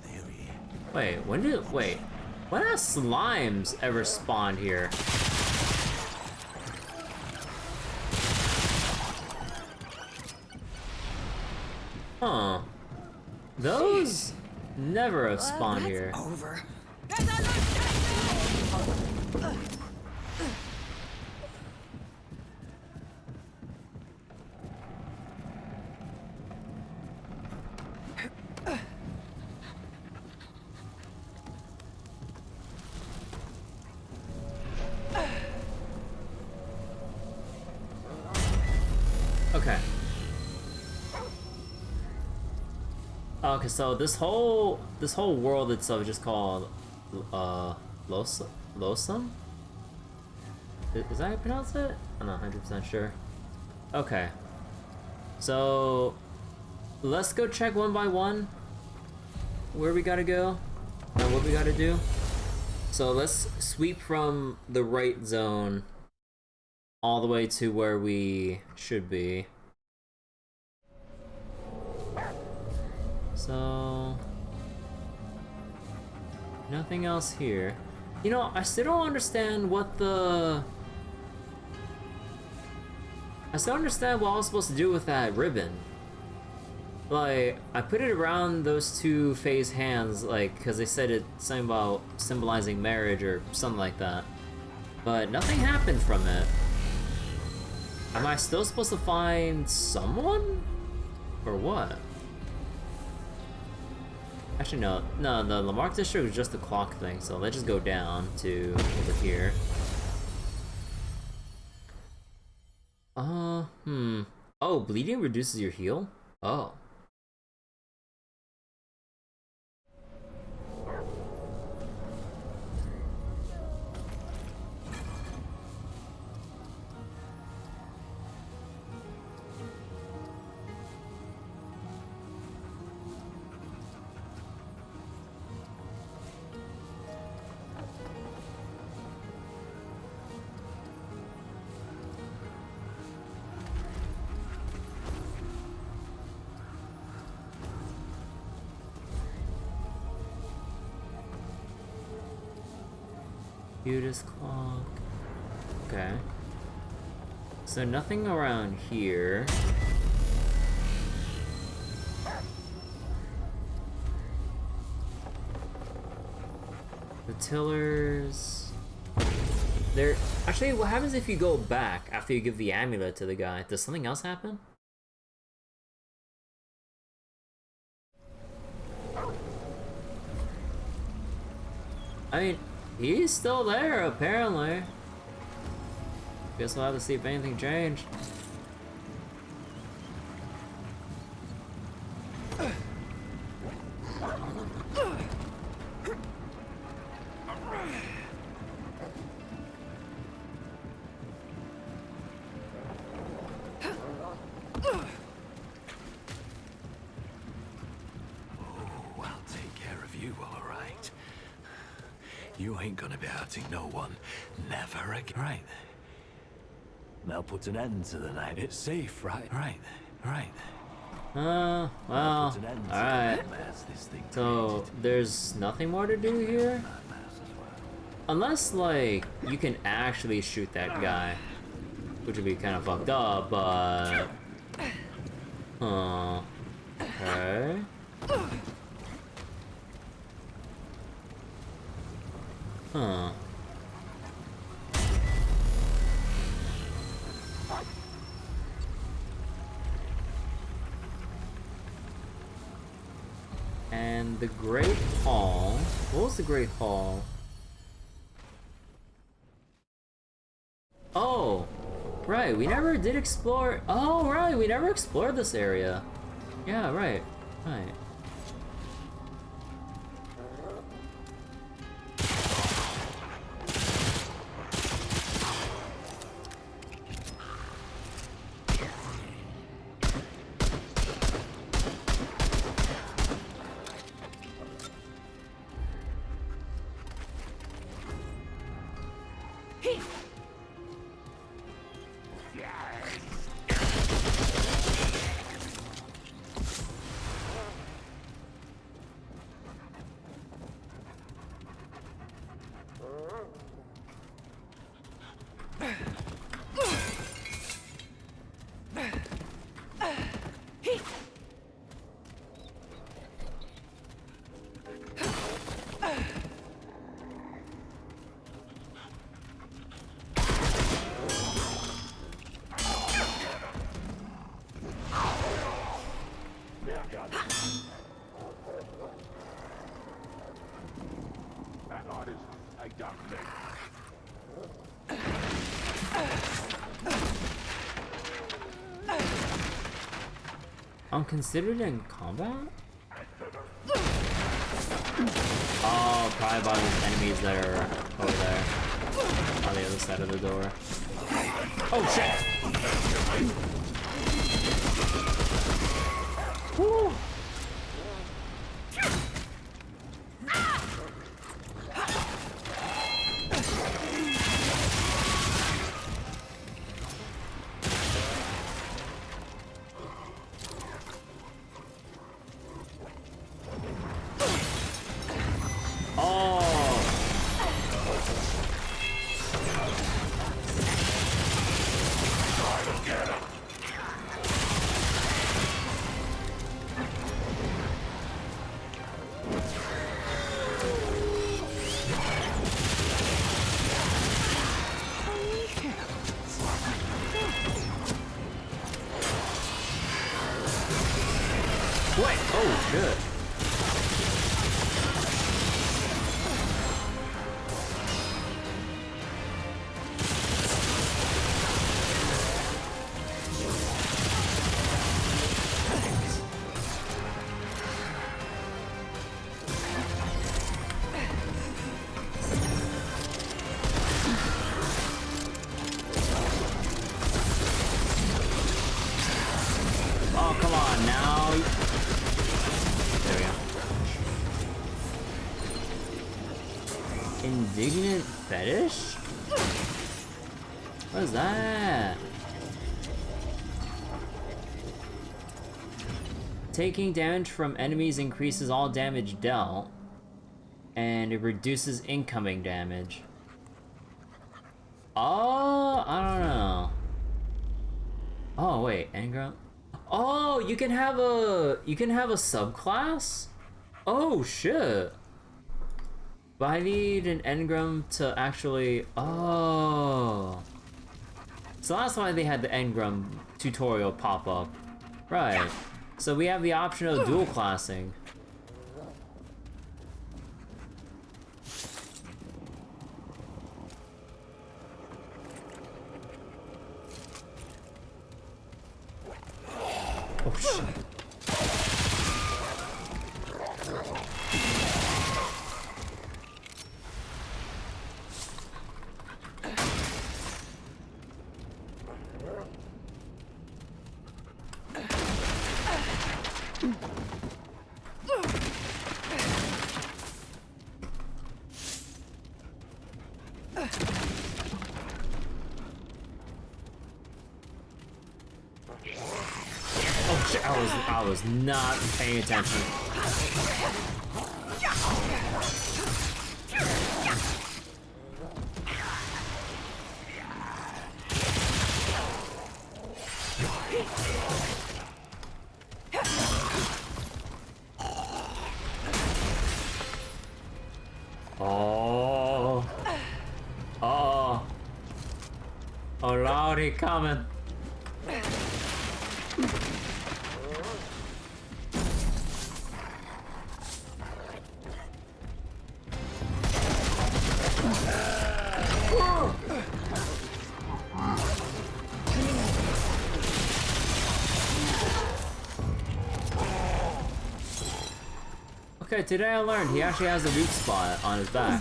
There he is. Wait, when have slimes ever spawned here? Huh. Those never have spawned here. Over. Okay. Okay, so this whole world itself is just called Losum? Is that how you pronounce it? I'm not 100% sure. Okay. So let's go check one by one where we gotta go and what we gotta do. So let's sweep from the right zone all the way to where we should be. So nothing else here. You know, I still don't understand what the... I still don't understand what I was supposed to do with that ribbon. Like, I put it around those two Faye's hands, like, because they said it's something about symbolizing marriage or something like that. But nothing happened from it. Am I still supposed to find someone? Or what? Actually, no, the Lamarck district was just the clock thing, so let's just go down to over here. Oh, bleeding reduces your heal? Oh. Cutest clock. Okay. So nothing around here. The tillers. There. Actually, what happens if you go back after you give the amulet to the guy? Does something else happen? I mean, he's still there, apparently. Guess we'll have to see if anything changed. You ain't gonna be hurting no one. Never again. Right. They'll put an end to the night. It's safe, right? Right. Well, alright. So, there's nothing more to do here? Unless, like, you can actually shoot that guy. Which would be kind of fucked up, but... Okay. Huh. And the Great Hall. What was the Great Hall? Oh, right. We never did explore. Oh, right. We never explored this area. Yeah, right. Right. I'm considered in combat? Oh, probably by those enemies that are over there on the other side of the door. Oh shit! Woo. Wait! Oh shit! Oh, come on now. There we go. Indignant fetish? What is that? Taking damage from enemies increases all damage dealt, and it reduces incoming damage. Oh, I don't know. Oh wait, engram. Oh, you can have a subclass? Oh shit. But I need an engram to actually. Oh. So that's why they had the engram tutorial pop up. Right. So we have the option of dual classing. Oh shit. Oh shit, I was not paying attention. Oh. Oh. Oh Lord, he coming. Okay, today I learned he actually has a weak spot on his back.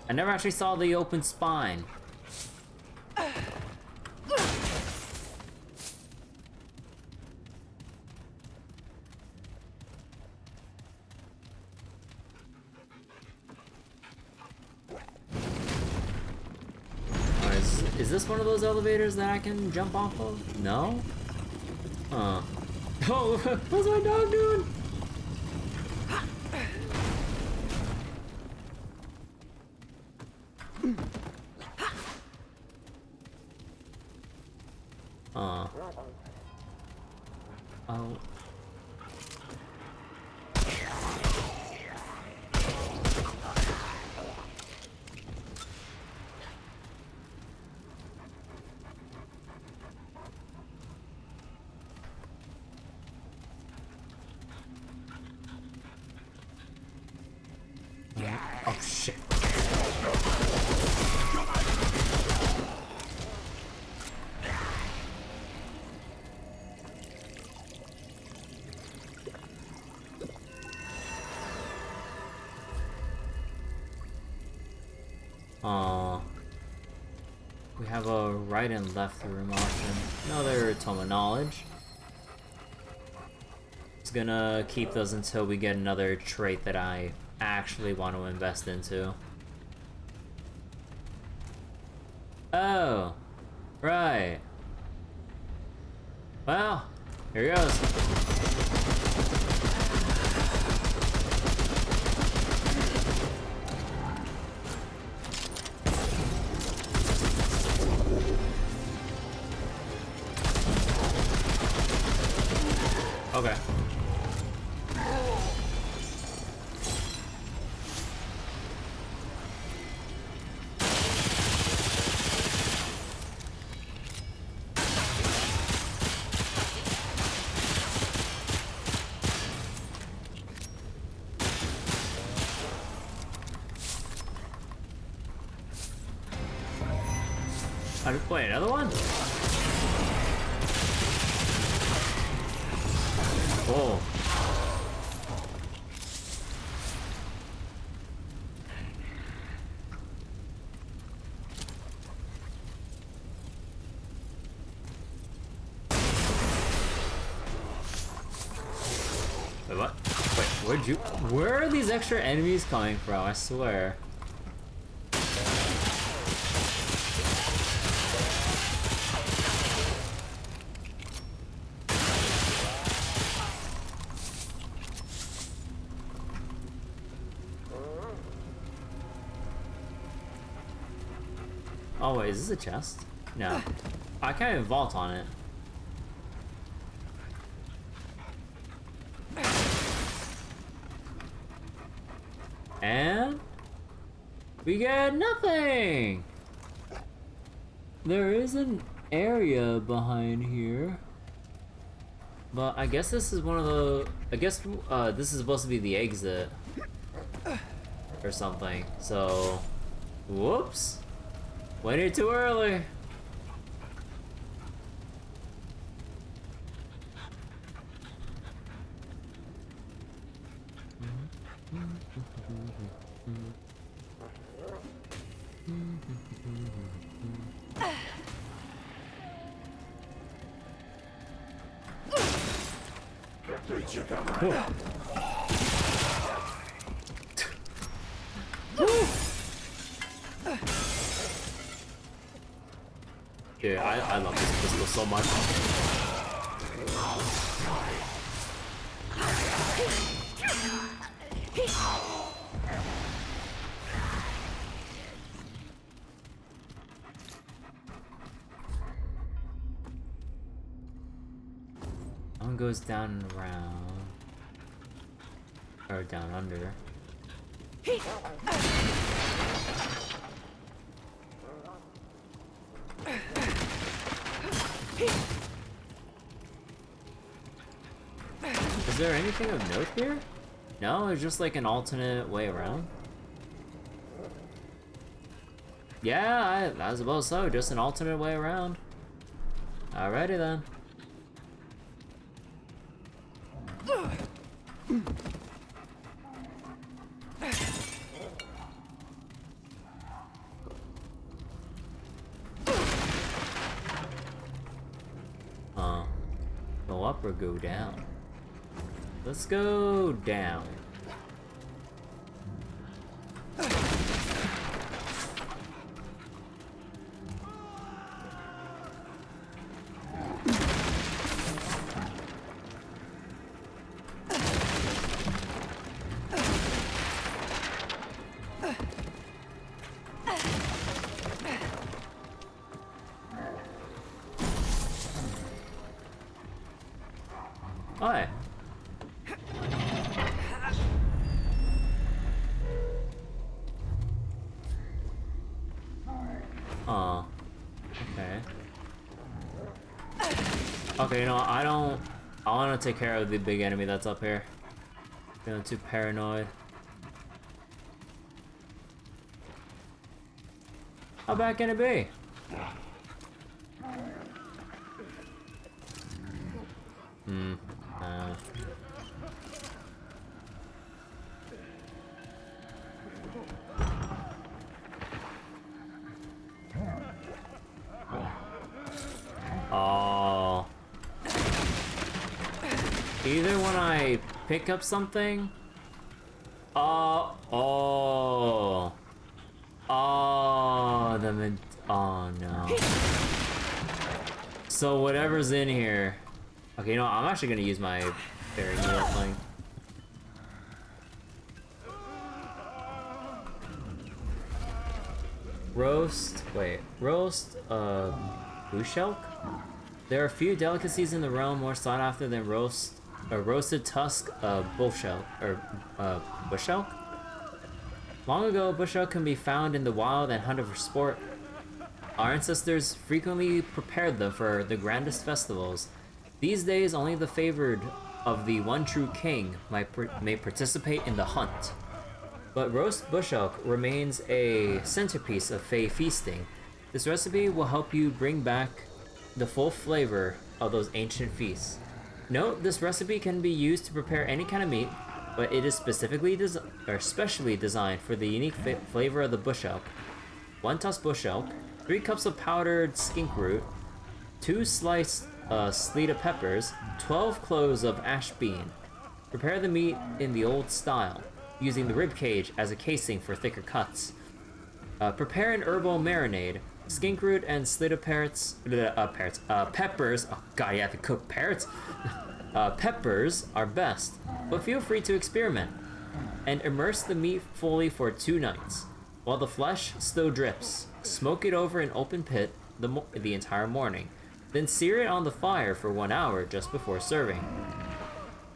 I never actually saw the open spine. Alright, is this one of those elevators that I can jump off of? No? Huh. Oh, what's my dog doing? Oh. Oh shit. Aww. we have a right and left room option. Another Tome of Knowledge. It's gonna keep those until we get another trait that I actually want to invest into. Oh, right. Well, here goes. Okay. Wait, another one? Oh. Wait, what? Wait, where are these extra enemies coming from? I swear. Oh wait, is this a chest? No. I can't even vault on it. And we get nothing! There is an area behind here. But I guess this is one of the... I guess this is supposed to be the exit. Or something. So... Whoops! Went here too early. Dude, I love this pistol so much. One goes down and around. Or down under. Is there anything of note here? No, it's just like an alternate way around. Yeah, I suppose so. Just an alternate way around. Alrighty then. Go up or go down? Let's go down. Hi. Oh. Okay. Okay, you know, I want to take care of the big enemy that's up here. Feeling too paranoid. How bad can it be? either when I pick up something. Oh. Oh, oh no. So whatever's in here. Okay, you know, I'm actually gonna use my fairy needle thing. Roast bush elk? There are few delicacies in the realm more sought after than roasted tusk bush elk, bush elk? Long ago, bush elk can be found in the wild and hunted for sport. Our ancestors frequently prepared them for the grandest festivals. These days, only the favored of the one true king may participate in the hunt. But roast bush elk remains a centerpiece of Fey feasting. This recipe will help you bring back the full flavor of those ancient feasts. Note, this recipe can be used to prepare any kind of meat, but it is specifically specially designed for the unique flavor of the bush elk. 1 tusk bush elk, 3 cups of powdered skink root, 2 sliced sleeta peppers, 12 cloves of ash bean. Prepare the meat in the old style, using the rib cage as a casing for thicker cuts. Prepare an herbal marinade. Skink root and sleeta peppers. Oh god, you have to cook parrots. Peppers are best, but feel free to experiment. And immerse the meat fully for 2 nights. While the flesh still drips, smoke it over an open pit the entire morning. Then sear it on the fire for 1 hour just before serving.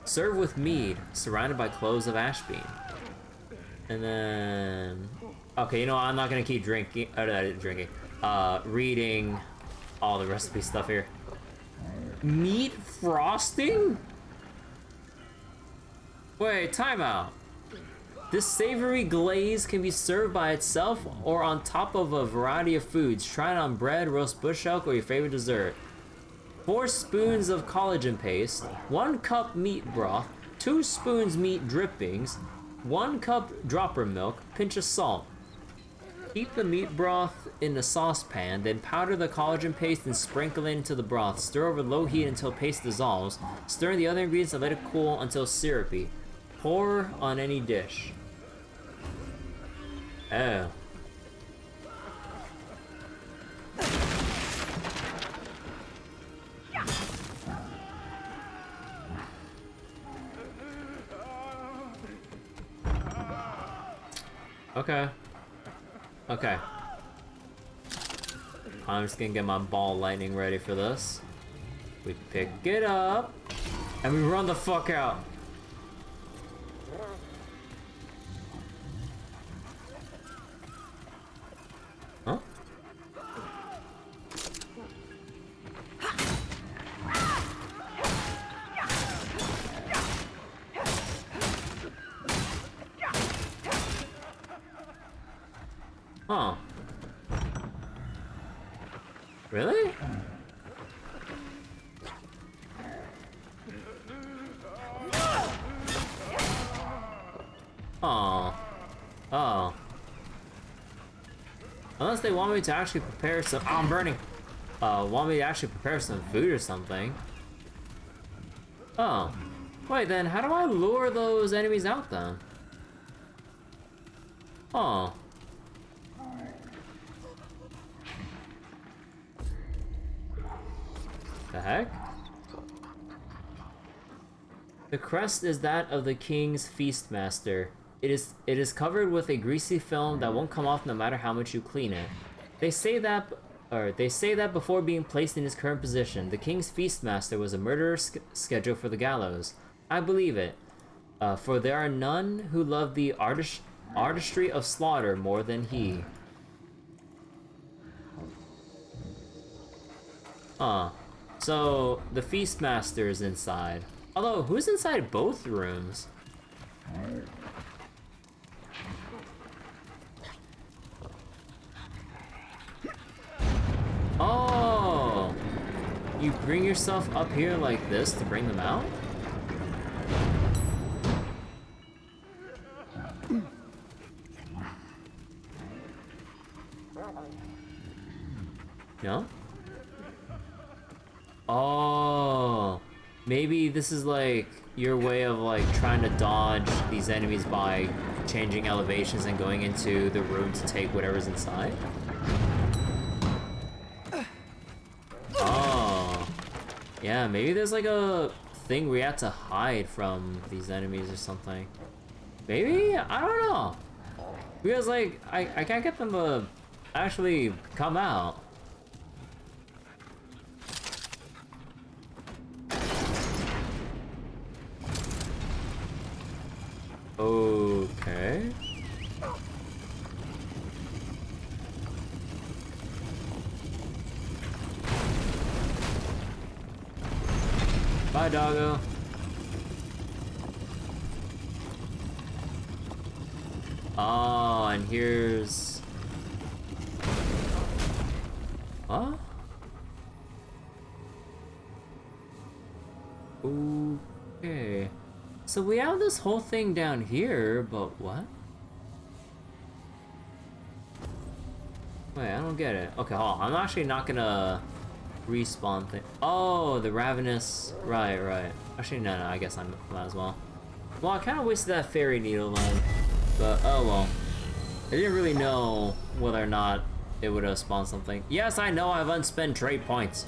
Serve with mead, surrounded by cloves of ash bean. And then... Okay, you know what? I'm not gonna keep reading all the recipe stuff here. Meat frosting? Wait, timeout. This savory glaze can be served by itself or on top of a variety of foods. Try it on bread, roast bush elk, or your favorite dessert. 4 spoons of collagen paste, 1 cup meat broth, 2 spoons meat drippings, 1 cup dropper milk, pinch of salt. Heat the meat broth in a saucepan, then powder the collagen paste and sprinkle it into the broth. Stir over low heat until paste dissolves. Stir in the other ingredients and let it cool until syrupy. Pour on any dish. Oh. Okay. Okay. I'm just gonna get my ball lightning ready for this. We pick it up, and we run the fuck out. Huh? Huh. Really? Oh. Oh. Unless they want me to actually prepare some— oh, I'm burning! Want me to actually prepare some food or something. Oh. Wait, then how do I lure those enemies out then? Oh. The heck? The crest is that of the king's feast master. It is covered with a greasy film that won't come off no matter how much you clean it. They say that before being placed in his current position, the king's feast master was a murderer scheduled for the gallows. I believe it, for there are none who love the artistry of slaughter more than he. So the feast master is inside. Although, who's inside both rooms? Oh! You bring yourself up here like this to bring them out? No? Oh, maybe this is like your way of like trying to dodge these enemies by changing elevations and going into the room to take whatever's inside? Oh. Yeah, maybe there's like a thing where you have to hide from these enemies or something. Maybe? I don't know. Because like, I can't get them to actually come out. Okay. Bye, doggo. Oh, and here's... Huh? Okay. So we have this whole thing down here, but what? Wait, I don't get it. Okay, hold on. I'm actually not gonna respawn thing. Oh, the ravenous. Right, right. Actually, no, I guess I might as well. Well, I kind of wasted that fairy needle then. But, oh well. I didn't really know whether or not it would have spawned something. Yes, I know I've unspent trade points.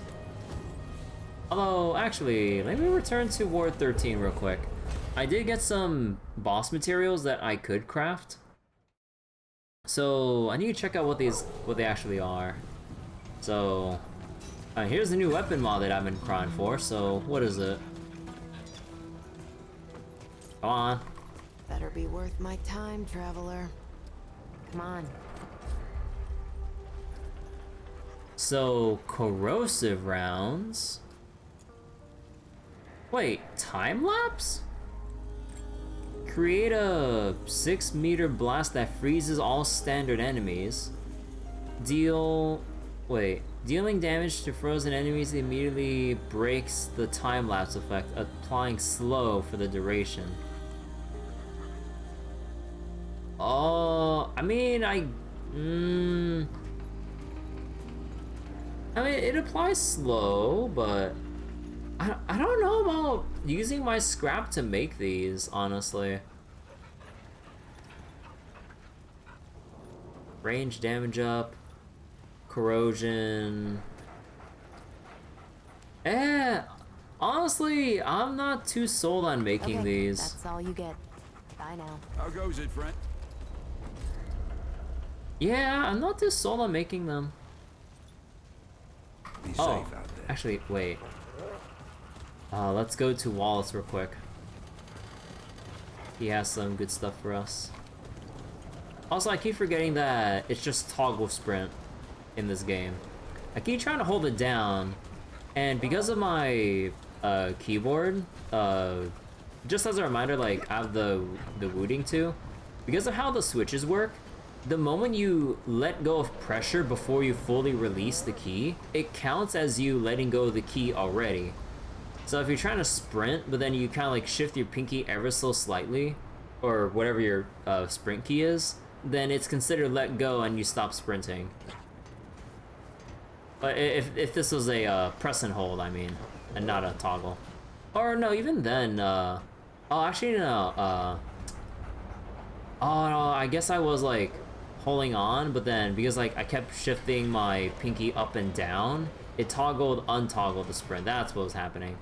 Although, actually, let me return to Ward 13 real quick. I did get some boss materials that I could craft. So, I need to check out what they actually are. So, here's the new weapon mod that I've been crying for, so what is it? Come on. Better be worth my time, traveler. Come on. So, corrosive rounds. Wait, time lapse? Create a 6-meter blast that freezes all standard enemies. Dealing damage to frozen enemies immediately breaks the time lapse effect, applying slow for the duration. Oh, I mean, it applies slow, but I don't know about using my scrap to make these, honestly. Range damage up, corrosion. Honestly, I'm not too sold on making these. That's all you get. Bye now. How goes it, friend? Yeah, I'm not too sold on making them. Be Oh, safe out there. actually, wait. Let's go to Wallace real quick. He has some good stuff for us. Also, I keep forgetting that it's just toggle sprint in this game. I keep trying to hold it down, and because of my keyboard, just as a reminder, like I have the wooting too. Because of how the switches work, the moment you let go of pressure before you fully release the key, it counts as you letting go of the key already. So if you're trying to sprint, but then you kind of like shift your pinky ever so slightly, or whatever your sprint key is, then it's considered let go and you stop sprinting. But if this was a press and hold, I mean, and not a toggle. Or no, even then, oh actually no, oh no, I guess I was like holding on, but then because like I kept shifting my pinky up and down, it toggled, untoggled the sprint. That's what was happening.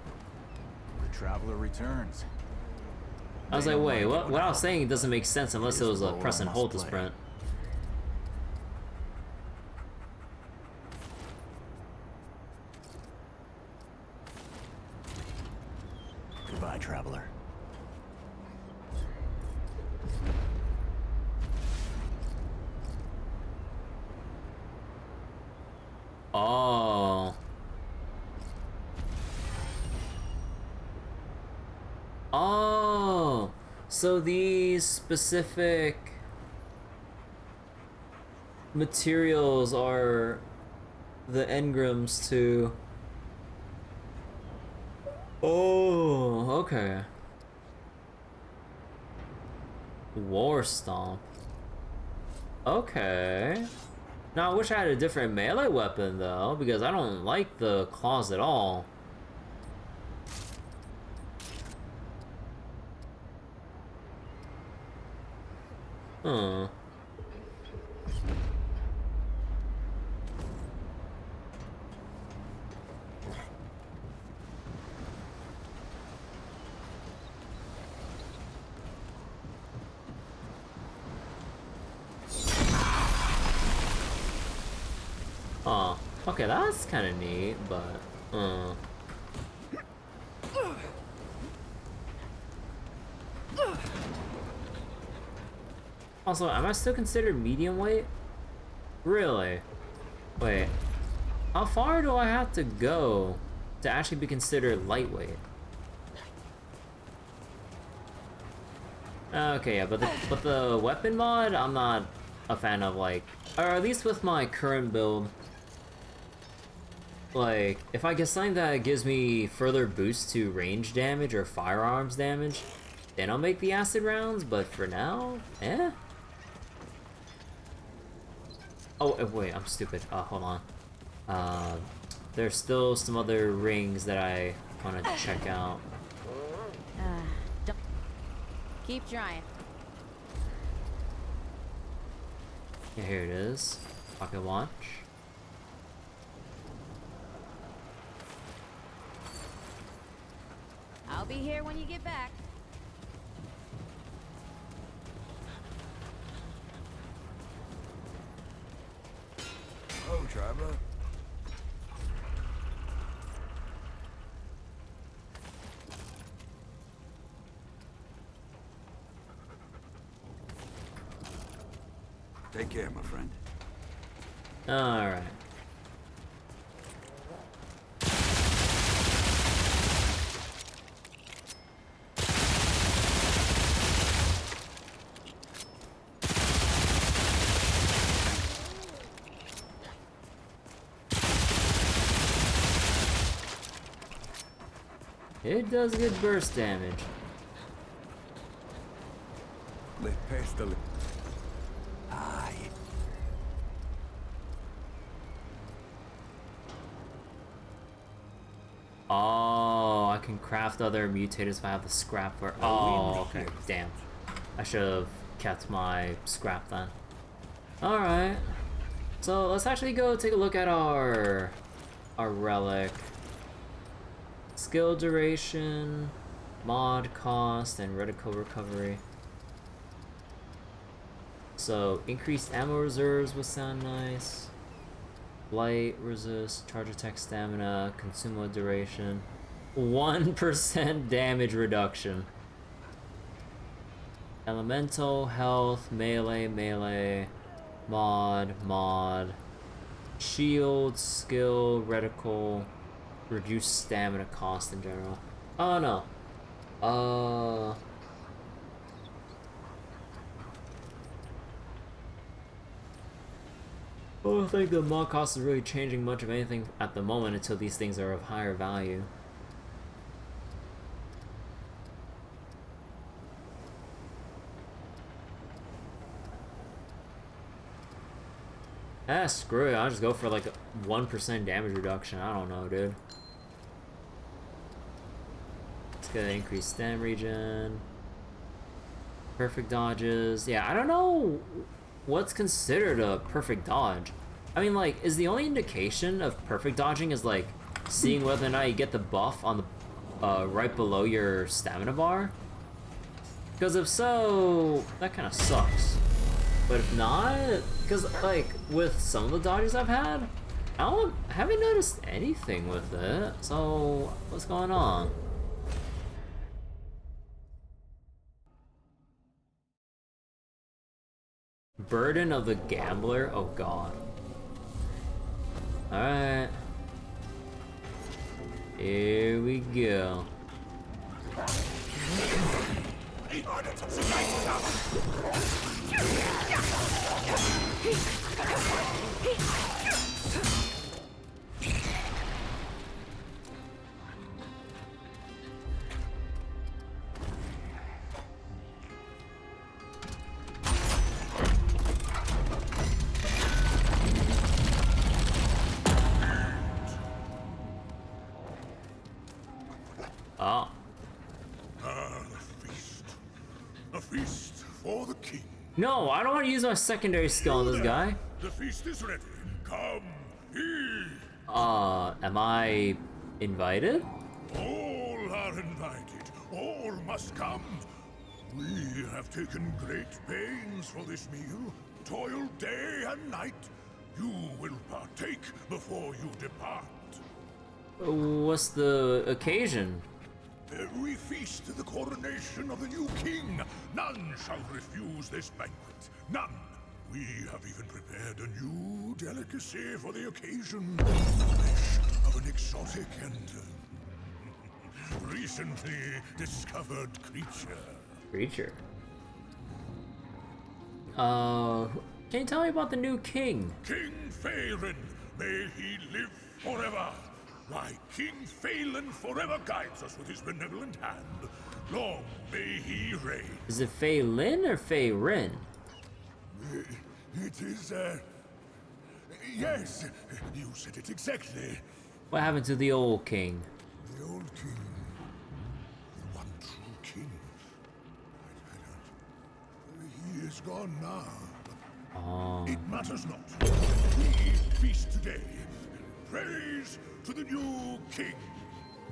The traveler returns. I was like, wait, what I was saying doesn't make sense unless it was a press and hold to sprint. Goodbye, traveler. Oh. Oh. So these specific materials are the engrams to... Oh, okay. War Stomp. Okay. Now I wish I had a different melee weapon though, because I don't like the claws at all. Huh. Oh, okay, that's kind of neat, but also, am I still considered medium weight? Really? Wait, how far do I have to go to actually be considered lightweight? Okay, yeah, but the weapon mod, I'm not a fan of, like, or at least with my current build. Like, if I get something that gives me further boost to range damage or firearms damage, then I'll make the acid rounds, but for now, eh? Oh, wait, I'm stupid. Hold on. There's still some other rings that I want to check out. Don't... Keep trying. Yeah, here it is. Pocket watch. I'll be here when you get back. Oh, traveler. Take care, my friend. Alright. It does good burst damage. Le peste. Aye. Oh, I can craft other mutators if I have the scrap for. Oh, okay. Damn. I should have kept my scrap then. Alright. So let's actually go take a look at our relic. Skill duration, mod cost, and reticle recovery. So increased ammo reserves would sound nice. Blight, resist, charge attack stamina, consumo duration. 1% damage reduction. Elemental, health, melee, mod. Shield, skill, reticle, reduce stamina cost in general. Oh no. I don't think the mod cost is really changing much of anything at the moment until these things are of higher value. Ah, screw it. I'll just go for like a 1% damage reduction. I don't know, dude. Let's get increased stam regen. Perfect dodges. Yeah, I don't know what's considered a perfect dodge. I mean, like, is the only indication of perfect dodging is like seeing whether or not you get the buff on the right below your stamina bar? Because if so, that kind of sucks. But if not, because like with some of the dodges I've had, haven't noticed anything with it. So what's going on? Burden of the Gambler? Oh god. Alright. Here we go. Oh. A feast for the king. No, I don't want to use my secondary skill on this guy. The feast is ready. Come, eat. Am I invited? All are invited. All must come. We have taken great pains for this meal, toiled day and night. You will partake before you depart. What's the occasion? We feast the coronation of the new king. None shall refuse this banquet. None. We have even prepared a new delicacy for the occasion. Flesh of an exotic and recently discovered creature. Creature. Can you tell me about the new king? King Phelan, may he live forever. Why, King Phelan forever guides us with his benevolent hand. Long may he reign. Is it Fei Lin or Fei Rin? It is, yes, you said it exactly. What happened to the old king? The old king, the one true king. He is gone now. Oh. It matters not. We feast today. Praise to the new king.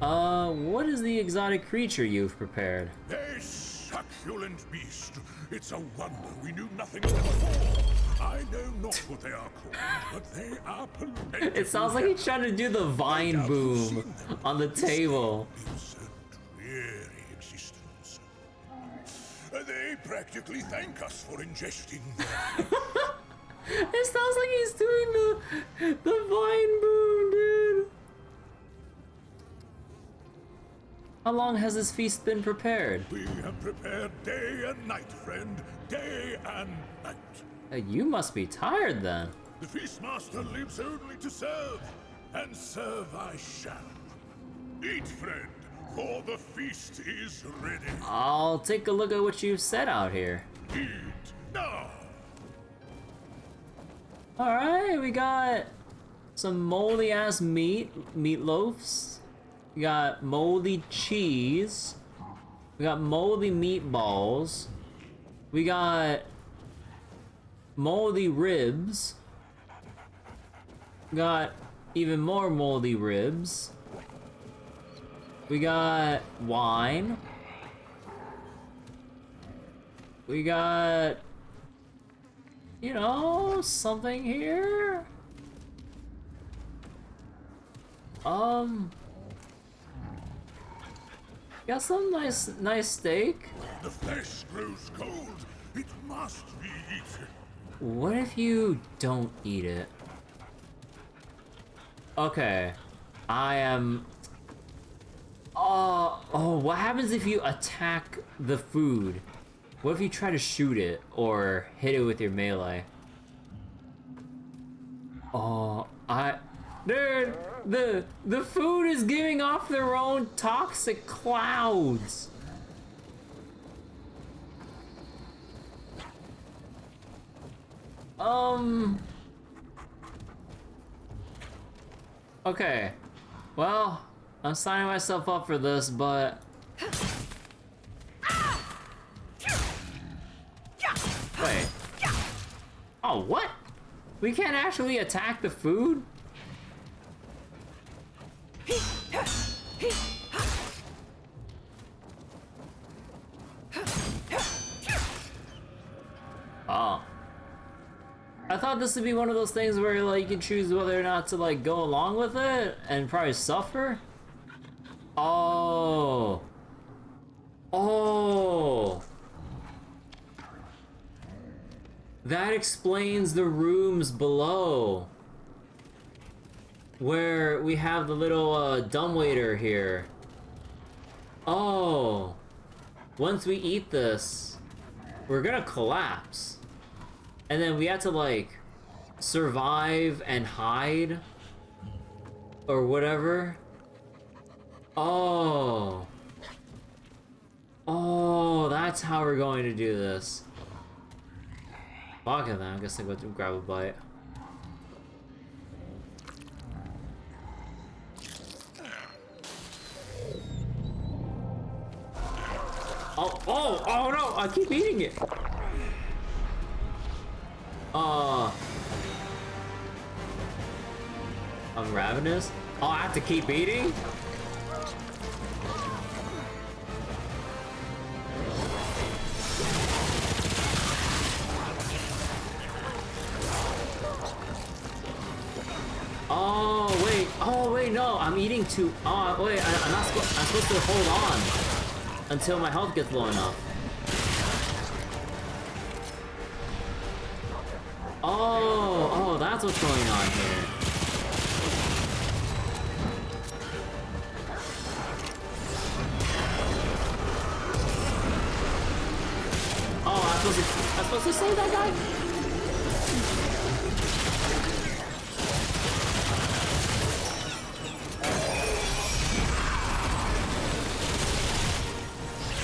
What is the exotic creature you've prepared? A succulent beast. It's a wonder we knew nothing of them before. I know not what they are called, but they are plentiful. It sounds like he's trying to do the vine boom on the table. It's a dreary existence. They practically thank us for ingesting them. It sounds like he's doing the vine boom, dude. How long has this feast been prepared? We have prepared day and night, friend. Day and night. You must be tired then. The feastmaster lives only to serve, and serve I shall. Eat, friend, for the feast is ready. I'll take a look at what you've set out here. Eat now. Alright, we got some moldy ass meatloafs. We got moldy cheese. We got moldy meatballs. We got moldy ribs. We got even more moldy ribs. We got wine. We got, you know, something here. Got some nice steak. The flesh grows cold. It must be eaten. What if you don't eat it? Okay. I am... Oh, what happens if you attack the food? What if you try to shoot it or hit it with your melee? Oh, Dude, the food is giving off their own toxic clouds. Okay. Well, I'm signing myself up for this, but... Wait. Oh, what? We can't actually attack the food? Oh. I thought this would be one of those things where like you can choose whether or not to like go along with it and probably suffer. Oh. Oh. That explains the rooms below. Where we have the little dumbwaiter here. Oh. Once we eat this, we're gonna collapse. And then we have to like survive and hide or whatever. Oh. Oh, that's how we're going to do this. Fuck it then, I guess I'll go grab a bite. Oh no, I keep eating it. I'm ravenous. Oh, I have to keep eating? Oh wait, no, I'm eating too. Oh wait, I'm supposed to hold on until my health gets low enough. Oh, that's what's going on here. Oh, I'm supposed to save that guy?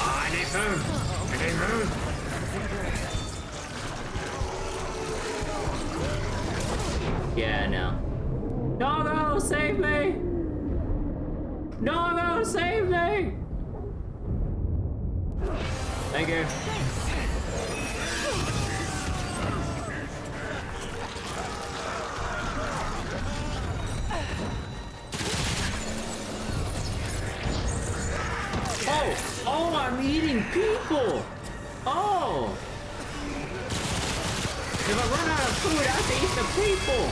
I need food. I need food. Yeah, no. Doggo, save me! Doggo, save me! Thank you. Oh, I'm eating people! Oh! If I run out of food, I have to eat the people!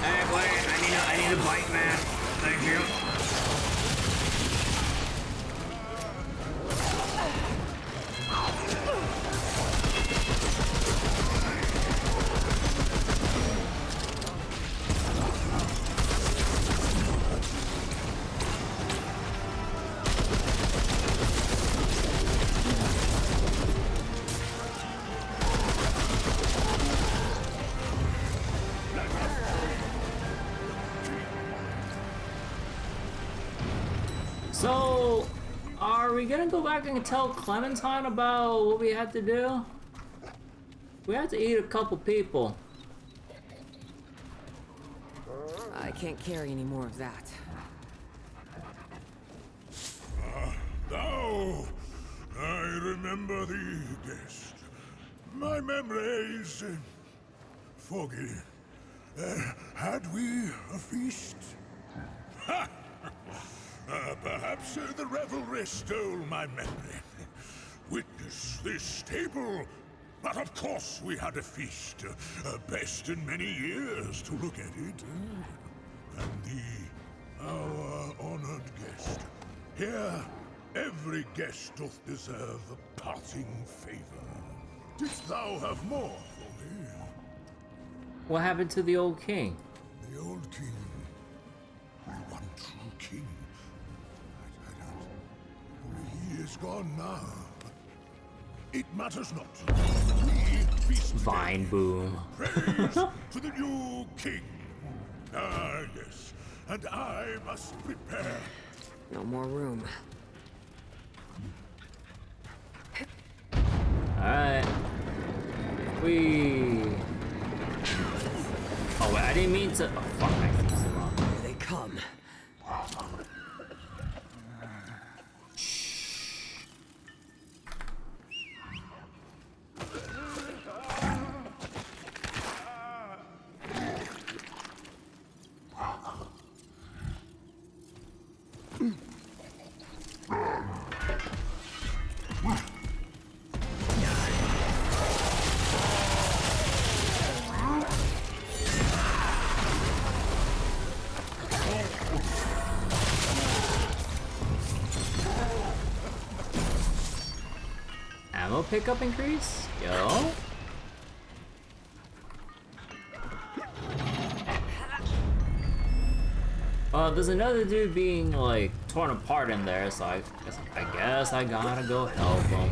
Hey, wait, I need a bite, man. Thank you. So, are we gonna go back and tell Clementine about what we had to do? We had to eat a couple people. I can't carry any more of that. Thou! I remember thee, guest. My memory is foggy. Had we a feast? Ha! Perhaps the revelry stole my memory. Witness this table. But of course we had a feast. Best in many years to look at it. And thee, our honored guest. Here, every guest doth deserve a parting favor. Didst thou have more for me? What happened to the old king? The old king. The one true king. I don't. He is gone now. But it matters not. We feast Vine today. boom. Praise to the new king. Ah, yes. And I must prepare. No more room. Alright. Oh wait, I didn't mean to. Oh fuck, I think so wrong. Here they come. Ammo pickup increase? Yo. There's another dude being like torn apart in there, so I guess I gotta go help him.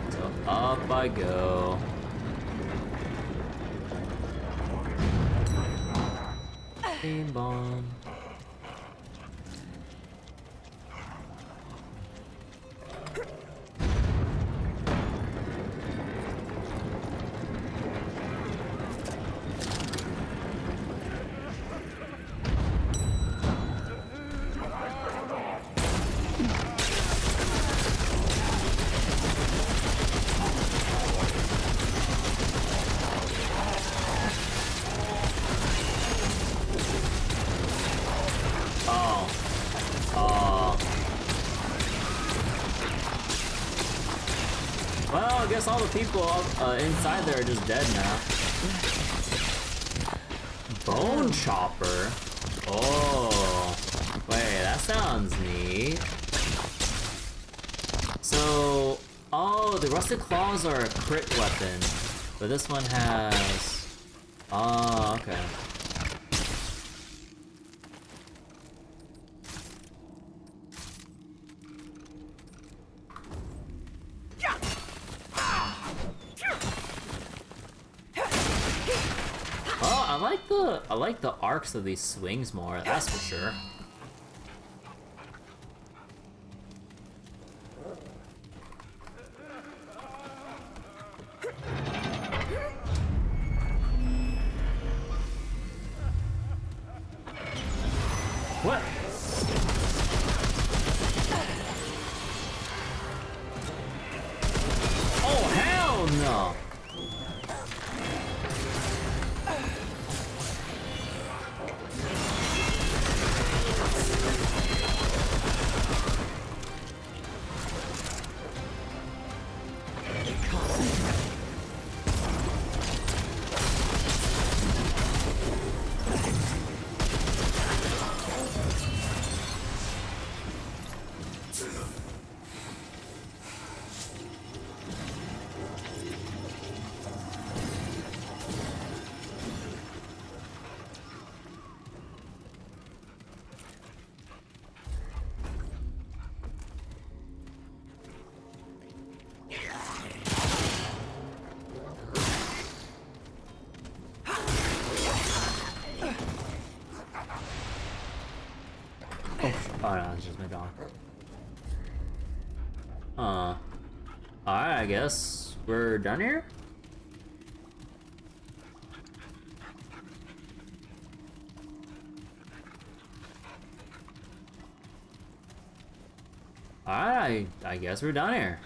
So up I go. Beam bomb. guess all the people inside there are just dead now. Bone chopper? Oh. Wait, that sounds neat. So... Oh, the rusted claws are a crit weapon. But this one has... Oh, okay. Well, I like the arcs of these swings more, that's for sure. What? Oh, hell no! Oh no, it's just my dog. Alright, I guess we're done here? Alright, I guess we're done here.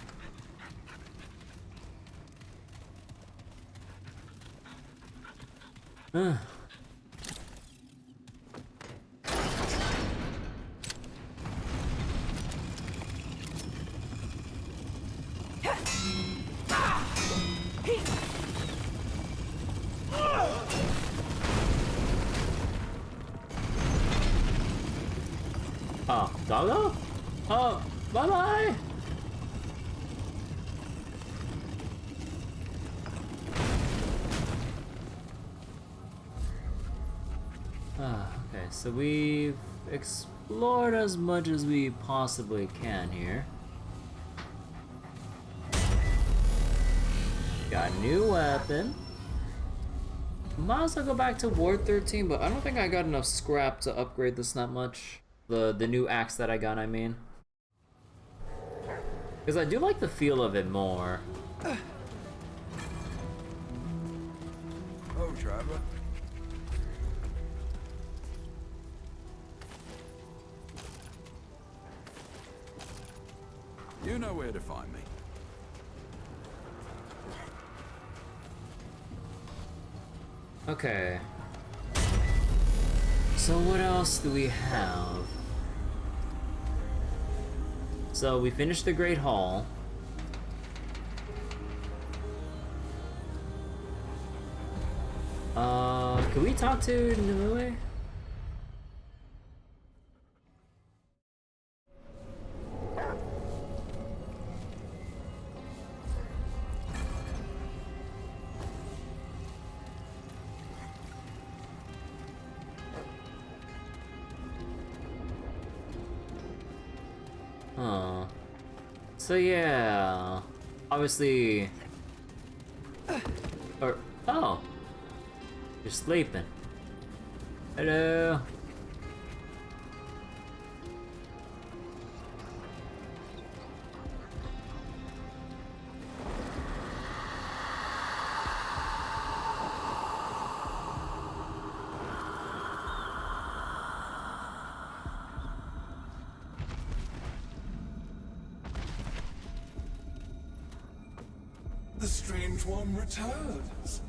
Oh, doggo? Oh, bye-bye! Okay, so we've explored as much as we possibly can here. Got a new weapon. Might as well go back to Ward 13, but I don't think I got enough scrap to upgrade this that much. The new axe that I got, I mean. Because I do like the feel of it more. Oh, driver. You know where to find me. Okay. So what else do we have? So we finished the Great Hall. Can we talk to Nimue? So yeah, obviously, oh, you're sleeping. Hello. The strange one returns.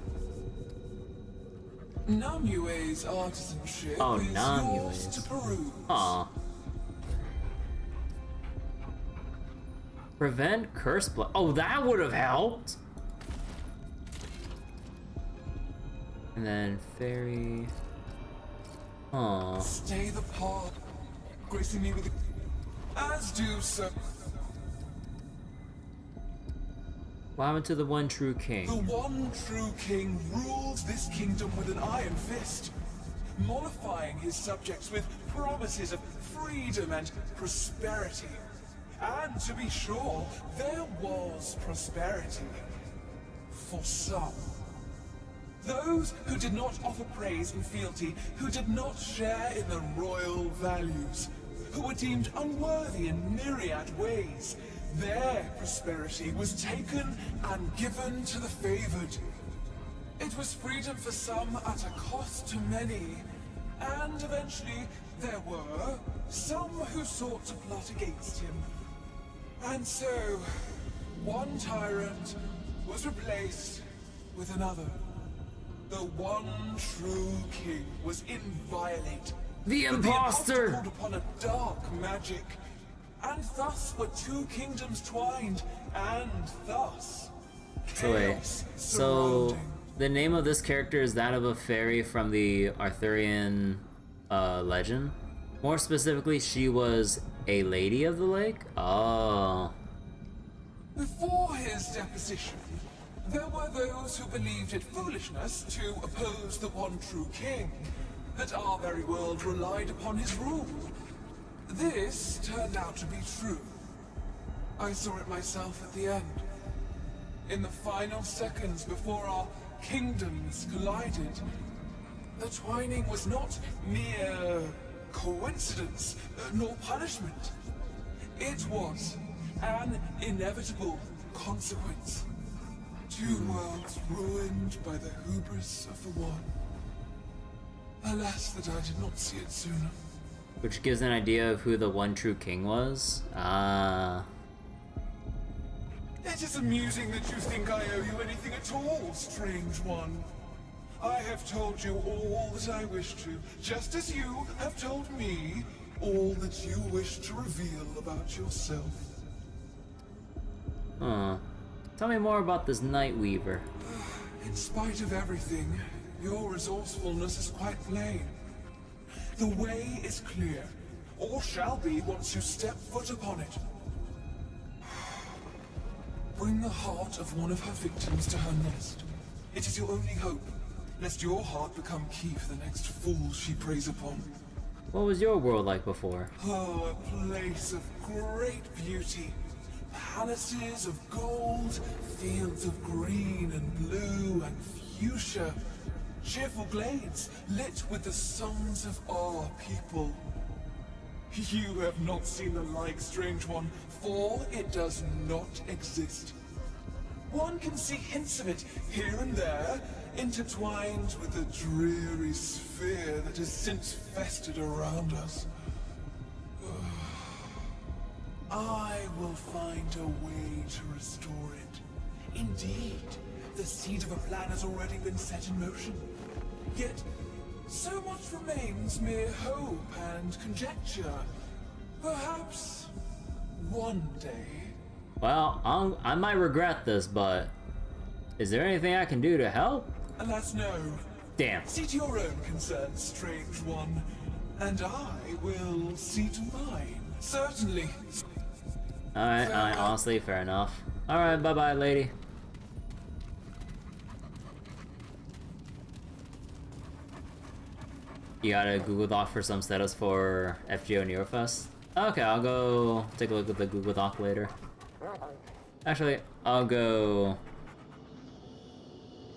Namue's artisanship Oh, is yours Namue's. to peruse. Aw. Prevent curse blood. Oh, that would have helped. And then fairy. Aw. Stay the path, gracing me with as do so. What happened to the one true king? The one true king rules this kingdom with an iron fist, mollifying his subjects with promises of freedom and prosperity. And to be sure, there was prosperity. For some. Those who did not offer praise and fealty, who did not share in the royal values, who were deemed unworthy in myriad ways, their prosperity was taken and given to the favored. It was freedom for some at a cost to many, and eventually there were some who sought to plot against him. And so, one tyrant was replaced with another. The one true king was inviolate. The imposter! Called upon a dark magic, and thus were two kingdoms twined, and thus So wait, chaos so surrounding. the name of this character is that of a fairy from the Arthurian legend. More specifically, she was a lady of the lake? Oh. Before his deposition, there were those who believed it foolishness to oppose the one true king, that our very world relied upon his rule. This turned out to be true. I saw it myself at the end. In the final seconds before our kingdoms collided, the twining was not mere coincidence, nor punishment. It was an inevitable consequence. Two worlds ruined by the hubris of the one. Alas that I did not see it sooner. Which gives an idea of who the one true king was. Ah. It is amusing that you think I owe you anything at all, strange one. I have told you all that I wish to, just as you have told me all that you wish to reveal about yourself. Huh. Tell me more about this Night Weaver. In spite of everything, your resourcefulness is quite plain. The way is clear, or shall be once you step foot upon it. Bring the heart of one of her victims to her nest. It is your only hope, lest your heart become key for the next fool she preys upon. What was your world like before? Oh, a place of great beauty. Palaces of gold, fields of green and blue and fuchsia. Cheerful glades lit with the songs of our people. You have not seen the like, strange one, for it does not exist. One can see hints of it here and there, intertwined with the dreary sphere that has since festered around us. I will find a way to restore it. Indeed, the seed of a plan has already been set in motion. Yet, so much remains mere hope and conjecture. Perhaps one day. Well, I might regret this, but is there anything I can do to help? Alas, no. Damn. See to your own concerns, strange one. And I will see to mine. Certainly. Alright, honestly, fair enough. Alright, bye-bye, lady. You got a Google Doc for some status for FGO Neurofest? Okay, I'll go take a look at the Google Doc later. Actually, I'll go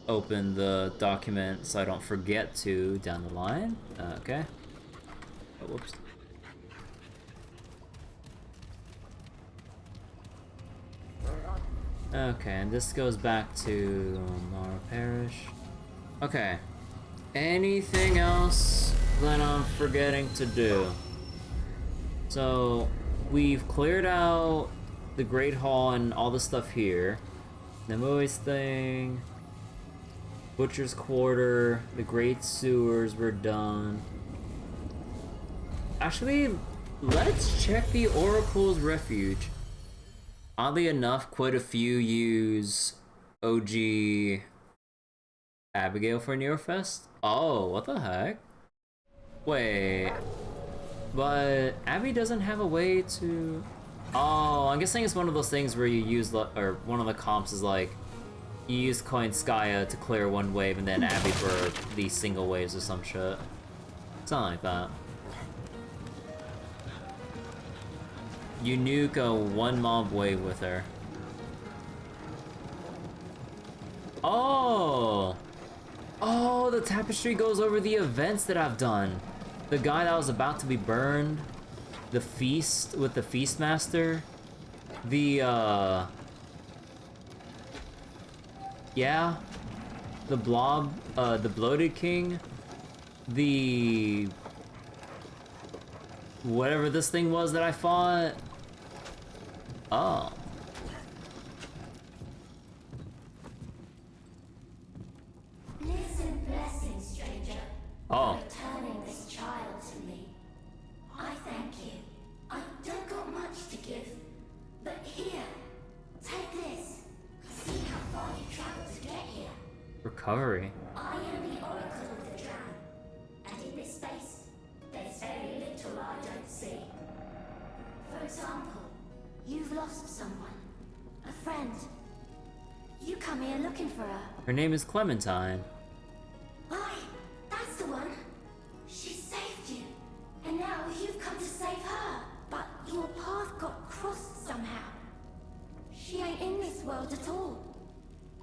open the document so I don't forget to down the line. Okay. Oh, whoops. Okay, and this goes back to Mara Parish. Okay. Anything else that I'm forgetting to do? So, we've cleared out the Great Hall and all the stuff here. The Moist thing. Butcher's Quarter. The Great Sewers were done. Actually, let's check the Oracle's Refuge. Oddly enough, quite a few use OG Abigail for Neurofest. Oh, what the heck? Wait, but Abby doesn't have a way to... Oh, I'm guessing it's one of those things where you use, or one of the comps is like, you use Koinskaya to clear one wave and then Abby for these single waves or some shit. Something like that. You nuke a one mob wave with her. Oh! Oh, the tapestry goes over the events that I've done. The guy that was about to be burned. The feast with the feast master. The, yeah. The blob, the bloated king. The... whatever this thing was that I fought. Oh. Listen, blessing, stranger. Oh. Returning this child to me. I thank you. I don't got much to give, but here, take this. See how far you traveled to get here. Recovery. I am the Oracle of the Drown, and in this space, there's very little I don't see. For example, you've lost someone, a friend. You come here looking for her. Her name is Clementine. Aye, that's the one. She saved you, and now you've come to save her. But your path got crossed somehow. She ain't in this world at all.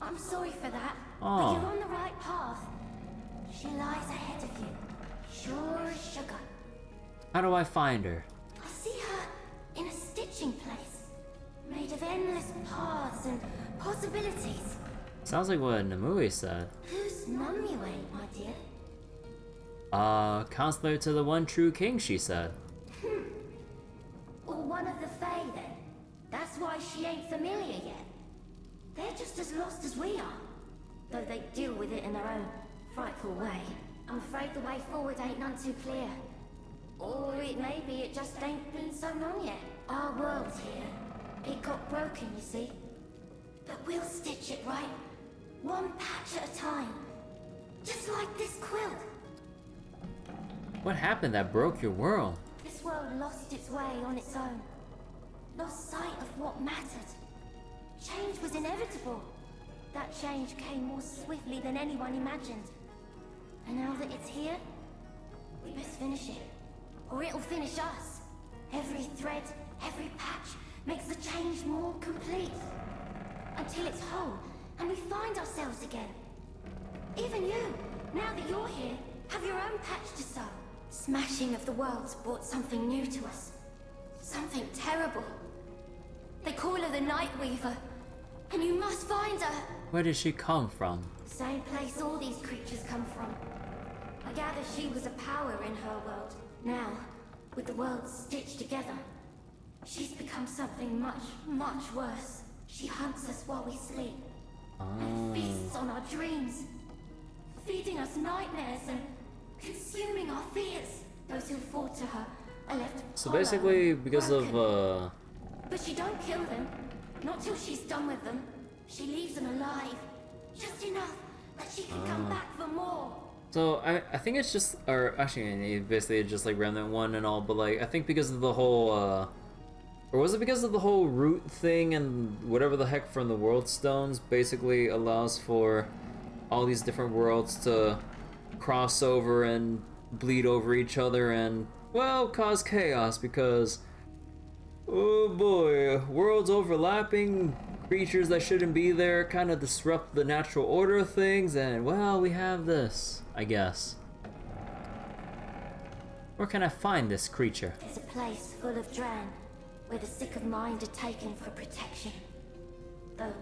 I'm sorry for that, Oh. but you're on the right path. She lies ahead of you, sure as sugar. How do I find her? I see her in a stitching place, made of endless paths and possibilities. Sounds like what Namui said. Who's Numuue, my dear? Counselor to the one true king, she said. Or one of the Fae, then. That's why she ain't familiar yet. They're just as lost as we are, though they deal with it in their own frightful way. I'm afraid the way forward ain't none too clear. Or it may be it just ain't been so long yet. Our world's here. It got broken, you see. But we'll stitch it right. One patch at a time. Just like this quilt. What happened that broke your world? This world lost its way on its own. Lost sight of what mattered. Change was inevitable. That change came more swiftly than anyone imagined. And now that it's here, we best finish it. Or it'll finish us. Every thread, every patch makes the change more complete. Until it's whole, and we find ourselves again. Even you, now that you're here, have your own patch to sew. Smashing of the worlds brought something new to us. Something terrible. They call her the Nightweaver, and you must find her. Where did she come from? Same place all these creatures come from. I gather she was a power in her world. Now, with the worlds stitched together, she's become something much, much worse. She hunts us while we sleep, and feasts on our dreams, feeding us nightmares and consuming our fears. Those who fall to her are left So hollow basically, and because broken. of, But she don't kill them, not till she's done with them. She leaves them alive, just enough that she can come back for more. So I think it's just, or actually, basically it's just like Remnant 1 and all, but like, I think because of the whole, or was it because of the whole root thing and whatever the heck from the world stones basically allows for all these different worlds to cross over and bleed over each other and, well, cause chaos because, oh boy, worlds overlapping, creatures that shouldn't be there kind of disrupt the natural order of things, and well, we have this, I guess. Where can I find this creature? There's a place full of Dran, where the sick of mind are taken for protection. Though,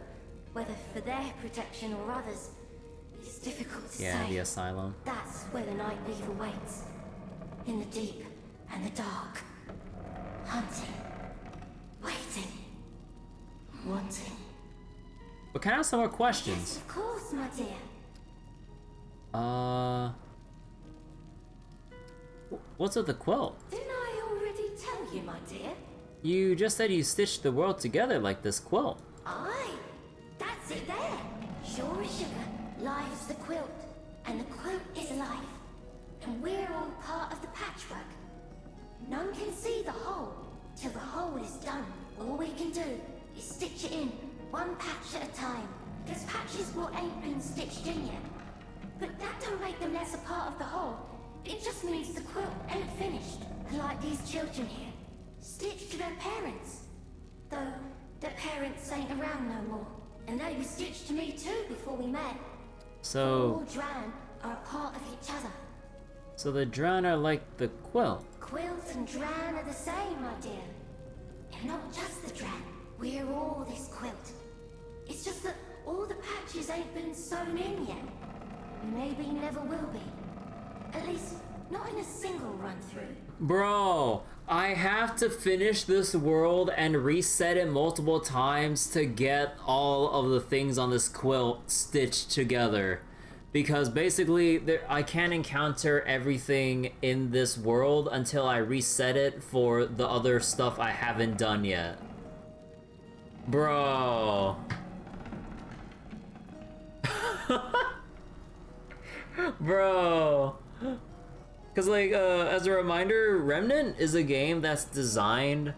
whether for their protection or others, it's difficult to Yeah, say. the asylum. That's where the Nightweaver waits. In the deep and the dark. Hunting. Waiting. Wanting. But can I ask some more Yes, questions? of course, my dear. What's with the quilt? Didn't I already tell you, my dear? You just said you stitched the world together like this quilt. Aye, that's it there. Sure as sugar, life's the quilt, and the quilt is life. And we're all part of the patchwork. None can see the whole till the whole is done. All we can do is stitch it in, one patch at a time. There's patches what ain't been stitched in yet. But that don't make them less a part of the whole. It just means the quilt ain't finished. And like these children here, stitched to their parents. Though their parents ain't around no more. And they were stitched to me too before we met. So... All Dran are a part of each other. So the Dran are like the quilt. Quilt and Dran are the same, my dear. And not just the Dran. We're all this quilt. It's just that all the patches ain't been sewn in yet. Maybe never will be. At least, not in a single run-through. Bro, I have to finish this world and reset it multiple times to get all of the things on this quilt stitched together. Because basically, I can't encounter everything in this world until I reset it for the other stuff I haven't done yet. Bro. Bro. Because, like, as a reminder, Remnant is a game that's designed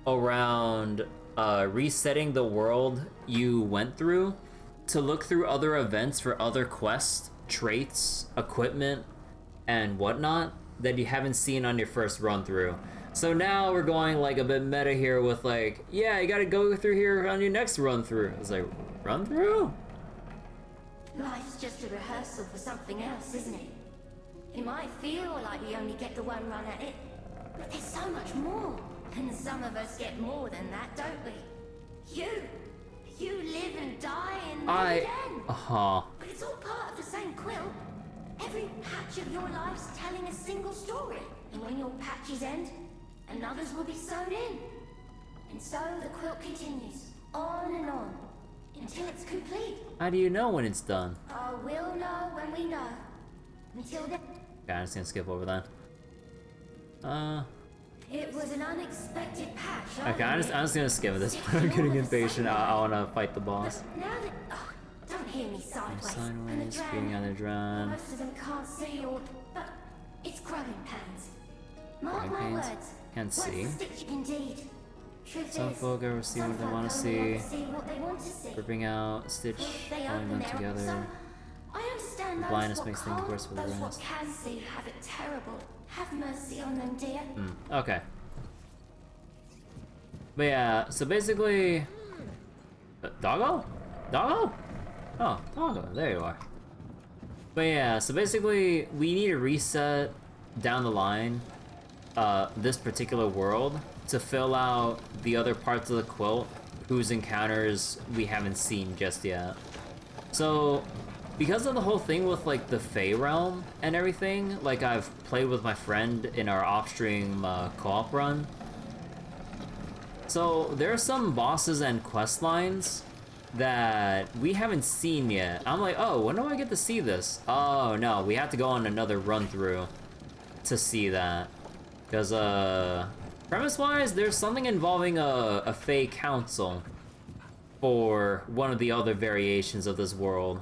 around resetting the world you went through to look through other events for other quests, traits, equipment, and whatnot that you haven't seen on your first run through. So now we're going like a bit meta here with like, yeah, you gotta go through here on your next run through. It's like, run through? Life's just a rehearsal for something else, isn't it? It might feel like we only get the one run at it, but there's so much more. And some of us get more than that, don't we? You live and die and live again. But it's all part of the same quilt. Every patch of your life's telling a single story. And when your patches end, another's will be sewn in. And so the quilt continues, on and on, until it's complete. How do you know when it's done? Oh, we'll know when we know. Until then... Okay, I'm just gonna skip over that. It was an unexpected patch. Okay, I'm just gonna skip this point. I'm getting impatient. I wanna fight the boss. Now that... Oh, don't hear me sideways. Sideways, being on the Dran. Most of them can't see or... But it's growing pains. Mark my Growing pains? words. Can't see. Stitch indeed. Truth Some is, folk ever see some what they folk want to only see. what they want to see. Ripping out, stitch, They joining open them their eyes. together. So, I understand those Blindness what makes things can't, worse for the those what rest. can see have it terrible. Have mercy on them, dear. Okay. But yeah, so basically... Doggo? Doggo? Oh, Doggo, there you are. But yeah, so basically, we need to reset down the line this particular world to fill out the other parts of the quilt whose encounters we haven't seen just yet. So, because of the whole thing with like the Fae realm and everything, like I've played with my friend in our off-stream co-op run. So there are some bosses and quest lines that we haven't seen yet. I'm like, oh, when do I get to see this? Oh no, we have to go on another run through to see that. Because premise-wise, there's something involving a Fae council for one of the other variations of this world.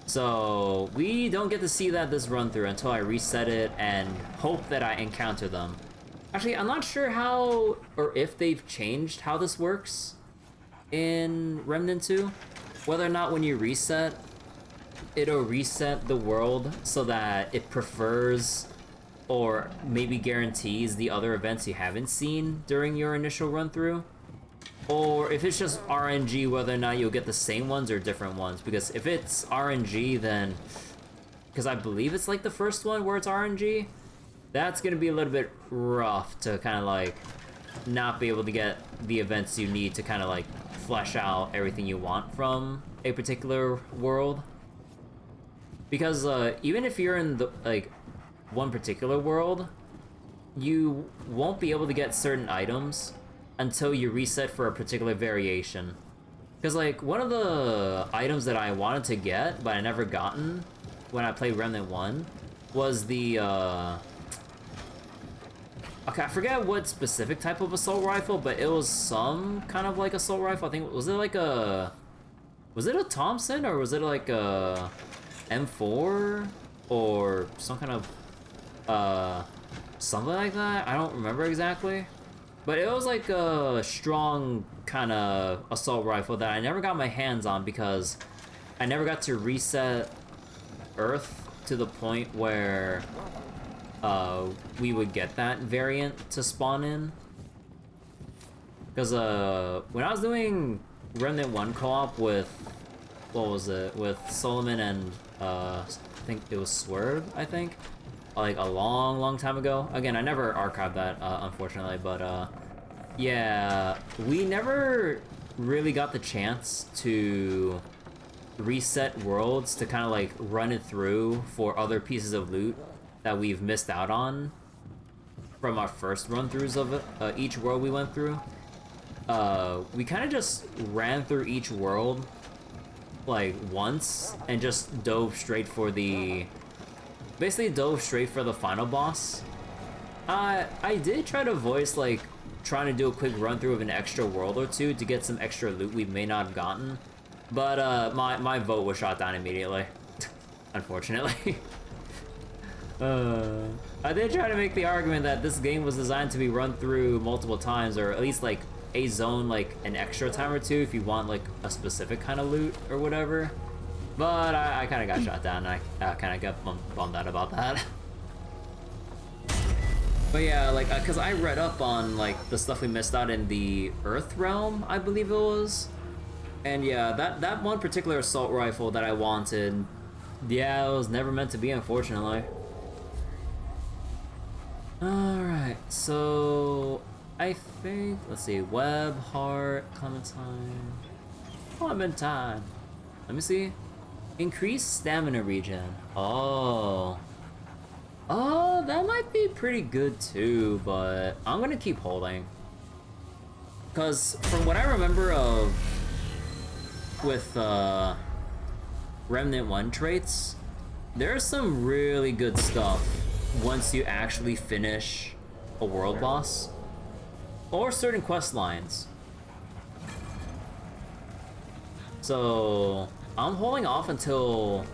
So we don't get to see that this run through until I reset it and hope that I encounter them. Actually, I'm not sure how or if they've changed how this works in Remnant 2. Whether or not when you reset, it'll reset the world so that it prefers or maybe guarantees the other events you haven't seen during your initial run through. Or if it's just RNG, whether or not you'll get the same ones or different ones. Because if it's RNG, then... Because I believe it's like the first one where it's RNG. That's going to be a little bit rough to kind of like not be able to get the events you need to kind of like flesh out everything you want from a particular world. Because even if you're in the like one particular world, you won't be able to get certain items until you reset for a particular variation. Because like one of the items that I wanted to get but I never gotten when I played Remnant 1 was the Okay, I forget what specific type of assault rifle, but it was some kind of like assault rifle. I think, was it like a... Was it a Thompson, or was it like a M4? Or some kind of, something like that? I don't remember exactly. But it was like a strong kind of assault rifle that I never got my hands on because I never got to reset Earth to the point where we would get that variant to spawn in. Because when I was doing Remnant 1 co-op with, what was it, with Solomon and I think it was Swerve, I think, like a long time ago. Again, I never archived that, unfortunately, but yeah, we never really got the chance to reset worlds to kind of like run it through for other pieces of loot that we've missed out on from our first run-throughs of it, each world we went through. We kind of just ran through each world like once and just dove straight for the... Basically dove straight for the final boss. I did try to voice like trying to do a quick run through of an extra world or two to get some extra loot we may not have gotten. But my vote was shot down immediately. Unfortunately. I did try to make the argument that this game was designed to be run through multiple times, or at least like a zone like an extra time or two if you want like a specific kind of loot or whatever. But I kind of got shot down and I kind of got bummed out about that. But yeah, like, cause I read up on like the stuff we missed out in the Earth realm, I believe it was. And yeah, that one particular assault rifle that I wanted, yeah, it was never meant to be, unfortunately. Alright, so I think, let's see, Web, Heart, Clementine. Let me see. Increase stamina regen. Oh, that might be pretty good too, but I'm gonna keep holding. Cause from what I remember of with Remnant 1 traits, there's some really good stuff once you actually finish a world boss or certain quest lines. So I'm holding off until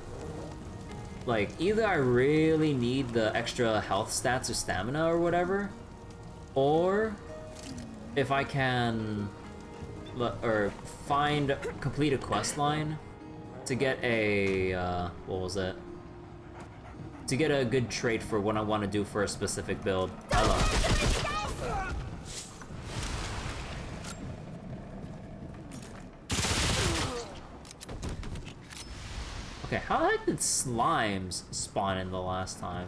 like either I really need the extra health stats or stamina or whatever, or if I can complete a quest line to get a what was it? To get a good trait for what I want to do for a specific build. Hello. Okay, how the heck did slimes spawn in the last time?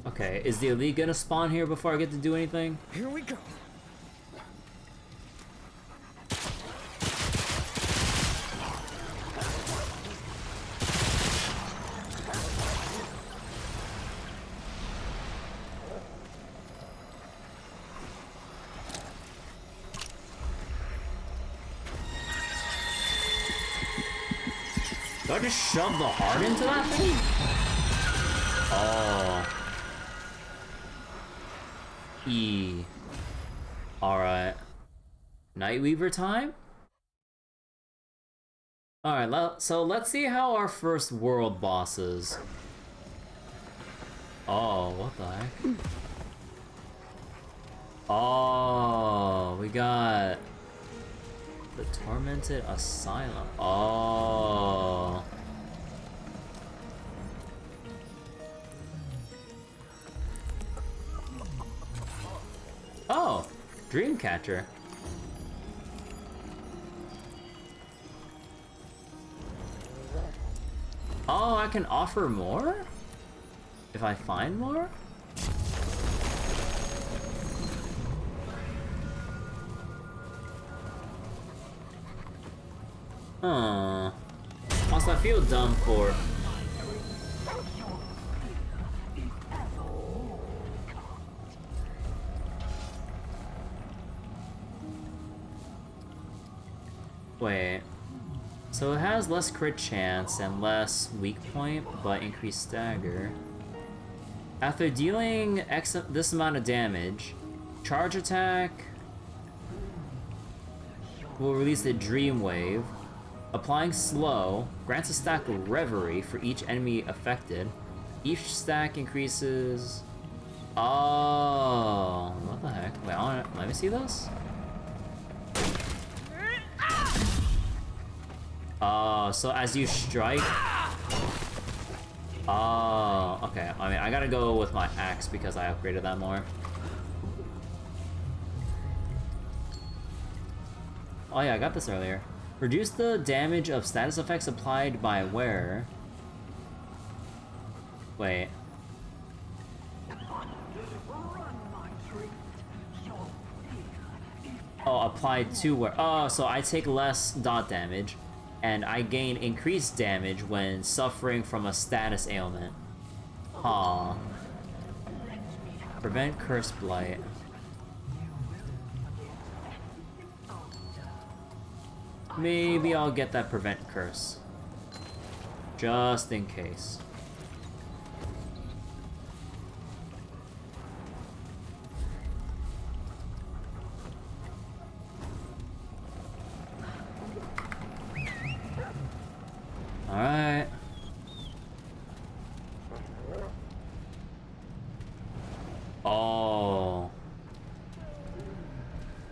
Okay, is the elite gonna spawn here before I get to do anything? Here we go. Do I just shove the heart into that thing? Oh. E. Alright. Nightweaver time? Alright, so let's see how our first world boss is. Oh, what the heck? Oh, we got the Tormented Asylum. Oh. Oh, Dreamcatcher. Oh, I can offer more? If I find more? Huh. Also, I feel dumb for... Wait. So it has less crit chance and less weak point, but increased stagger. After dealing this amount of damage, charge attack will release the Dream Wave. Applying slow grants a stack of Reverie for each enemy affected. Each stack increases... Oh, what the heck? Wait, let me see this? Oh, so as you strike... Oh, okay. I mean, I gotta go with my axe because I upgraded that more. Oh yeah, I got this earlier. Reduce the damage of status effects applied by wearer. Wait. Oh, applied to wearer. Oh, so I take less dot damage, and I gain increased damage when suffering from a status ailment. Aw. Prevent curse blight. Maybe I'll get that prevent curse. Just in case. Alright. Oh.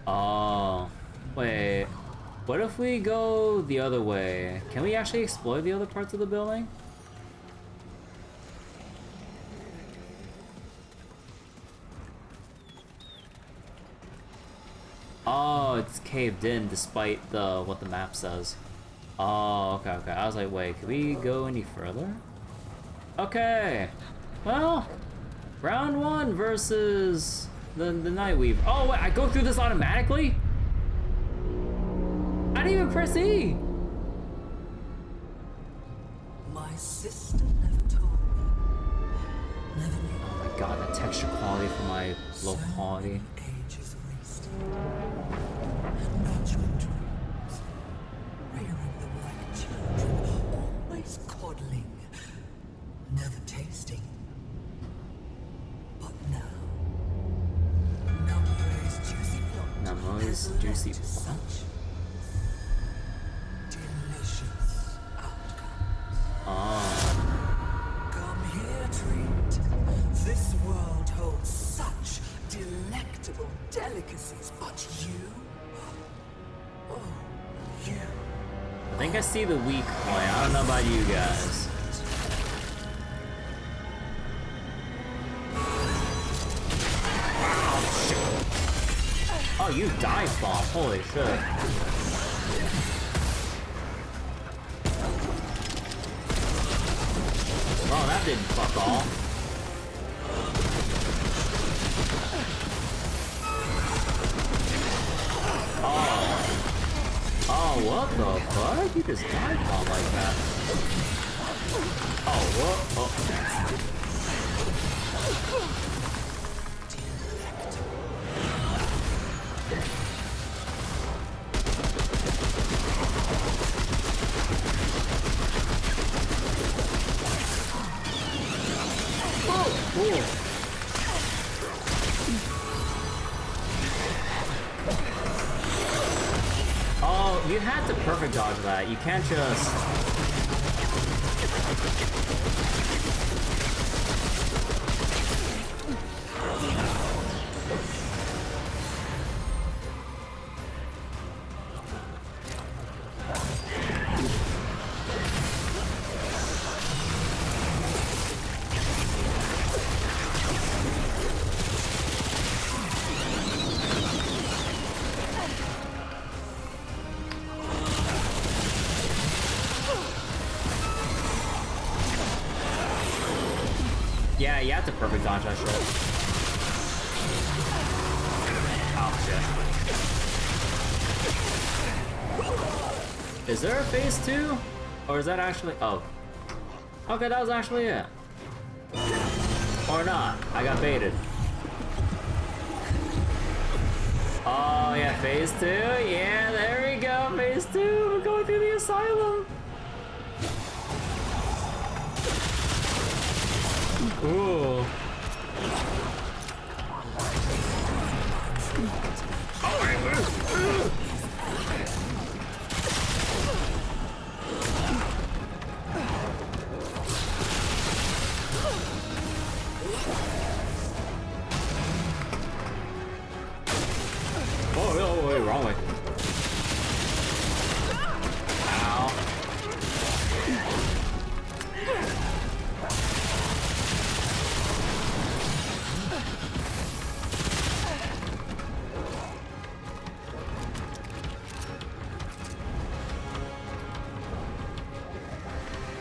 Oh. Wait. What if we go the other way? Can we actually explore the other parts of the building? Oh, it's caved in despite what the map says. Oh, okay, okay. I was like, wait, can we go any further? Okay. Well, round 1 versus the Nightweaver. Oh, wait, I go through this automatically? I didn't even press E! My sister never told me. Never knew. Oh my god, the texture quality for my low quality. Ages wasted. Nurturing dreams. Rearing them like children. Always coddling. Never tasting. But now. Namue's juicy plot. Namue's juicy plot. Delicious outcomes. Oh. Come here, treat. This world holds such delectable delicacies, but you? Oh, you. I think I see the weak point. I don't know about you guys. Oh, you dive bomb. Holy shit. Oh, that didn't fuck all. Oh. Oh, what the fuck? You just dive bomb like that. Oh, what? Oh. Cool. Oh, you had to perfect dodge that. You can't just... Yeah, you have to perfect dodge that shit. Oh, shit. Is there a phase 2? Or is that actually... Oh. Okay, that was actually it. Or not. I got baited. Oh, yeah, phase 2. Yeah, there we go. Phase 2. We're going through the asylum. Ooh. Oh, wait, wrong way. Ow.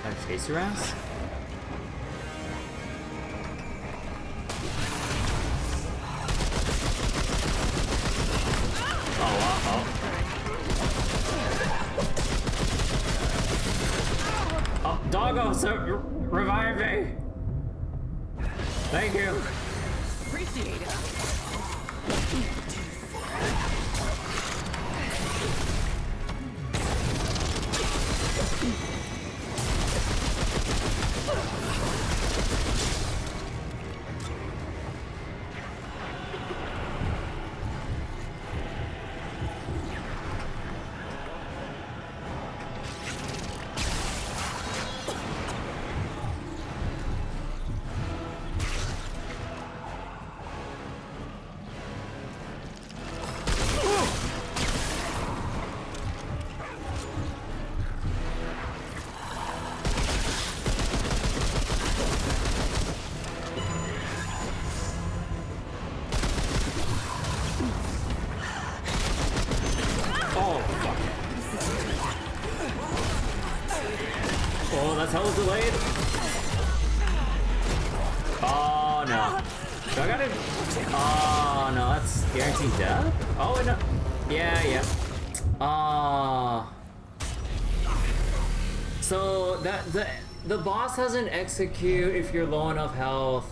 Can I chase your ass? Doggo, so revive me! Thank you. Appreciate it. Oh, that's hella delayed. Oh no. Do I gotta... Oh no, that's guaranteed death? Oh wait, no. Yeah. So that the boss doesn't execute if you're low enough health.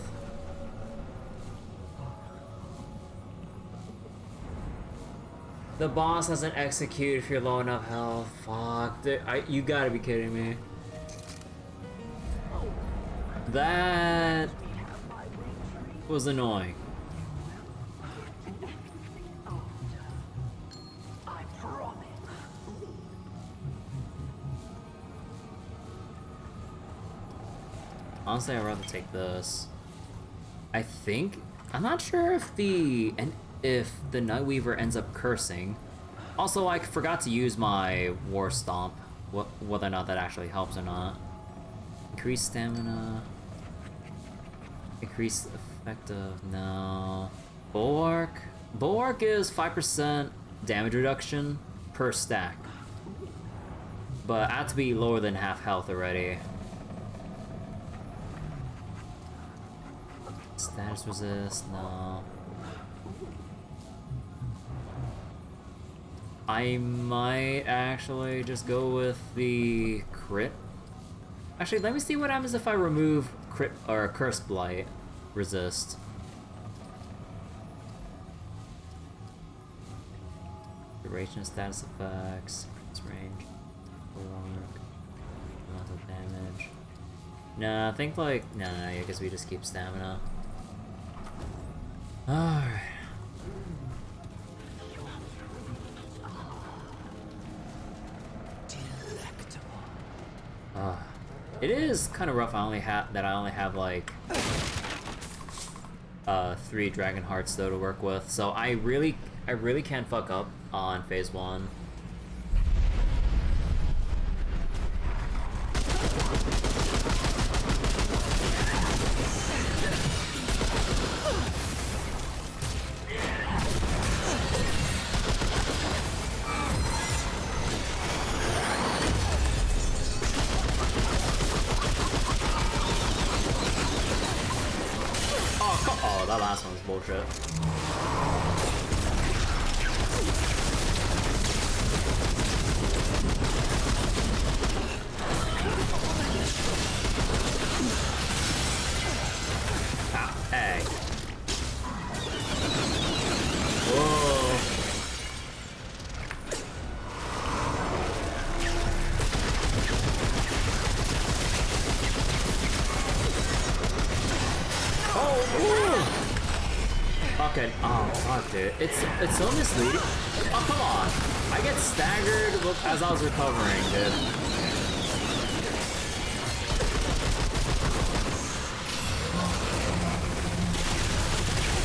The boss doesn't execute if you're low enough health. Fuck. You gotta be kidding me. That was annoying. Honestly, I'd rather take this. I think I'm not sure if the Nightweaver ends up cursing. Also, I forgot to use my War Stomp. Whether or not that actually helps or not. Increase stamina. Increase effective. No. Bulwark. Bulwark is 5% damage reduction per stack. But I have to be lower than half health already. Status resist. No. I might actually just go with the crit. Actually, let me see what happens if I remove crit or Curse Blight resist. Duration, status effects, its range, amount of damage. Nah, I think like I guess we just keep stamina. Alright. It is kind of rough. I only have like 3 Dragon Hearts though to work with, so I really can't fuck up on phase 1. Oh, that last one was bullshit. fucking, oh fuck, dude. It's so misleading. Oh, come on. I get staggered as I was recovering, dude.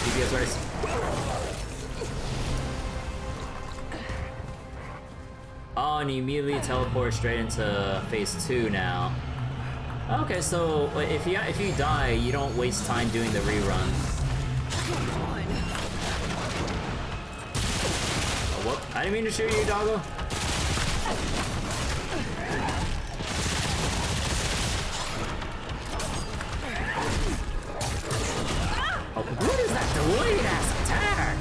DPS race. Oh, and you immediately teleport straight into phase 2 now. Okay, so if you die, you don't waste time doing the rerun. Oh, whoop. I didn't mean to shoot you, doggo. Oh, what is that delayed ass attack?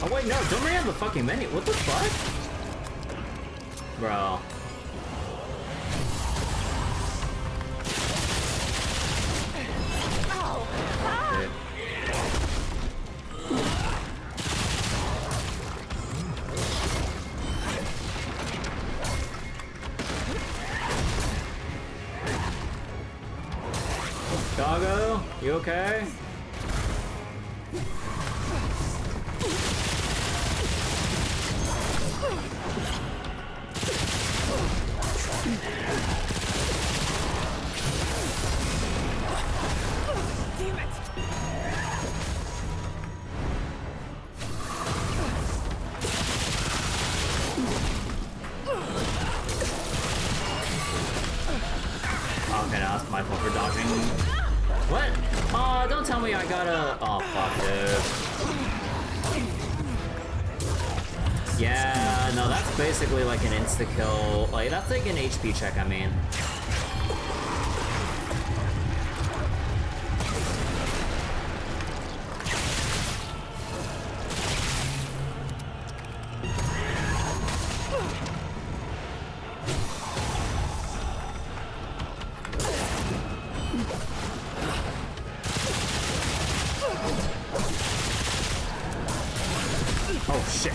Oh wait, no, don't bring out the fucking menu. What the fuck? Bro. Doggo, you okay? Okay, now it's my fault for dodging. What? Oh, don't tell me I gotta... Oh, fuck, dude. Yeah, no, that's basically like an insta-kill. Like, that's like an HP check, I mean. Oh, shit.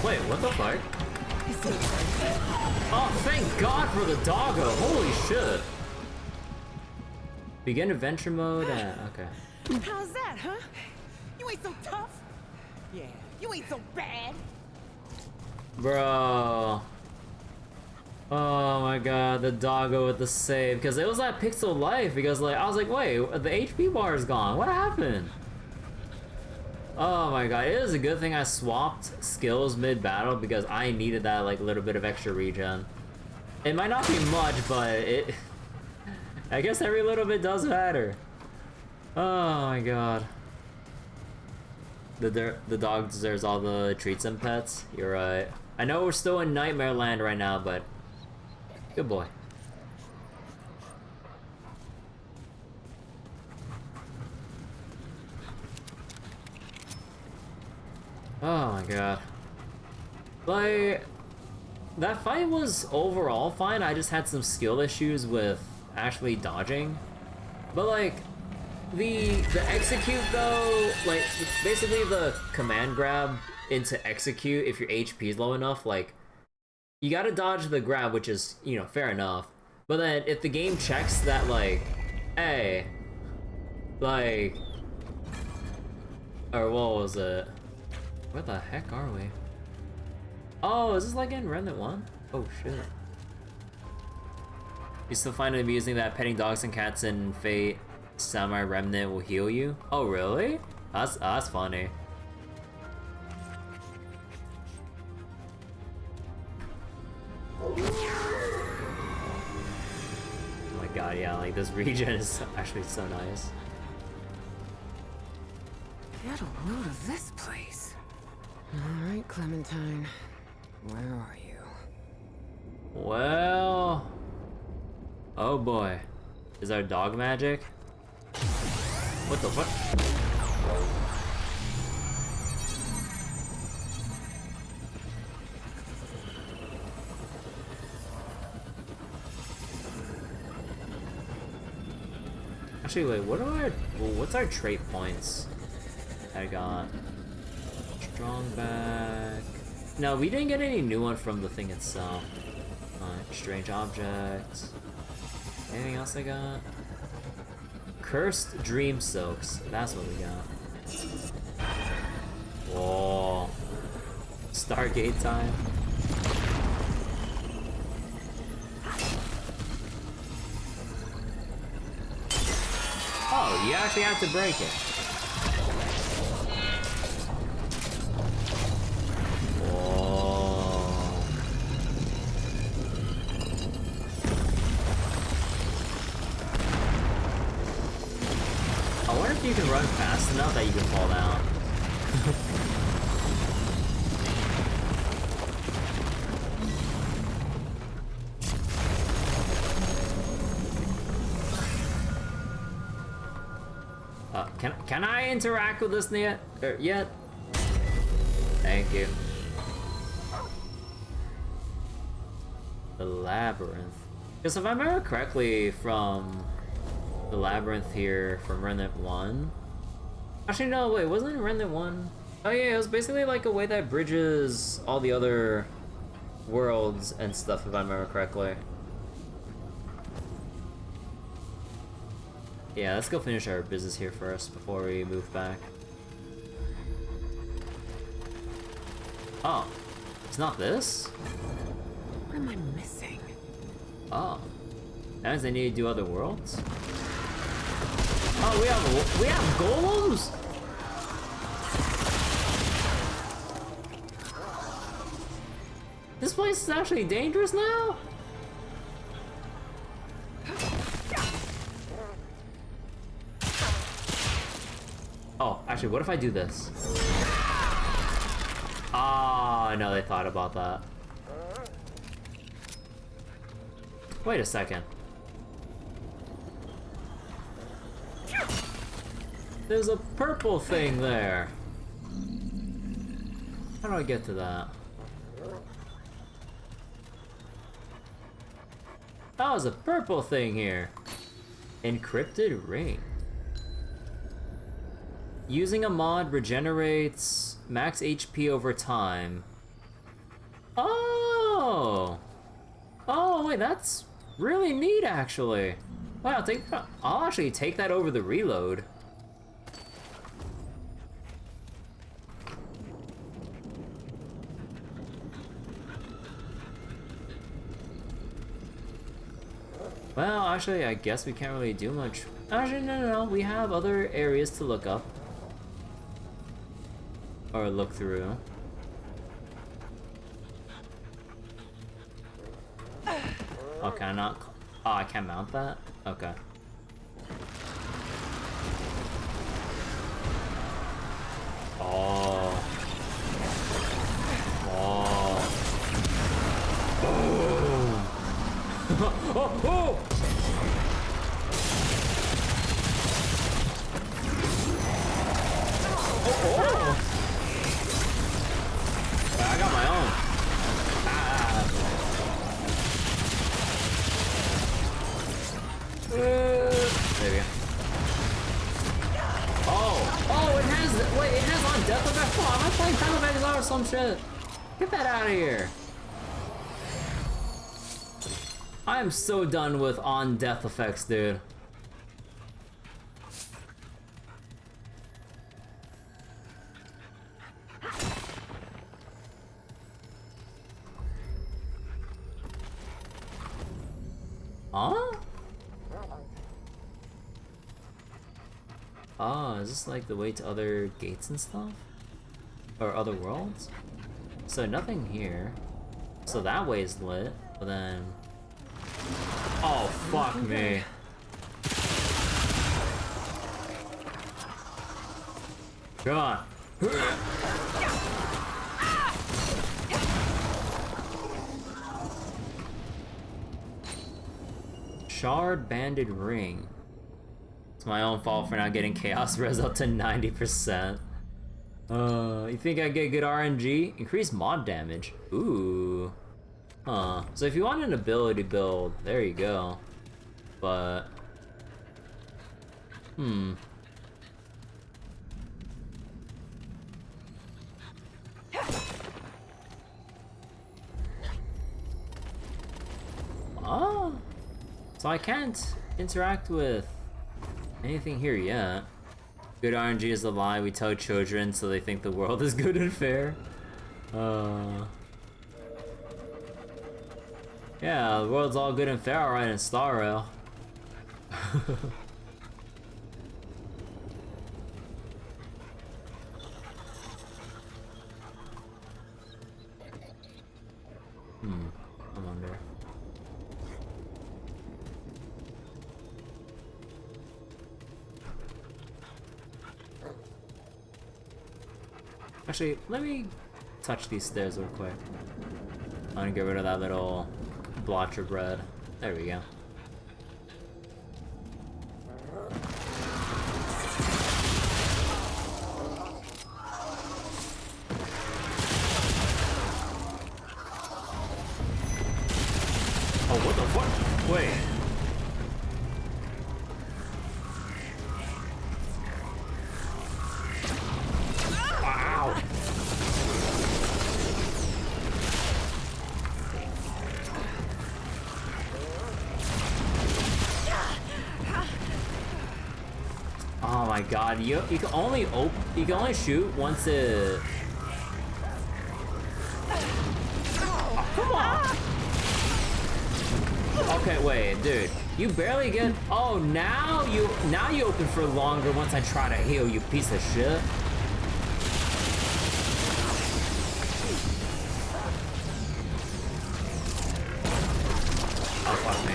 Wait, what the fuck? Oh, thank God for the doggo. Holy shit. Begin adventure mode. Okay. How's that, huh? You ain't so tough. Yeah, you ain't so bad. Bro. Oh my God, the doggo with the save. Because it was that pixel life. Because like I was like, wait, the HP bar is gone. What happened? Oh my God, it is a good thing I swapped skills mid-battle because I needed that like little bit of extra regen. It might not be much, but it... I guess every little bit does matter. Oh my God. The dog deserves all the treats and pets. You're right. I know we're still in Nightmare Land right now, but... Good boy. Oh my God. Like, that fight was overall fine. I just had some skill issues with actually dodging. But like, the execute though, like basically the command grab into execute if your HP is low enough, like you gotta dodge the grab, which is, you know, fair enough. But then if the game checks that like, hey, like, or what was it? Where the heck are we? Oh, is this like in Remnant 1? Oh shit. You still find it amusing that petting dogs and cats in Fate Samurai Remnant will heal you? Oh really? That's funny. Oh my God, yeah, like this region is actually so nice. Get a load of this place. All right, Clementine. Where are you? Well... Oh boy. Is our dog magic? What the fuck? Actually, wait, what are our... Well, what's our trait points? I got... Strong back... No, we didn't get any new one from the thing itself. Strange objects... Anything else I got? Cursed Dream Soaks. That's what we got. Whoa. Stargate time. Oh, you actually have to break it. You can run fast enough that you can fall down. Can I interact with this yet? Thank you. The labyrinth. Because if I remember correctly from the labyrinth here from Remnant 1. Actually, no, wait, wasn't it Remnant 1? Oh yeah, it was basically like a way that bridges all the other worlds and stuff, if I remember correctly. Yeah, let's go finish our business here first before we move back. Oh, it's not this? What am I missing? Oh, that means they need to do other worlds? Oh, we have golems? This place is actually dangerous now? Oh, actually, what if I do this? Ah, no, they thought about that. Wait a second. There's a purple thing there. How do I get to that? Oh, there's a purple thing here. Encrypted ring. Using a mod regenerates max HP over time. Oh! Oh, wait, that's really neat, actually. Wow, I'll actually take that over the reload. Well, actually, I guess we can't really do much. Actually, no, we have other areas to look up. Or look through. Oh, can I not? Oh, I can't mount that? Okay. Oh. Oh. Oh. Oh, oh! Oh! I got my own. Ah. There we go. Oh, it has, wait, it has on death effect. Oh, am I playing Time of Exile or some shit? Get that out of here. I am so done with on death effects, dude. Huh? Oh, is this like the way to other gates and stuff? Or other worlds? So nothing here. So that way is lit, but then... Oh, fuck me. Come on. Shard banded ring. It's my own fault for not getting chaos res up to 90%. You think I get good RNG? Increase mod damage. Ooh. Huh. So if you want an ability build, there you go. But oh. So I can't interact with anything here yet. Good RNG is a lie we tell children so they think the world is good and fair. Yeah, the world's all good and fair, alright, in Star Rail. I wonder. Actually, let me touch these stairs real quick. I'm gonna get rid of that little blotch of bread. There we go. Oh, what the fuck? Wait. Wow. Oh my god, you can only shoot once it. Oh, come on. Okay, wait, dude. You barely get. Oh, now you open for longer once I try to heal, you piece of shit. Oh, fuck me.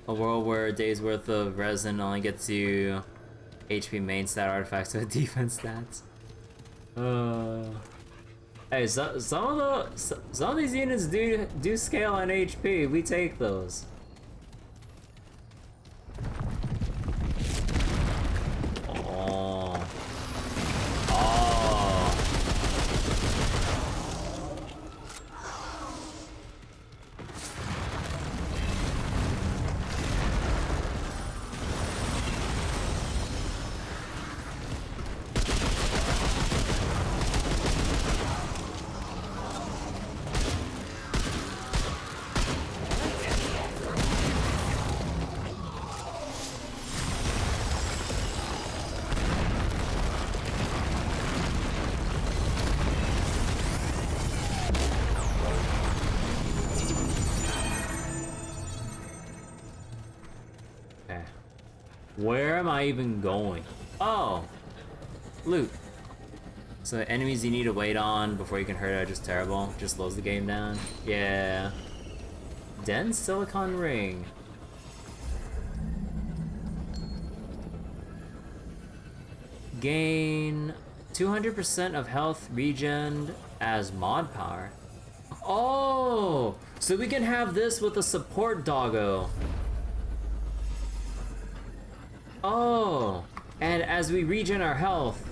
A world where a day's worth of resin only gets you HP main stat artifacts with defense stats. Hey, some of these units do scale on HP. We take those. Oh. Oh. Where am I even going? Oh! Loot. So enemies you need to wait on before you can hurt are just terrible. Just slows the game down. Yeah. Dense silicon ring. Gain 200% of health regen as mod power. Oh! So we can have this with a support doggo. Oh, and as we regen our health,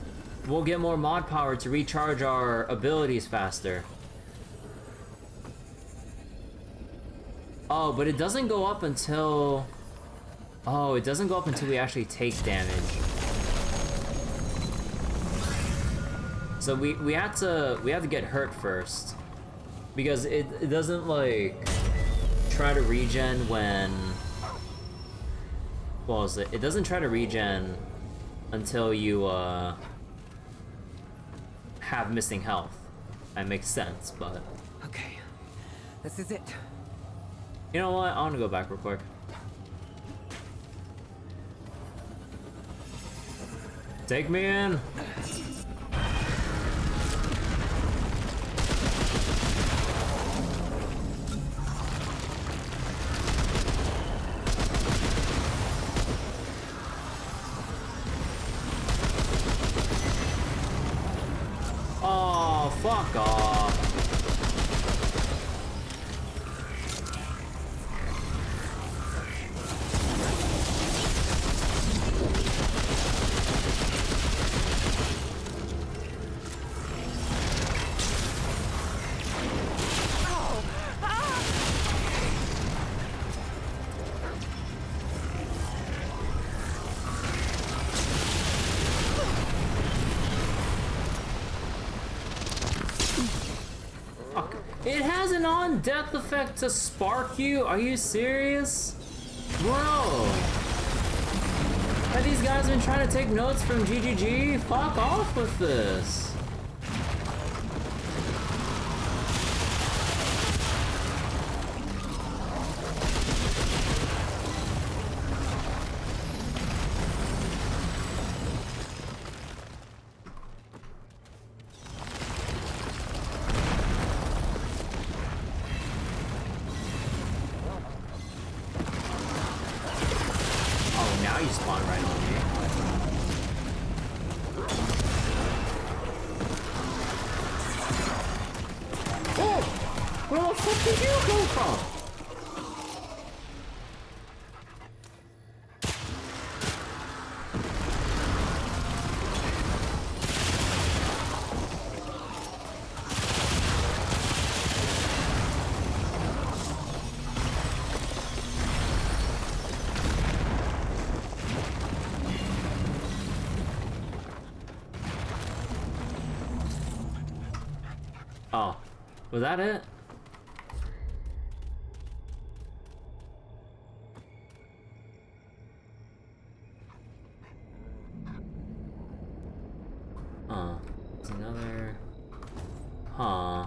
we'll get more mod power to recharge our abilities faster. Oh, but it doesn't go up until... Oh, it doesn't go up until we actually take damage. So we have to get hurt first. Because it doesn't like try to regen when... What was it? It doesn't try to regen until you have missing health. That makes sense, but Okay, this is it. You know what? I want to go back real quick. Take me in. Oh, fuck off. It has an on-death effect to spark you? Are you serious? Bro! Have these guys been trying to take notes from GGG? Fuck off with this! Now you spawn right on me. Oh! Where the fuck did you go from? Oh, was that it? There's another... Huh.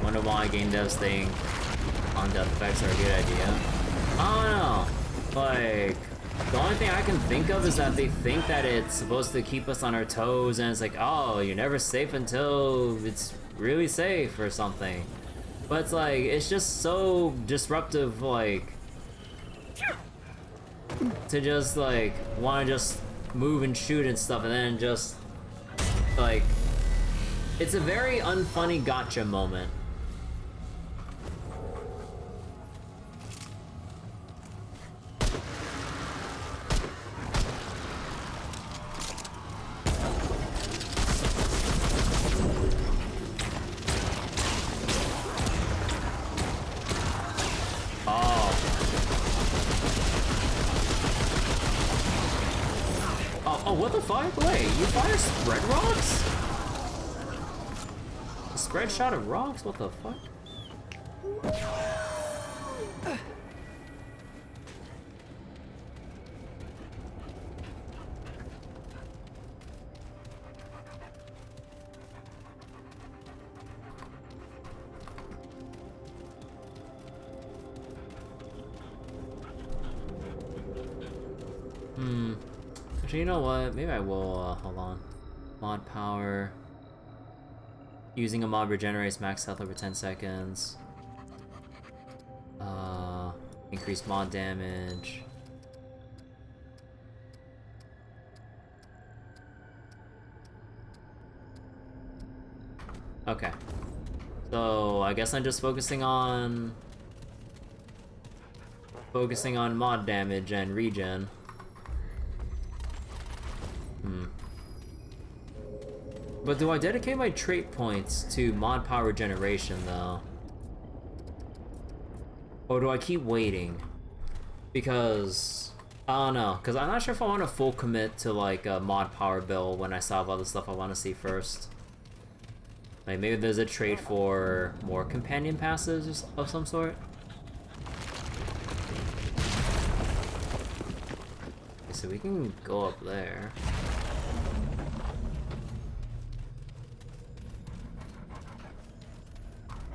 Wonder why game devs think on-death effects are a good idea. I don't know. Like, the only thing I can think of is that they think that it's supposed to keep us on our toes, and it's like, oh, you're never safe until it's really safe or something. But it's like, it's just so disruptive, like, to just, like, want to just move and shoot and stuff, and then just, like, it's a very unfunny gotcha moment. Oh, what the fuck? Wait, you fire spread rocks? A spread shot of rocks? What the fuck? Actually, you know what? Maybe I will, hold on. Mod power. Using a mob regenerates max health over 10 seconds. Increased mod damage. Okay. So, I guess I'm just focusing on mod damage and regen. But do I dedicate my trait points to mod power generation though? Or do I keep waiting? Because I don't know, because I'm not sure if I want to full commit to like a mod power build when I still have other stuff I want to see first. Like maybe there's a trait for more companion passes of some sort. so we can go up there.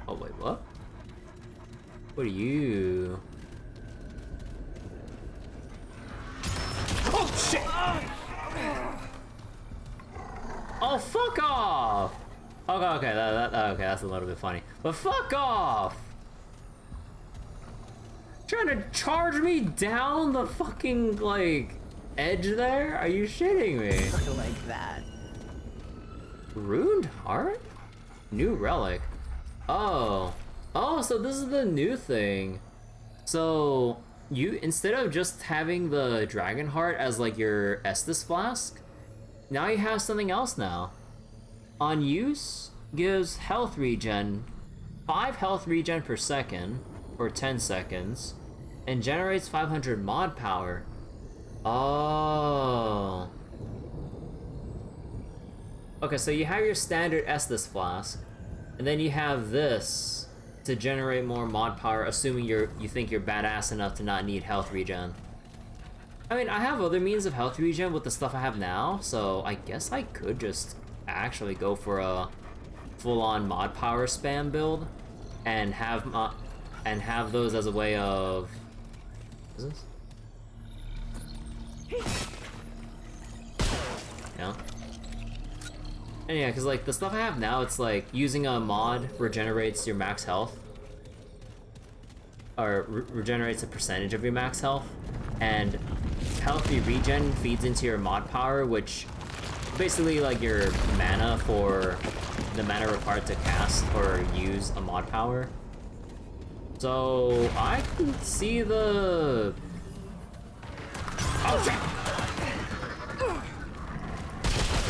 Oh wait, what? What are you? Oh shit! Oh fuck off! Okay, okay, okay, that's a little bit funny. But fuck off! Trying to charge me down the fucking, like, edge there? Are you shitting me? Like that. Ruined heart? New relic. Oh. Oh, so this is the new thing. So, you, instead of just having the dragon heart as, like, your Estus flask, now you have something else now. On use, gives health regen, 5 health regen per second, for 10 seconds, and generates 500 mod power. Oh. Okay, so you have your standard Estus flask, and then you have this to generate more mod power, assuming you think you're badass enough to not need health regen. I mean, I have other means of health regen with the stuff I have now, so I guess I could just actually go for a full-on mod power spam build and have those as a way of... What is this? Yeah. And yeah, because like the stuff I have now, it's like using a mod regenerates your max health. Or regenerates a percentage of your max health. And healthy regen feeds into your mod power, which basically like your mana for the mana required to cast or use a mod power. So I can see the... Oh shit!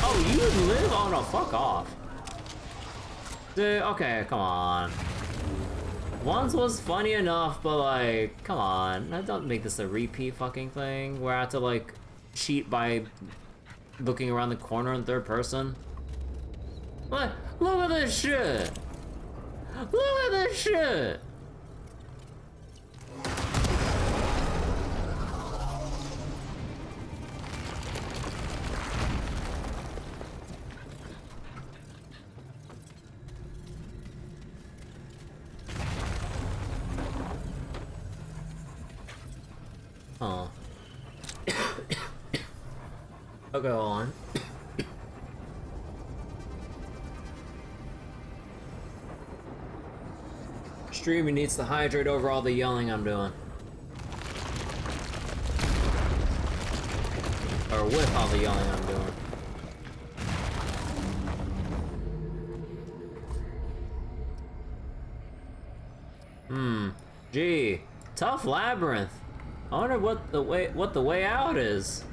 Oh, you live? Oh no, fuck off. Dude, okay, come on. Once was funny enough, but like, come on. Don't make this a repeat fucking thing where I have to like cheat by looking around the corner in third person. What? Look at this shit! Look at this shit! Oh. Okay, hold on. Streaming needs to hydrate over all the yelling I'm doing. Or with all the yelling I'm doing. Gee, tough labyrinth. I wonder what the way out is.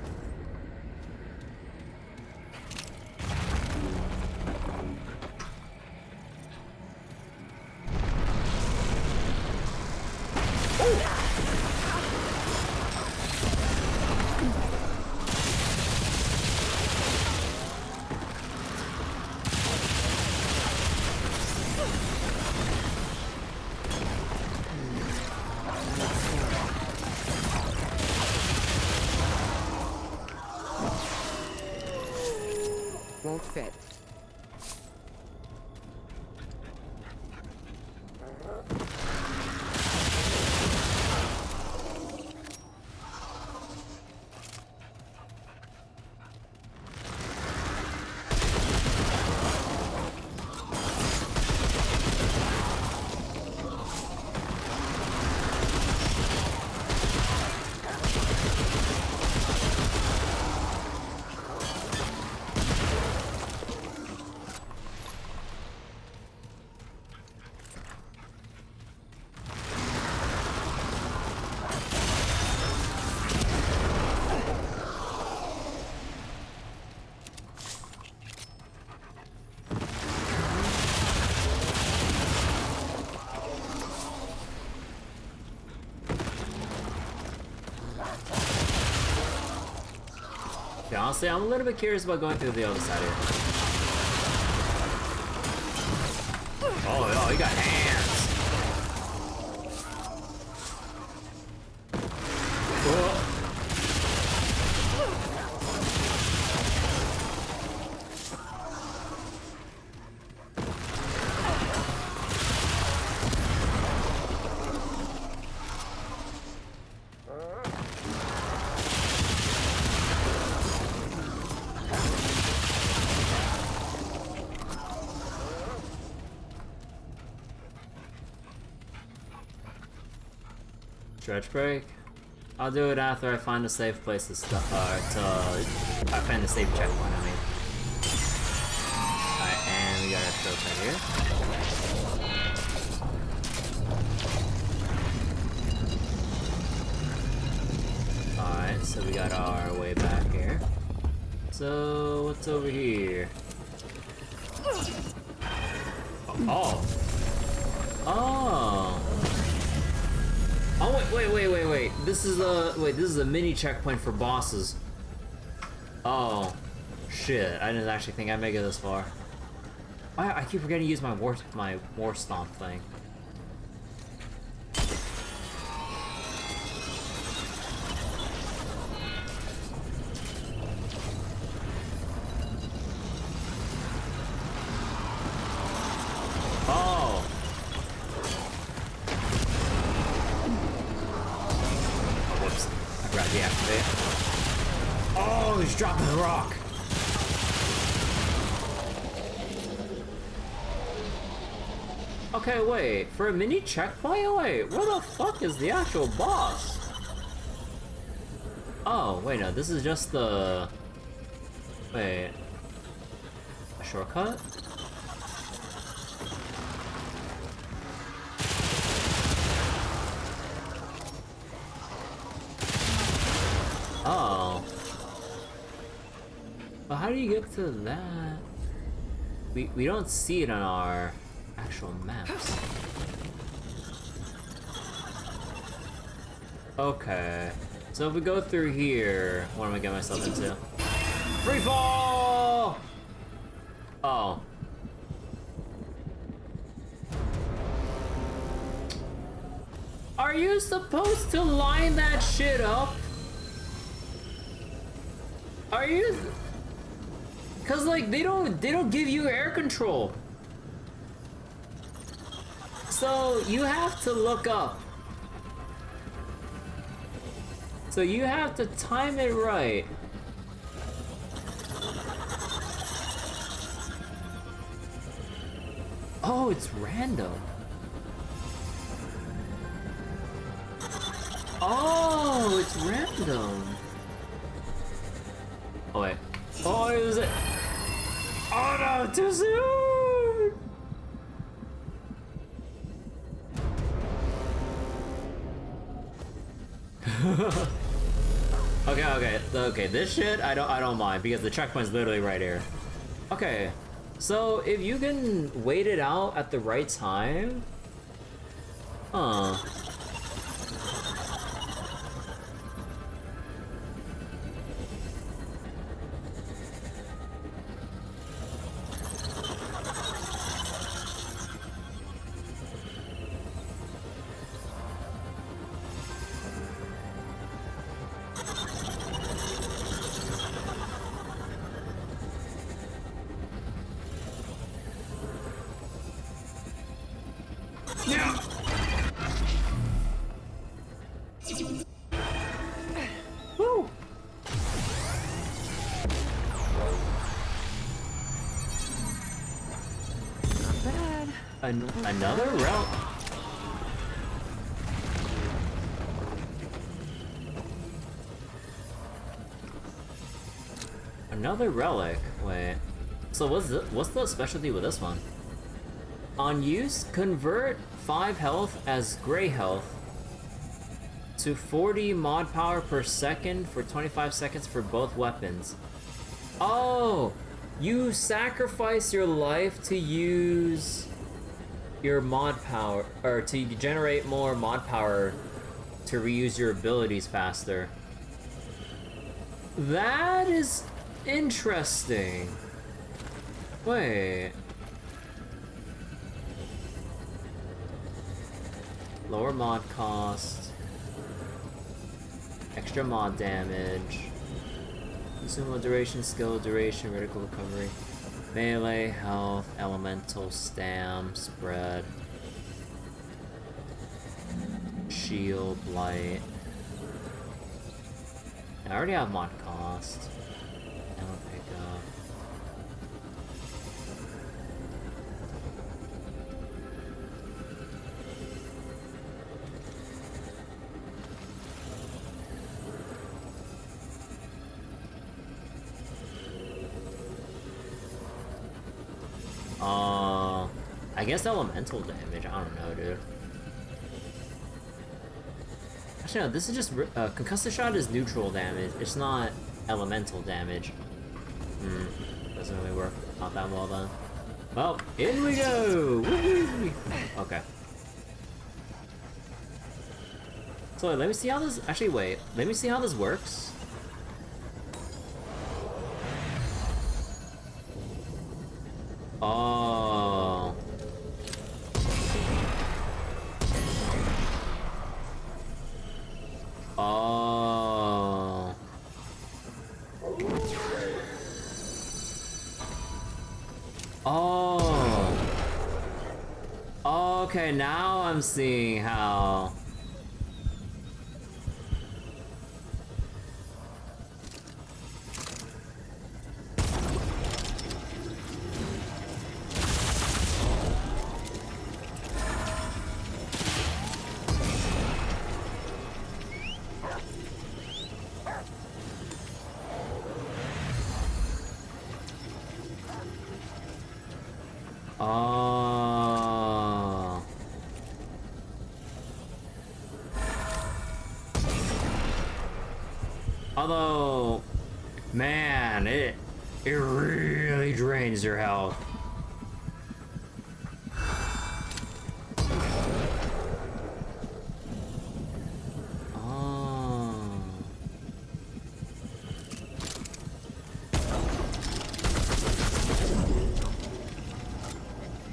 Won't fit. Yeah, honestly, I'm a little bit curious about going through the other side here. Oh, you got hands. Stretch break? I'll do it after I find a safe place to I find a safe checkpoint, I mean. Alright, and we got our stuff right here. Alright, so we got our way back here. So, what's over here? Oh. Oh. Oh, wait. This is a mini checkpoint for bosses. Oh. Shit, I didn't actually think I'd make it this far. I keep forgetting to use my war stomp thing. Oh. Whoops. I forgot to deactivate. Oh, he's dropping the rock. Okay, wait. For a mini checkpoint? Wait, where the fuck is the actual boss? Oh, wait, no. This is just the... Wait. A shortcut? Oh. But how do you get to that? We don't see it on our actual maps. Okay. So if we go through here, what am I getting myself into? Free fall! Oh. Are you supposed to line that shit up? Are you? Cause like they don't give you air control. So you have to look up. So you have to time it right. Oh, it's random. Oh, it's random. Oh wait. Oh, is it? Oh no, too soon! Okay, this shit I don't mind because the checkpoint's literally right here. Okay, so if you can wait it out at the right time, huh? Woo! Not bad. Another relic. Another relic. Wait. So what's the specialty with this one? On use, convert 5 health as gray health to 40 mod power per second for 25 seconds for both weapons. Oh, you sacrifice your life to use your mod power, or to generate more mod power to reuse your abilities faster. That is interesting. Wait. Lower mod cost. Extra mod damage. Consumable duration, skill duration, critical recovery. Melee, health, elemental, stam, spread. Shield, light. I already have mod cost. Now pick up. guess elemental damage. I don't know, dude. Actually, no, this is just concussive shot is neutral damage. It's not elemental damage. Doesn't really work out that well then. Well, in we go! Woo-hoo! Okay. So wait, let me see how this. Actually, wait. Let me see how this works. Oh. Oh. Oh. Okay, now I'm seeing how. Oh. Although, man, it really drains your health. Oh.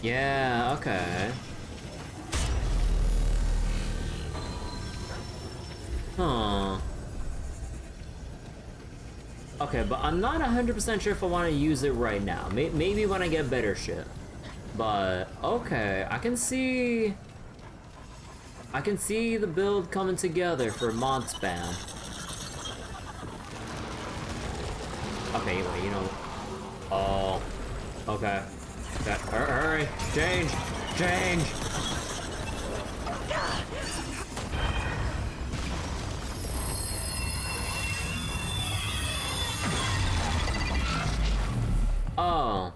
Yeah, okay. Huh. Okay, but I'm not 100% sure if I want to use it right now. Maybe when I get better shit. But, okay, I can see the build coming together for mod spam. Okay, wait, you know. Oh. Okay. Hurry! Change! Change! Oh.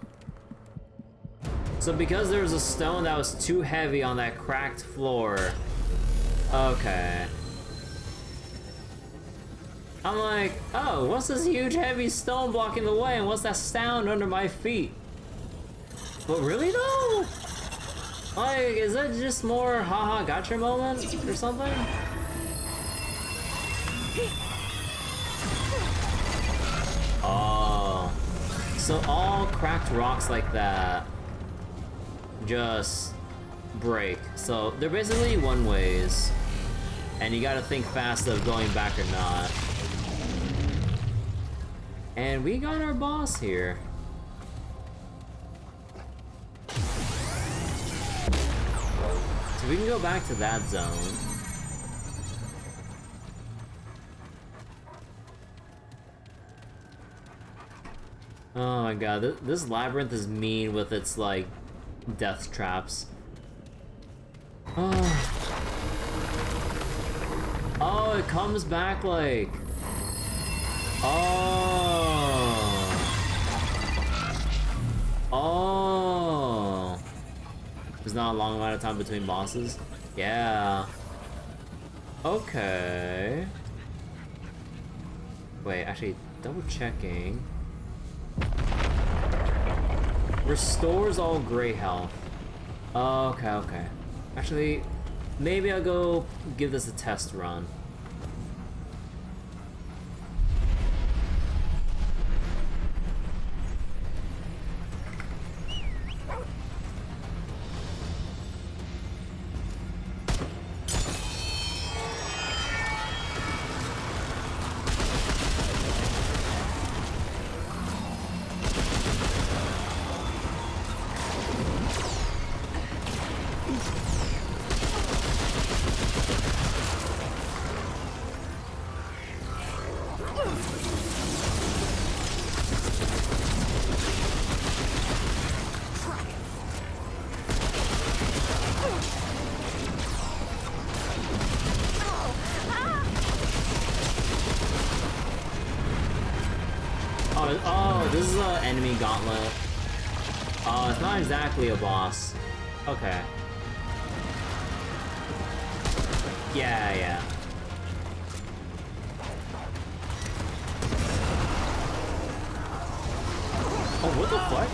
So because there was a stone that was too heavy on that cracked floor. Okay. I'm like, oh, what's this huge heavy stone blocking the way, and what's that sound under my feet? But really though? Like, is that just more haha gotcha moment or something? Oh. So all cracked rocks like that just break. So they're basically one ways. And you gotta think fast of going back or not. And we got our boss here. So we can go back to that zone. Oh my god, this labyrinth is mean with its, like, death traps. Oh. Oh, it comes back, like... Oh. Oh. There's not a long amount of time between bosses? Yeah. Okay. Wait, actually, double checking. Restores all gray health. Okay, okay. Actually, maybe I'll go give this a test run. Oh, this is an enemy gauntlet. It's not exactly a boss. Okay. Yeah, yeah. Oh, what the fuck?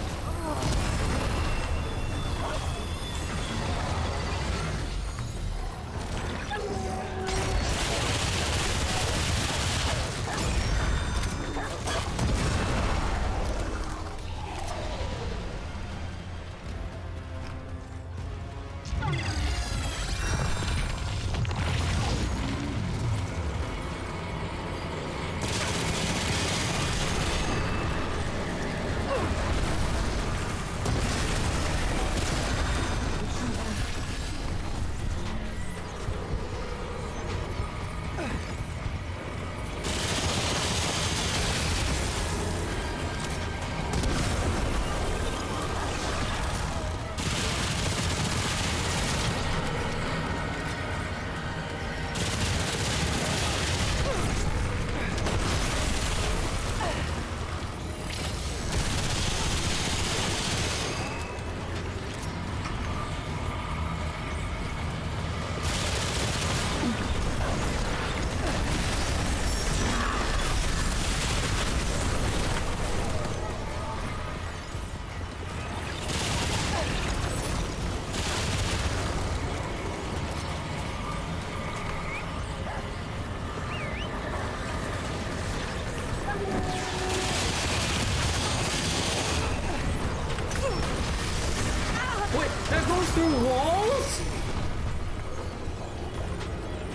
Wait, that goes through walls?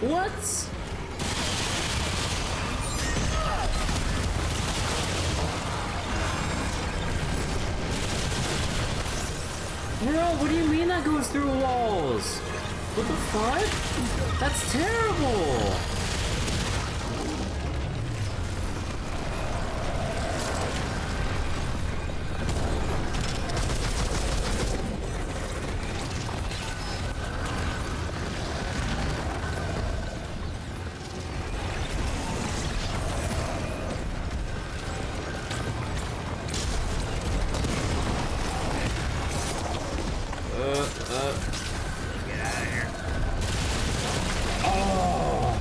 What? Bro, what do you mean that goes through walls? What the fuck? That's terrible! Get out of here. Oh!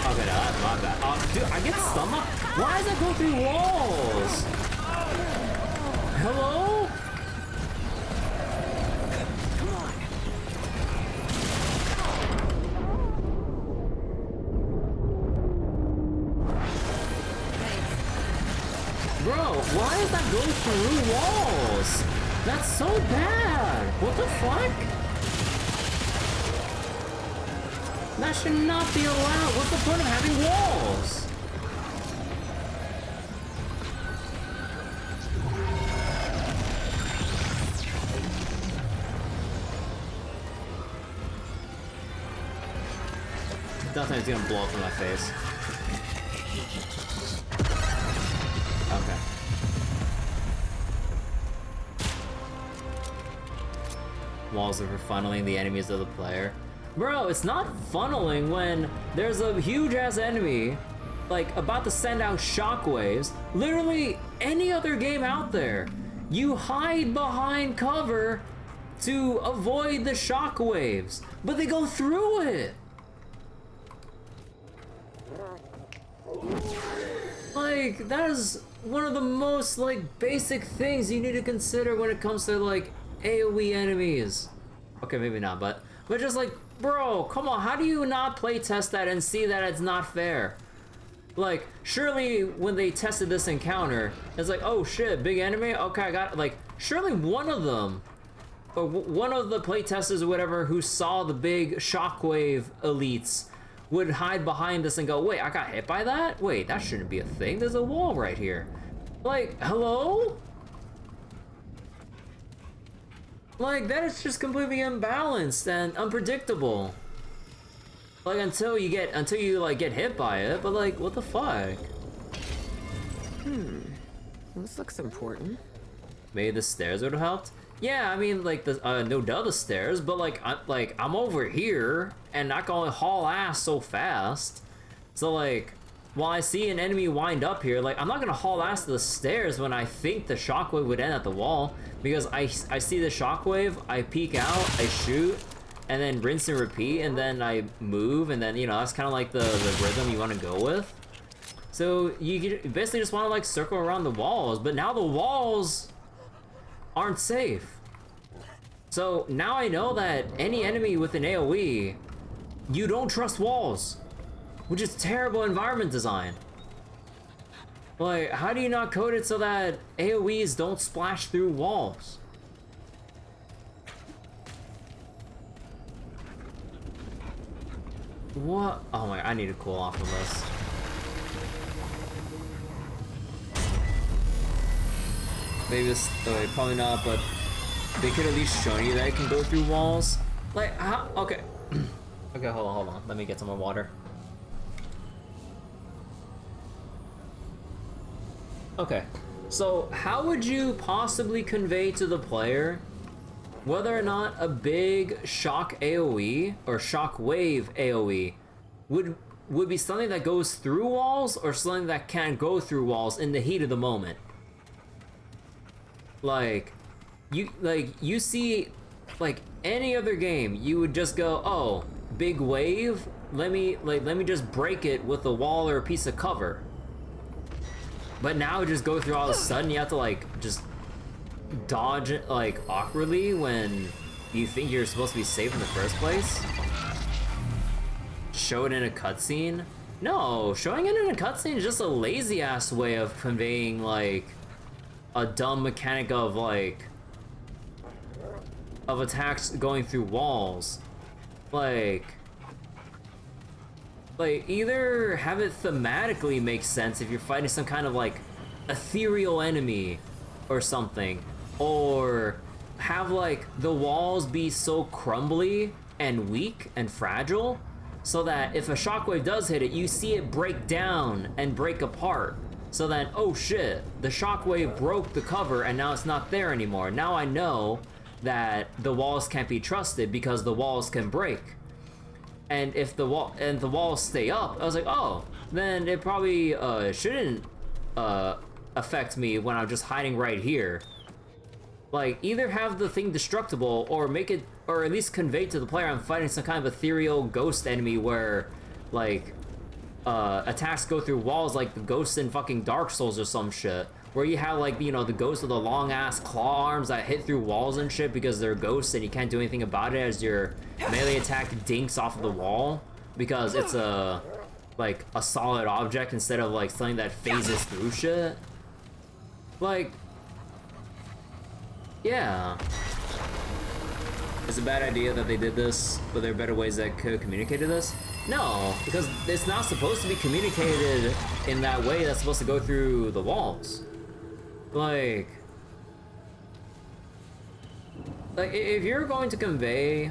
Okay, no, that's my bad. Oh, dude, I get stomach. Why does that go through walls? Hello? Bro, why does that go through walls? That's so bad. What the fuck? That should not be allowed. What's the point of having walls? Nothing's gonna blow up in my face. Okay. Walls are for funneling the enemies of the player. Bro, it's not funneling when there's a huge ass enemy, like, about to send out shockwaves. Literally any other game out there, you hide behind cover to avoid the shockwaves, but they go through it. Like, that is one of the most, like, basic things you need to consider when it comes to, like, AoE enemies. Okay, maybe not, but just like, bro, come on, how do you not play test that and see that it's not fair? Like, surely when they tested this encounter, it's like, oh shit, big enemy? Okay, I got it. Like, surely one of them, or one of the playtesters or whatever who saw the big shockwave elites would hide behind this and go, wait, I got hit by that? Wait, that shouldn't be a thing. There's a wall right here. Like, hello? Like, that is just completely imbalanced and unpredictable. Like, until you like get hit by it, but like, what the fuck? This looks important. Maybe the stairs would have helped? Yeah, I mean, like, the no duh the stairs, but like, I'm over here and I can only haul ass so fast. So like, while I see an enemy wind up here, like, I'm not gonna haul ass to the stairs when I think the shockwave would end at the wall, because I see the shockwave, I peek out, I shoot, and then rinse and repeat, and then I move, and then, you know, that's kind of like the rhythm you want to go with. So you basically just want to like circle around the walls, but now the walls aren't safe. So now I know that any enemy with an AoE, you don't trust walls, which is terrible environment design. Like, how do you not code it so that AoEs don't splash through walls? What? Oh my, I need to cool off of this. Maybe this, oh, probably not, but they could at least show you that it can go through walls. Like, how? Okay. Okay, hold on. Let me get some more water. Okay, so how would you possibly convey to the player whether or not a big shock AoE or shock wave AoE would be something that goes through walls or something that can't go through walls in the heat of the moment? Like you see, like any other game, you would just go, oh, big wave, let me just break it with a wall or a piece of cover. But now just go through all of a sudden, you have to like just dodge it like awkwardly when you think you're supposed to be safe in the first place. Show it in a cutscene? No, showing it in a cutscene is just a lazy ass way of conveying like a dumb mechanic of like of attacks going through walls. Like either have it thematically make sense if you're fighting some kind of like ethereal enemy or something, or have like the walls be so crumbly and weak and fragile so that if a shockwave does hit it, you see it break down and break apart, so that, oh shit, the shockwave broke the cover and now it's not there anymore. Now I know that the walls can't be trusted because the walls can break. And if the walls stay up, I was like, oh, then it probably shouldn't affect me when I'm just hiding right here. Like, either have the thing destructible or make it, or at least convey to the player I'm fighting some kind of ethereal ghost enemy where, like, attacks go through walls like the ghosts in fucking Dark Souls or some shit. Where you have, like, you know, the ghosts with the long ass claw arms that hit through walls and shit because they're ghosts and you can't do anything about it as your melee attack dinks off of the wall because it's a solid object instead of like something that phases through shit. Like, yeah. It's a bad idea that they did this, but there are better ways that could have communicated this? No, because it's not supposed to be communicated in that way. That's supposed to go through the walls. Like if you're going to convey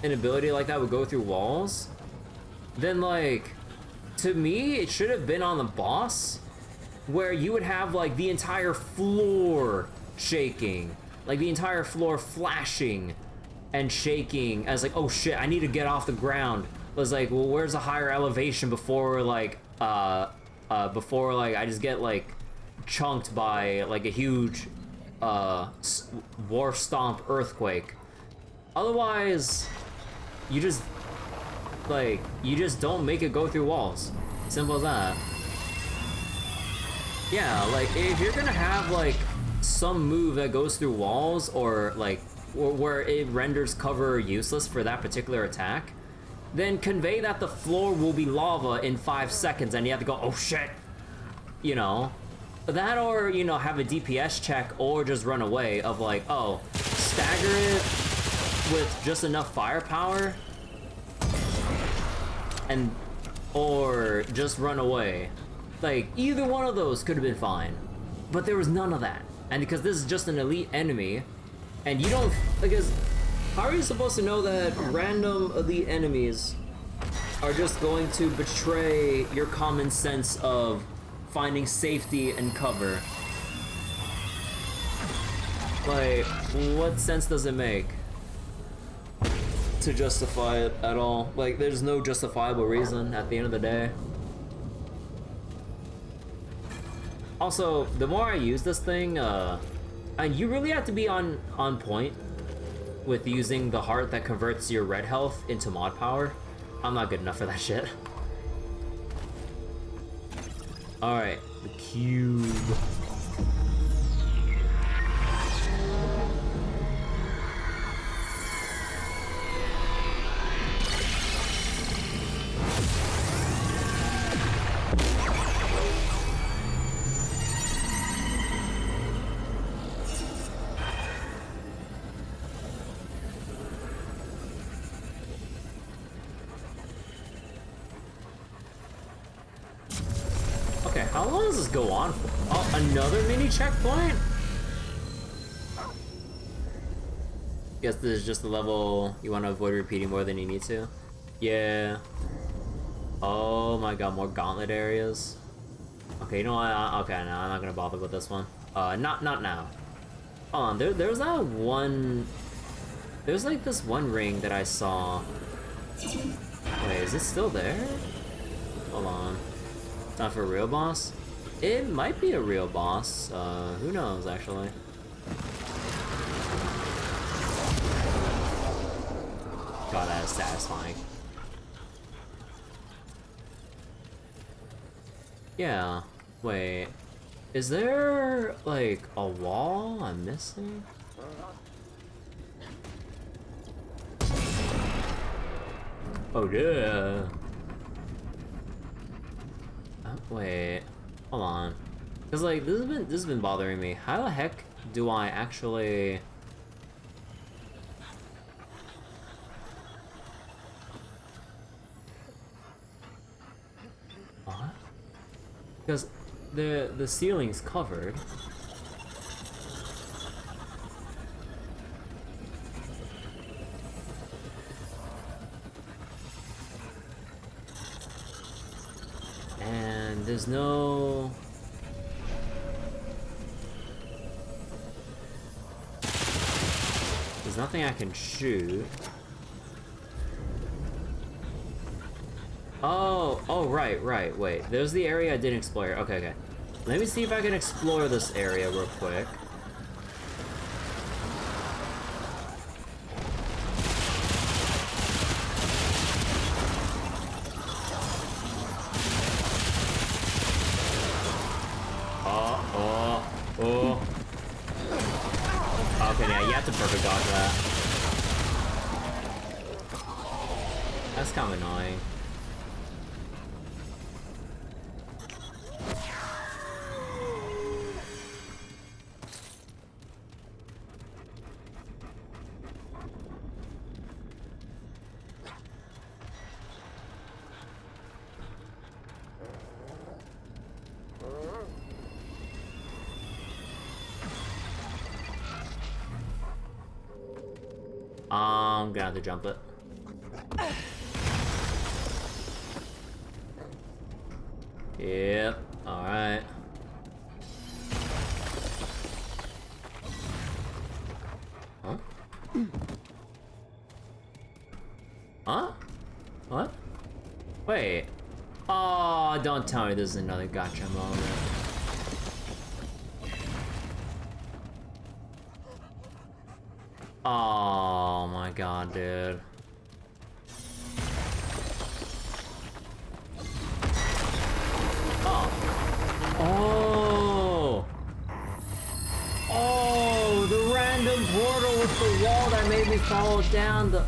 an ability like that would go through walls, then like, to me, it should have been on the boss, where you would have like the entire floor shaking, like the entire floor flashing and shaking as like, oh shit, I need to get off the ground. It was like, well, where's a higher elevation before like I just get like chunked by like a huge war stomp earthquake. Otherwise, you just don't make it go through walls. Simple as that. Yeah, like if you're gonna have like some move that goes through walls or like where it renders cover useless for that particular attack, then convey that the floor will be lava in 5 seconds and you have to go, oh shit, you know. That, or, you know, have a DPS check or just run away of like, oh, stagger it with just enough firepower and, or just run away. Like, either one of those could have been fine, but there was none of that. And because this is just an elite enemy, and you don't, because how are you supposed to know that random elite enemies are just going to betray your common sense of finding safety and cover? Like, what sense does it make to justify it at all? Like, there's no justifiable reason at the end of the day. Also, the more I use this thing, and you really have to be on point with using the heart that converts your red health into mod power. I'm not good enough for that shit. Alright, the cube. Okay, how long does this go on for? Oh, another mini checkpoint? Guess this is just the level you want to avoid repeating more than you need to. Yeah. Oh my god, more gauntlet areas. Okay, you know what? Okay, no, I'm not gonna bother with this one. Not now. Hold on, there's that one. There's like this one ring that I saw. Wait, is it still there? Hold on. It's not for a real boss? It might be a real boss. Who knows, actually. God, that is satisfying. Yeah. Wait. Is there, like, a wall I'm missing? Oh, yeah. Wait, hold on. Cause like this has been bothering me. How the heck do I actually? What? Because the ceiling's covered. And there's no... There's nothing I can shoot. Oh, right, wait. There's the area I didn't explore. Okay. Let me see if I can explore this area real quick. Okay, yeah, you have to perfect dodge that. That's kind of annoying. I'm gonna have to jump it. Yep, alright. Huh? Huh? What? Wait. Oh, don't tell me this is another gotcha moment. Oh my god, dude. Oh, the random portal with the wall that made me fall down the...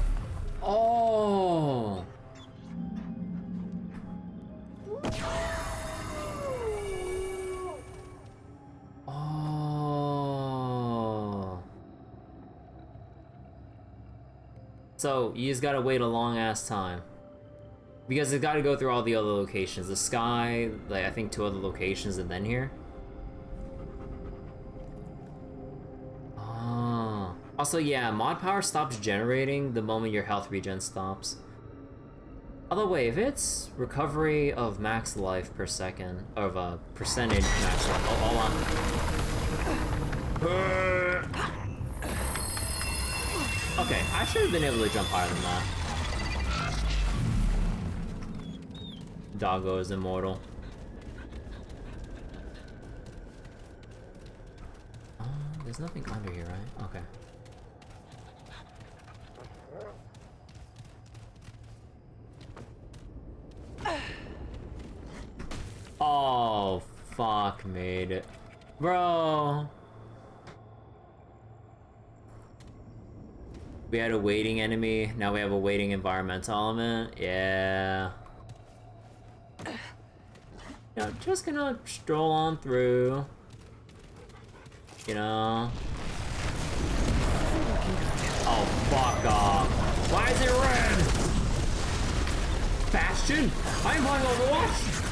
Oh. So, you just gotta wait a long ass time. Because it's gotta go through all the other locations. The sky, like, I think 2 other locations, and then here. Oh. Also, yeah, mod power stops generating the moment your health regen stops. Although, wait, if it's recovery of max life per second, of a percentage max life, hold on. Okay, I should have been able to jump higher than that. Doggo is immortal. There's nothing under here, right? Okay. Oh, fuck, made it. Bro. We had a waiting enemy, now we have a waiting environmental element. Yeah. You know, just gonna stroll on through. You know. Oh, fuck off. Why is it red? Bastion? I'm playing Overwatch!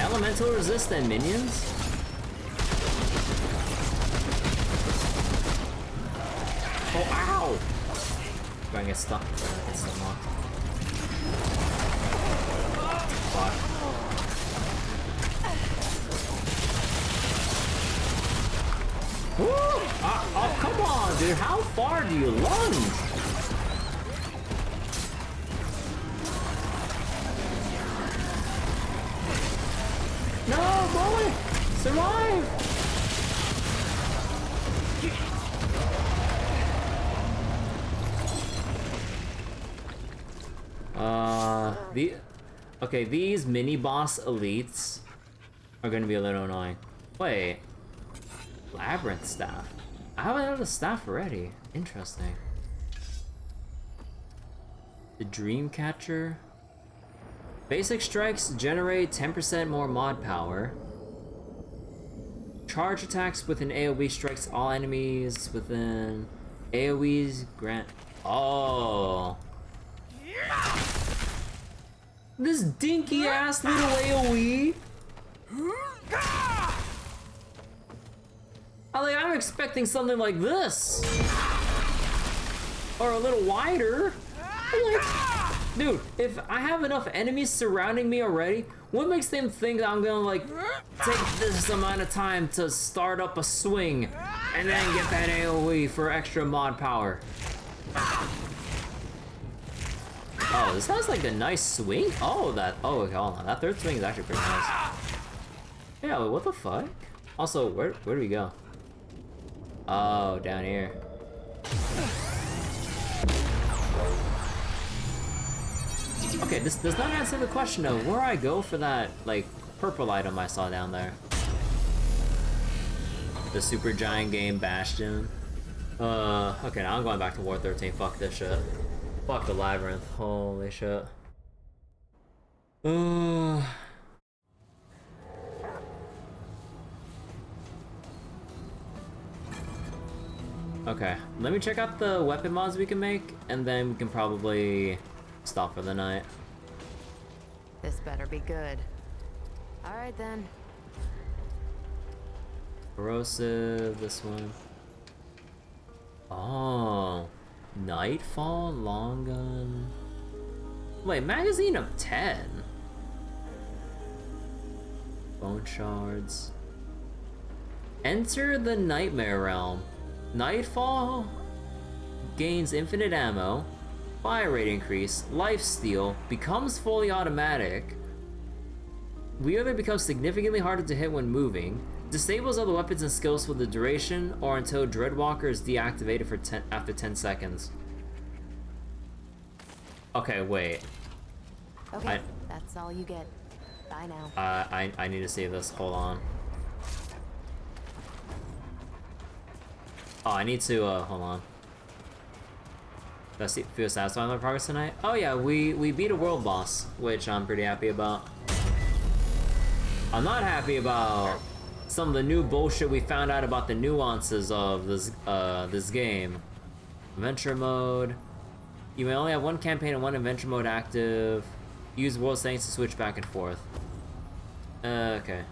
Elemental resistant minions? Oh, ow! Going to get stuck. Get stuck more. Fuck. Woo! Oh, come on, dude. How far do you lunge? No, boy! Survive! Okay, these mini-boss elites are gonna be a little annoying. Wait. Labyrinth staff. I haven't had a staff already. Interesting. The Dream Catcher. Basic strikes generate 10% more mod power. Charge attacks with an AoE strikes all enemies within AoEs grant. Oh. This dinky ass little AoE. I'm expecting something like this. Or a little wider. Dude, if I have enough enemies surrounding me already, what makes them think that I'm gonna like take this amount of time to start up a swing and then get that AoE for extra mod power? Oh, this has like a nice swing? Oh, okay, hold on. That third swing is actually pretty nice. Yeah, wait, what the fuck? Also, where do we go? Oh, down here. Okay, this does not answer the question of where I go for that, like, purple item I saw down there. The super giant game Bastion. Okay, now I'm going back to War 13. Fuck this shit. Fuck the labyrinth. Holy shit. Okay, let me check out the weapon mods we can make, and then we can probably stop for the night. This better be good. Alright then. Corrosive, this one. Oh, Nightfall, long gun. Wait, magazine of 10. Bone shards. Enter the Nightmare Realm. Nightfall gains infinite ammo, fire rate increase, lifesteal, becomes fully automatic. Wielding becomes significantly harder to hit when moving. Disables other weapons and skills for the duration or until Dreadwalker is deactivated for after 10 seconds. Okay, wait. Okay, that's all you get. Bye now. I need to save this. Hold on. Oh, I need to, hold on. Does it feel satisfied with my progress tonight? Oh yeah, we beat a world boss, which I'm pretty happy about. I'm not happy about some of the new bullshit we found out about the nuances of this this game. Adventure mode. You may only have one campaign and one adventure mode active. Use world settings to switch back and forth. Okay.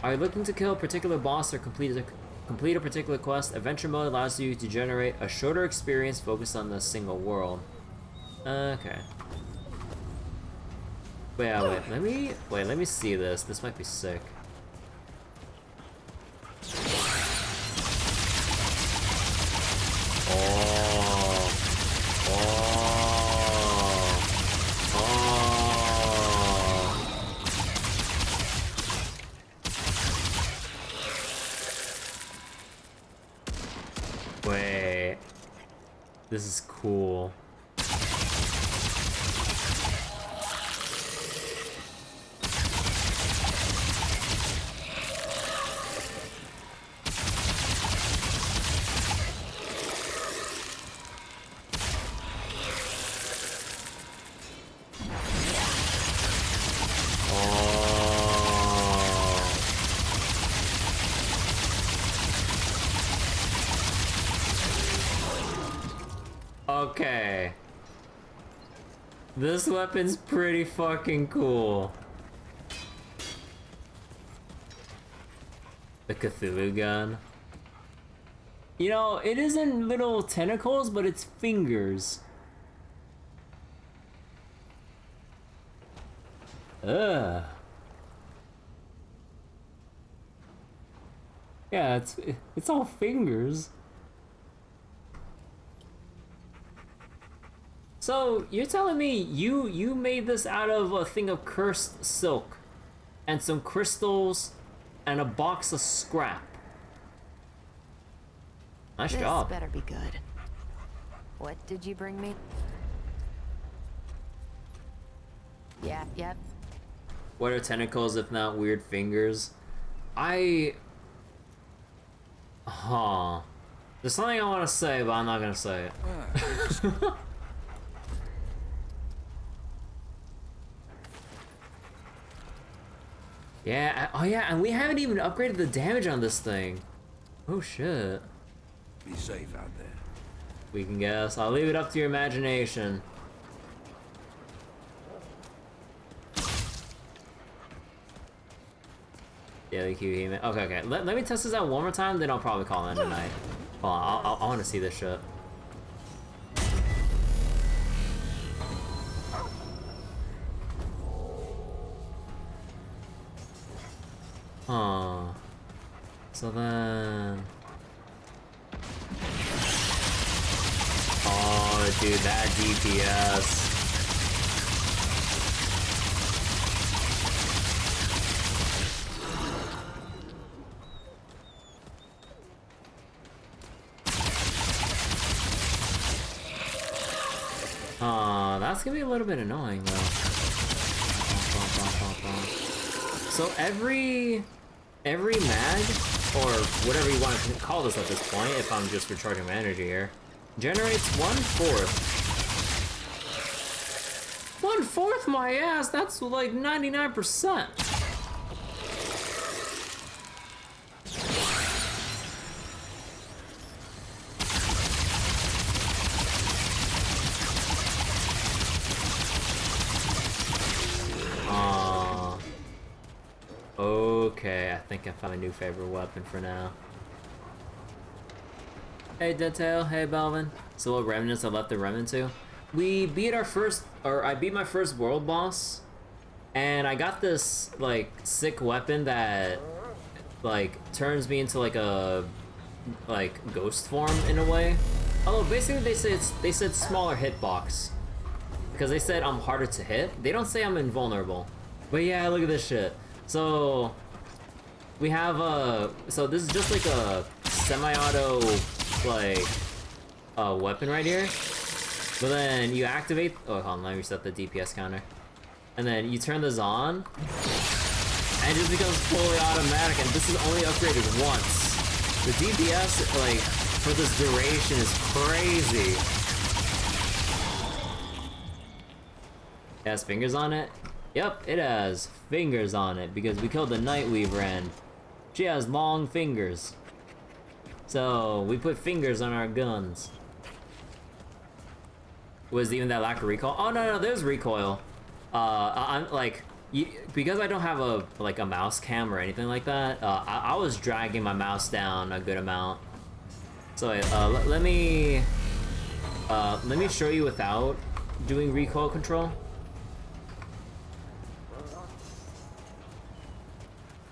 Are you looking to kill a particular boss or complete a particular quest? Adventure mode allows you to generate a shorter experience focused on the single world. Okay. Wait, let me see this. This might be sick. Oh. Wait. This is cool. Okay. This weapon's pretty fucking cool. The Cthulhu gun. You know, it isn't little tentacles, but it's fingers. Ugh. Yeah, it's all fingers. So, you're telling me you made this out of a thing of cursed silk and some crystals and a box of scrap. Nice job. This better be good. What did you bring me? Yep. What are tentacles if not weird fingers? There's something I want to say, but I'm not gonna say it. Yeah, oh yeah, and we haven't even upgraded the damage on this thing. Oh shit. Be safe out there. We can guess. I'll leave it up to your imagination. Daily Q He-Man. Okay. Let me test this out one more time, then I'll probably call it tonight. Hold on, I want to see this shit. Huh. So then... Oh, dude, that DPS. That's gonna be a little bit annoying, though. So every mag, or whatever you want to call this at this point, if I'm just recharging my energy here, generates 1/4. 1/4 my ass, that's like 99%. Okay, I think I found a new favorite weapon for now. Hey Deadtail, hey Belvin. So what remnants I left the remnant to? We beat our first, or I beat my first world boss, and I got this like sick weapon that like turns me into like a ghost form in a way. Although basically they said smaller hitbox because they said I'm harder to hit. They don't say I'm invulnerable. But yeah, look at this shit. So we have so this is just like a semi-auto like weapon right here. But then you activate, oh hold on, let me reset the DPS counter. And then you turn this on and it just becomes fully automatic, and this is only upgraded once. The DPS like for this duration is crazy. It has fingers on it? Yep, it has fingers on it because we killed the Nightweaver and she has long fingers. So we put fingers on our guns. Was even that lack of recoil? Oh no, there's recoil. I'm like, because I don't have a mouse cam or anything like that. I was dragging my mouse down a good amount. So let me show you without doing recoil control.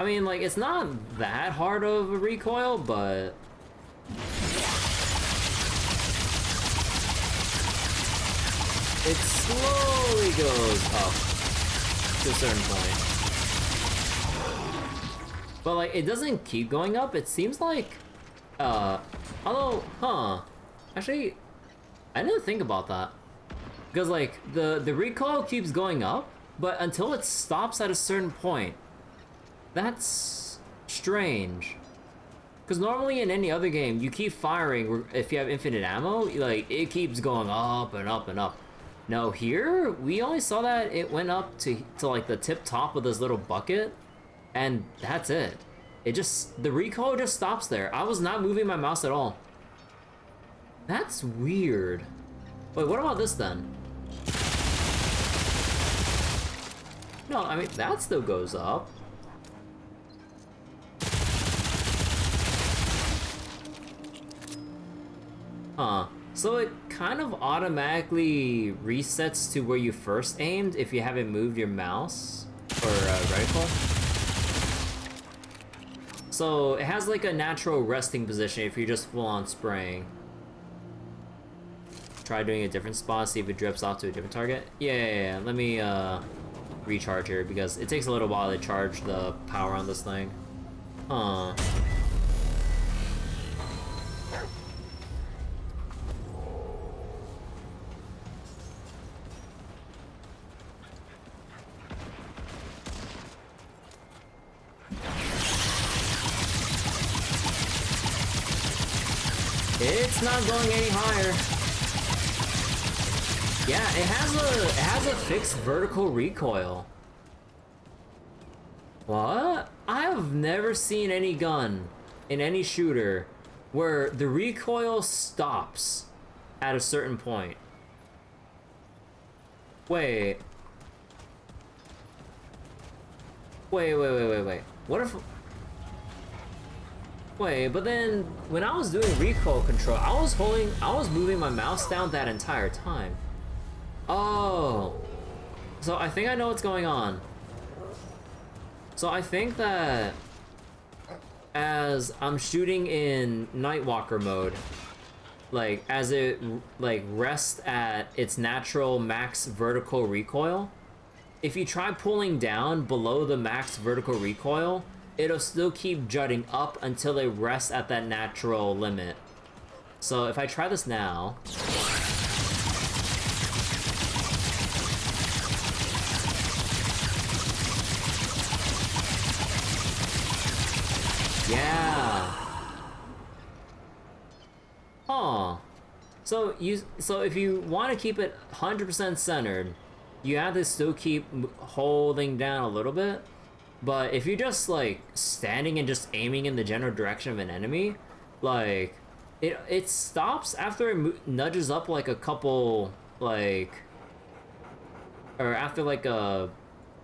I mean, like, it's not that hard of a recoil, but... it slowly goes up to a certain point. But, like, it doesn't keep going up. It seems like, Although, actually, I didn't think about that. Because, like, the recoil keeps going up, but until it stops at a certain point. That's strange. Because normally in any other game, you keep firing if you have infinite ammo, like, it keeps going up and up and up. No, here, we only saw that it went up to like, the tip top of this little bucket, and that's it. The recoil just stops there. I was not moving my mouse at all. That's weird. Wait, what about this then? No, I mean, that still goes up. So it kind of automatically resets to where you first aimed if you haven't moved your mouse or reticle. So it has like a natural resting position if you're just full on spraying. Try doing a different spot, see if it drips off to a different target. Yeah. Let me recharge here because it takes a little while to charge the power on this thing. It's not going any higher. Yeah, it has a fixed vertical recoil. What? I have never seen any gun in any shooter where the recoil stops at a certain point. Wait. Wait. What if... Wait, but then when I was doing recoil control, I was moving my mouse down that entire time. Oh. So I think I know what's going on. So I think that as I'm shooting in Nightwalker mode, like as it like rests at its natural max vertical recoil, if you try pulling down below the max vertical recoil, it'll still keep jutting up until it rests at that natural limit. So if I try this now... Yeah. Huh. So if you want to keep it 100% centered, you have to still keep holding down a little bit. But if you're just like standing and just aiming in the general direction of an enemy, like it stops after it nudges up like a couple like, or after like a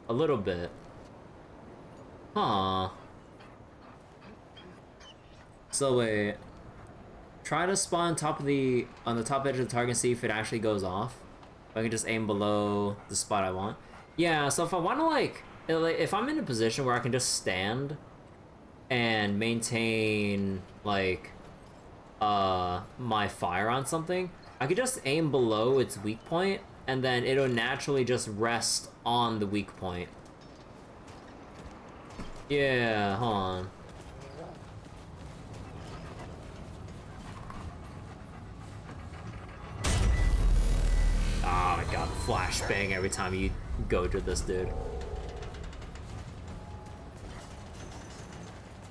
little bit. Huh. So wait, try to spawn on the top edge of the target and see if it actually goes off. I can just aim below the spot I want. Yeah, so if I want to like, if I'm in a position where I can just stand and maintain like my fire on something, I could just aim below its weak point and then it'll naturally just rest on the weak point. Yeah, hold on. Oh my god, flashbang every time you go to this dude.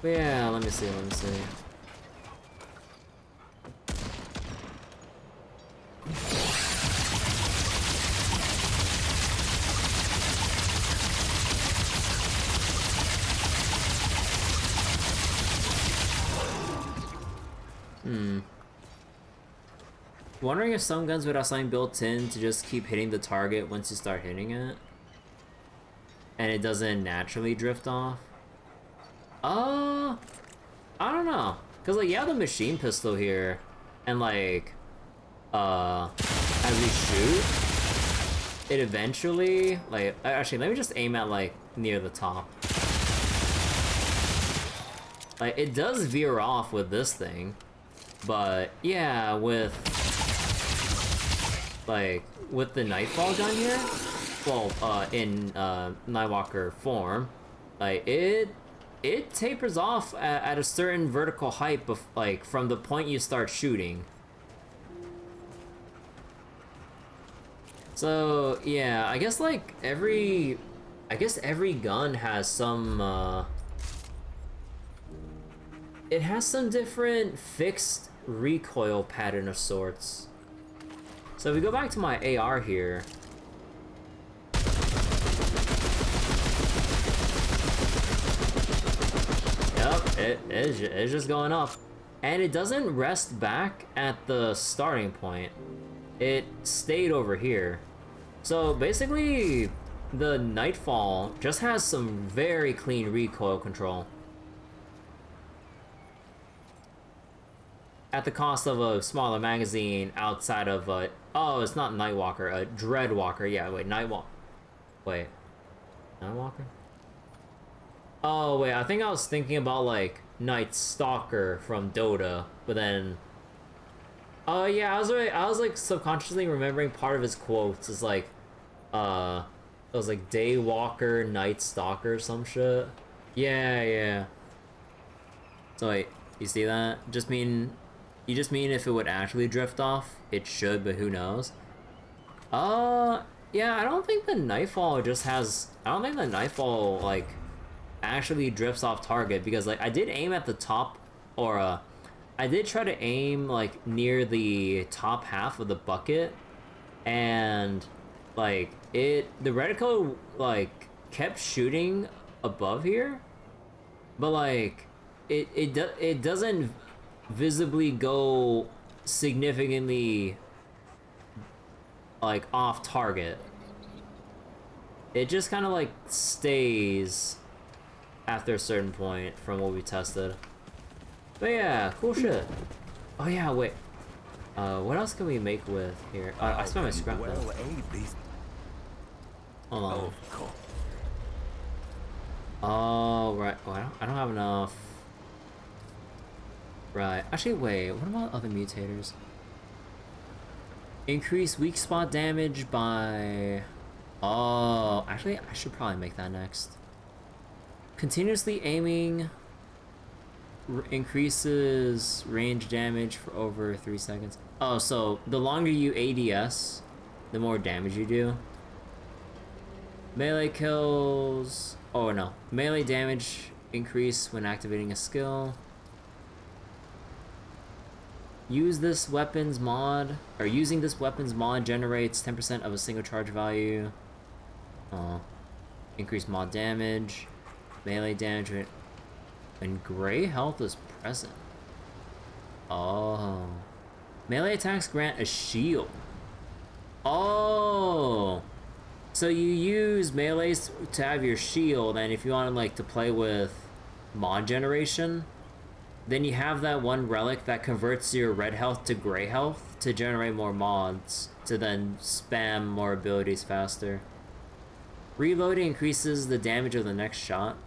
But yeah, let me see. Wondering if some guns would have something built in to just keep hitting the target once you start hitting it. And it doesn't naturally drift off. I don't know. Cause like you have the machine pistol here. And like, as we shoot, it eventually, like, actually let me just aim at like near the top. Like it does veer off with this thing. But yeah, with the Nightfall gun here, well, in Nightwalker form, like it it tapers off at a certain vertical height, like from the point you start shooting. So yeah, I guess like every gun has some it has some different fixed recoil pattern of sorts. So if we go back to my AR here. Yep, it's just going up. And it doesn't rest back at the starting point. It stayed over here. So basically, the Nightfall just has some very clean recoil control. At the cost of a smaller magazine outside of a... Oh, it's not Nightwalker, a Dreadwalker. Yeah, wait, Nightwalker. Wait. Nightwalker? Oh, wait, I think I was thinking about, like, Night Stalker from Dota, but then... Oh, yeah, I was, like, subconsciously remembering part of his quotes is, like, it was, like, Daywalker, Night Stalker, some shit. Yeah, yeah. So, wait, you see that? You just mean if it would actually drift off? It should, but who knows? Yeah, I don't think the Nightfall just has... I don't think the Nightfall, like, actually drifts off target, because, like, I did aim at the top, or, I did try to aim, like, near the top half of the bucket, and, like, the reticle, like, kept shooting above here, but, like, it doesn't visibly go significantly, like, off target. It just kind of, like, stays after a certain point from what we tested. But yeah, cool shit. Oh yeah, wait. What else can we make with here? I spent my scrap though. Hold on. Oh, right. Oh, I don't have enough. Right. Actually, wait. What about other mutators? Increase weak spot damage by... Oh, actually, I should probably make that next. Continuously aiming increases range damage for over 3 seconds. Oh, so the longer you ADS, the more damage you do. Melee kills... Oh, no. Melee damage increase when activating a skill. Using this weapon's mod generates 10% of a single charge value. Increased mod damage. Melee damage when gray health is present. Oh. Melee attacks grant a shield. Oh. So you use melees to have your shield, and if you want like to play with mod generation, then you have that one relic that converts your red health to gray health to generate more mods to then spam more abilities faster. Reloading increases the damage of the next shot.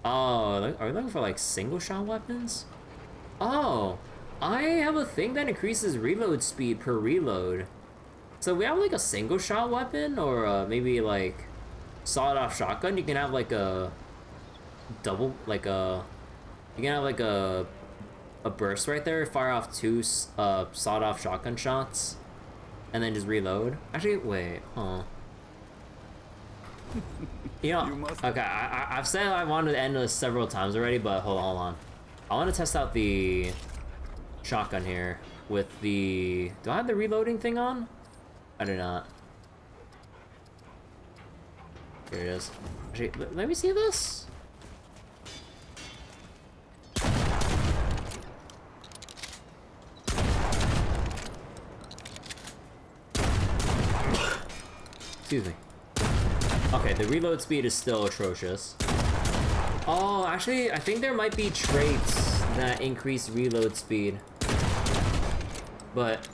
Oh, are we looking for like single shot weapons? Oh, I have a thing that increases reload speed per reload. So we have like a single shot weapon, or maybe like sawed-off shotgun. You can have like a double, like a... You can have like a burst right there, fire off 2 sawed-off shotgun shots, and then just reload. Actually, wait, huh. You know, okay, I've said I wanted to end this several times already, but hold on. I want to test out the shotgun here with the... Do I have the reloading thing on? I do not. Here it is. Actually, let me see this. Excuse me. Okay, the reload speed is still atrocious. Oh, actually, I think there might be traits that increase reload speed. But,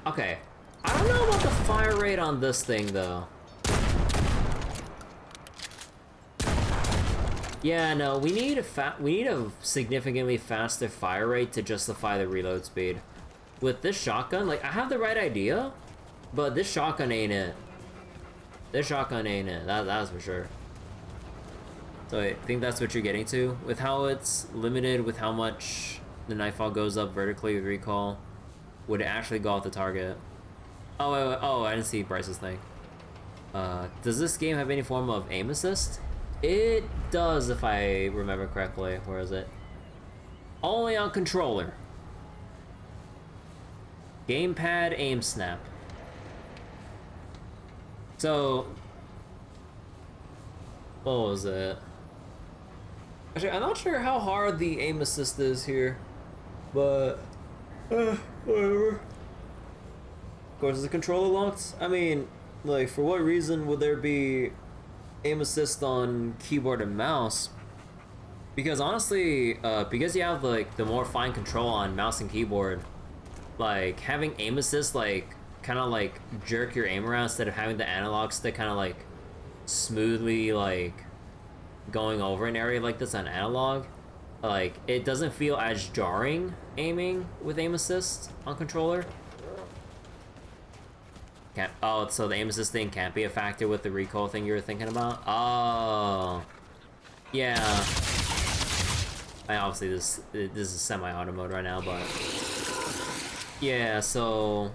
okay. I don't know about the fire rate on this thing, though. Yeah, no, we need a significantly faster fire rate to justify the reload speed. With this shotgun, like, I have the right idea, but this shotgun ain't it. This shotgun ain't it, that's for sure. So I think that's what you're getting to. With how it's limited, with how much the nightfall goes up vertically with recall, would it actually go off the target? Oh, wait, oh, I didn't see Bryce's thing. Does this game have any form of aim assist? It does, if I remember correctly. Where is it? Only on controller. Gamepad aim snap. So, what was it? Actually, I'm not sure how hard the aim assist is here, but whatever. Of course, is the controller locked? I mean, like, for what reason would there be aim assist on keyboard and mouse? Because honestly, because you have like the more fine control on mouse and keyboard, like having aim assist like kind of like jerk your aim around instead of having the analog stick kind of like smoothly like going over an area like this on analog, like it doesn't feel as jarring aiming with aim assist on controller. Can't, oh, so the aim assist thing can't be a factor with the recoil thing you were thinking about? Oh, yeah. I obviously this is semi-auto mode right now, but yeah. So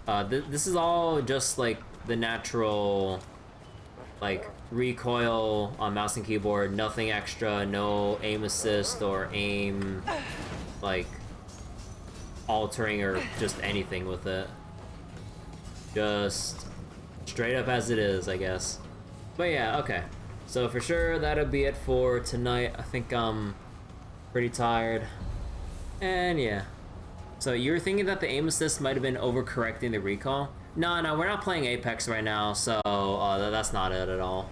this is all just like the natural like recoil on mouse and keyboard, nothing extra, no aim assist or aim like altering or just anything with it. Just straight up as it is, I guess. But yeah, okay. So for sure, that'll be it for tonight. I think I'm pretty tired. And yeah. So you were thinking that the aim assist might have been overcorrecting the recall? No, we're not playing Apex right now, so that's not it at all.